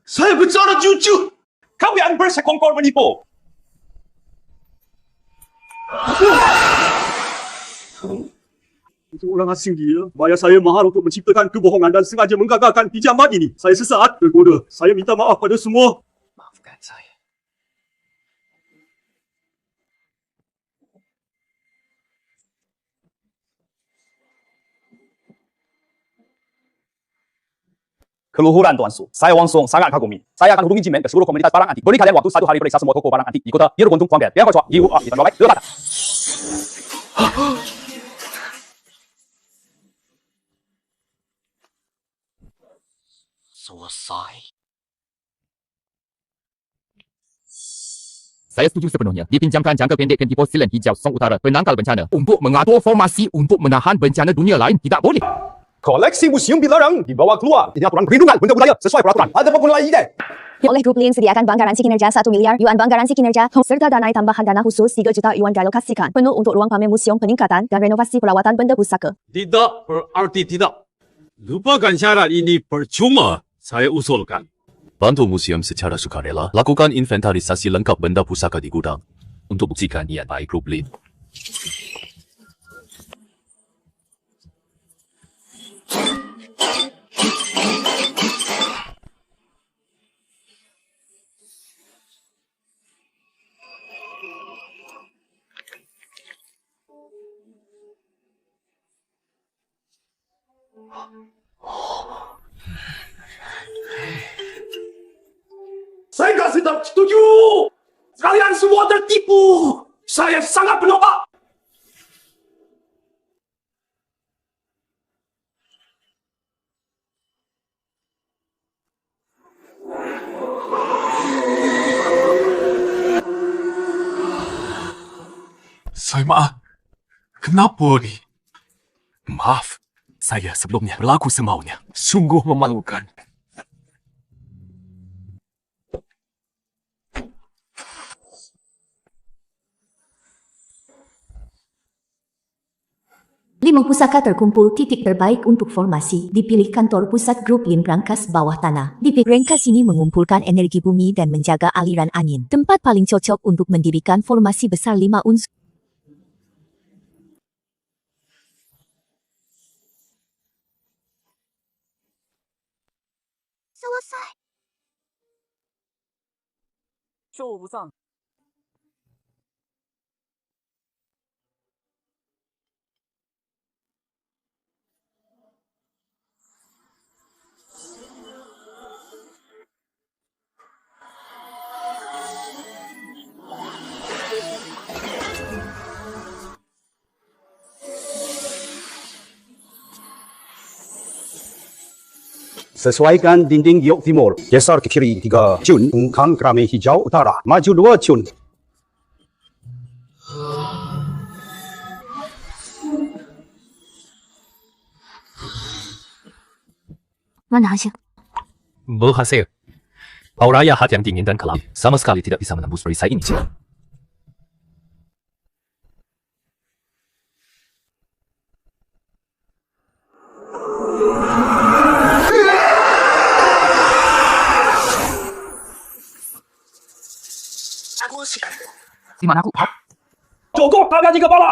Saya bicara jujur. Kau yang bersekongkol menipu. Itu orang asing dia. Bayar saya mahal untuk menciptakan kebohongan dan sengaja menggagalkan pinjaman ini. Saya sesaat tergoda. Saya minta maaf pada semua. Maafkan saya. Keluhuran Tuan Su, saya Wang Song sangat kagumi. Saya akan hubungi Jimen ke seluruh komunitas barang antik. Beri kalian waktu 1 hari periksa semua toko barang antik di kota Yerugontung Kuangbian. Biar kau cuak, Yiwu, kita baik, dua kata. Selesai. Saya setuju sepenuhnya. Dipinjamkan jangka pendek ke pos silen hijau Song Utara penangkal bencana. Untuk mengatur formasi untuk menahan bencana dunia lain tidak boleh. Koleksi museum dilarang dibawa keluar. Ini aturan perlindungan benda budaya sesuai peraturan. Ada penggunaan ide. Oleh grup Lin sediakan bank garansi kinerja 1 miliar yuan bank garansi kinerja serta danai tambahan dana khusus 3 juta yuan dialokasikan penuh untuk ruang pamer museum peningkatan dan renovasi perawatan benda pusaka. Tidak berarti tidak. Lupakan syarat ini percuma. Saya usulkan. Bantu museum secara sukarela. Lakukan inventarisasi lengkap benda pusaka di gudang. Untuk buktikan niat baik grup Lin. Saya kasih tak setuju. Kalian semua tertipu. Saya sangat menolak. Saya maaf. Kenapa ni? Maaf. Saya sebelumnya berlaku semaunya. Sungguh memalukan. Lima pusaka terkumpul titik terbaik untuk formasi. Dipilih kantor pusat grup Lin Rangkas bawah tanah. Rangkas ini mengumpulkan energi bumi dan menjaga aliran angin. Tempat paling cocok untuk mendirikan formasi besar 5 unsur. Selesai. 受不上。Sesuaikan dinding giok timur. Geser ke kiri 3 cun. Ungkang keramik hijau utara. Maju 2 cun. Mana hasil? Berhasil. Auraya hati yang dingin dan kelam. Sama sekali tidak bisa menembus perisai ini. Di mana aku? Cukup kalian 3 kepala.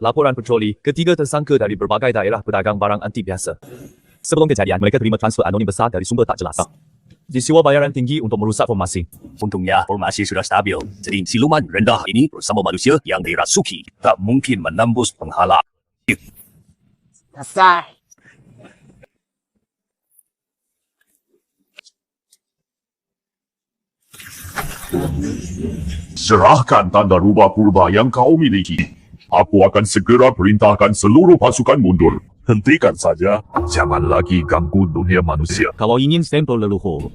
Laporan patroli, ketiga tersangka dari berbagai daerah pedagang barang antik biasa. Sebelum kejadian, mereka terima transfer anonim besar dari sumber tak jelas. Disiwa bayaran tinggi untuk merusak formasi. Untungnya formasi sudah stabil. Jadi siluman rendah ini bersama manusia yang dirasuki tak mungkin menembus penghalang. Dasar. Serahkan tanda rubah purba yang kau miliki. Aku akan segera perintahkan seluruh pasukan mundur. Hentikan saja. Jangan lagi ganggu dunia manusia. Kalau ingin stempel leluhur,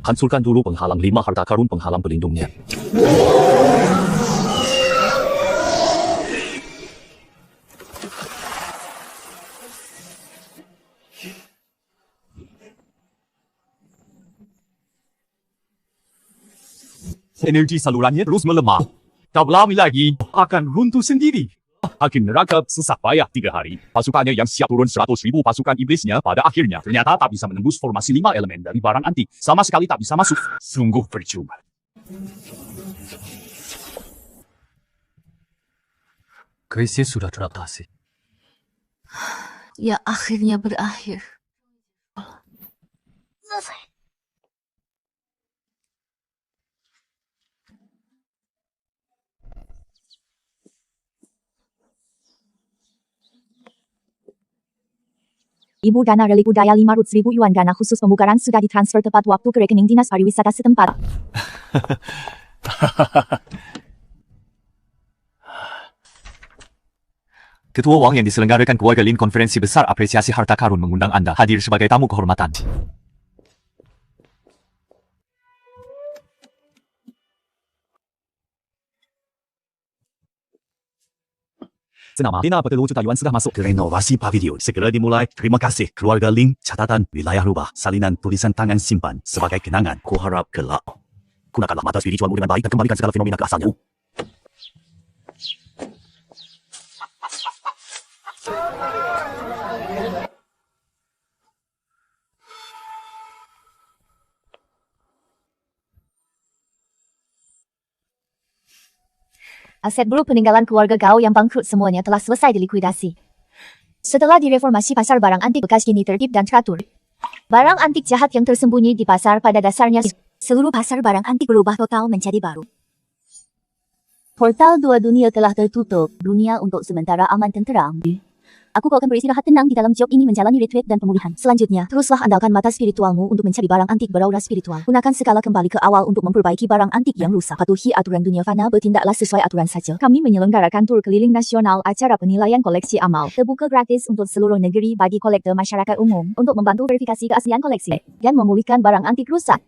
hancurkan dulu penghalang 5 harta karun penghalang pelindungnya. Energi salurannya terus melemah. Tak lama lagi akan runtuh sendiri. Hakim neraka sesak payah 3 hari. Pasukannya yang siap turun 100,000 pasukan iblisnya pada akhirnya ternyata tak bisa menembus formasi 5 elemen dari barang antik. Sama sekali tak bisa masuk. Sungguh percuma. Krisis sudah teratasi. Ya akhirnya berakhir. Ibu dana relik budaya 500.000 yuan dana khusus pembukaran sudah ditransfer tepat waktu ke rekening Dinas Pariwisata setempat. Ketua Wang yang diselenggarakan keluarga Lin konferensi besar apresiasi harta karun mengundang Anda hadir sebagai tamu kehormatan. Senama, Dina bertelur juta yuan sudah masuk ke renovasi pavilion. Segera dimulai. Terima kasih keluarga Ling. Catatan wilayah rubah. Salinan tulisan tangan simpan sebagai kenangan. Kuharap kelak. Gunakanlah mata spiritualmu dengan baik dan kembalikan segala fenomena ke asalnya. Aset buruk peninggalan keluarga Gao yang bangkrut semuanya telah selesai dilikuidasi. Setelah direformasi pasar barang antik bekas kini tertib dan teratur. Barang antik jahat yang tersembunyi di pasar pada dasarnya seluruh pasar barang antik berubah total menjadi baru. Portal dua dunia telah tertutup, dunia untuk sementara aman tenteram. Aku akan beristirahat tenang di dalam job ini menjalani retreat dan pemulihan. Selanjutnya, teruslah andalkan mata spiritualmu untuk mencari barang antik beraura spiritual. Gunakan skala kembali ke awal untuk memperbaiki barang antik yang rusak. Patuhi aturan dunia fana, bertindaklah sesuai aturan saja. Kami menyelenggarakan tur keliling nasional acara penilaian koleksi amal. Terbuka gratis untuk seluruh negeri bagi kolektor masyarakat umum untuk membantu verifikasi keaslian koleksi dan memulihkan barang antik rusak.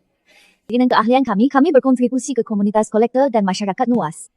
Dengan keahlian kami berkontribusi ke komunitas kolektor dan masyarakat luas.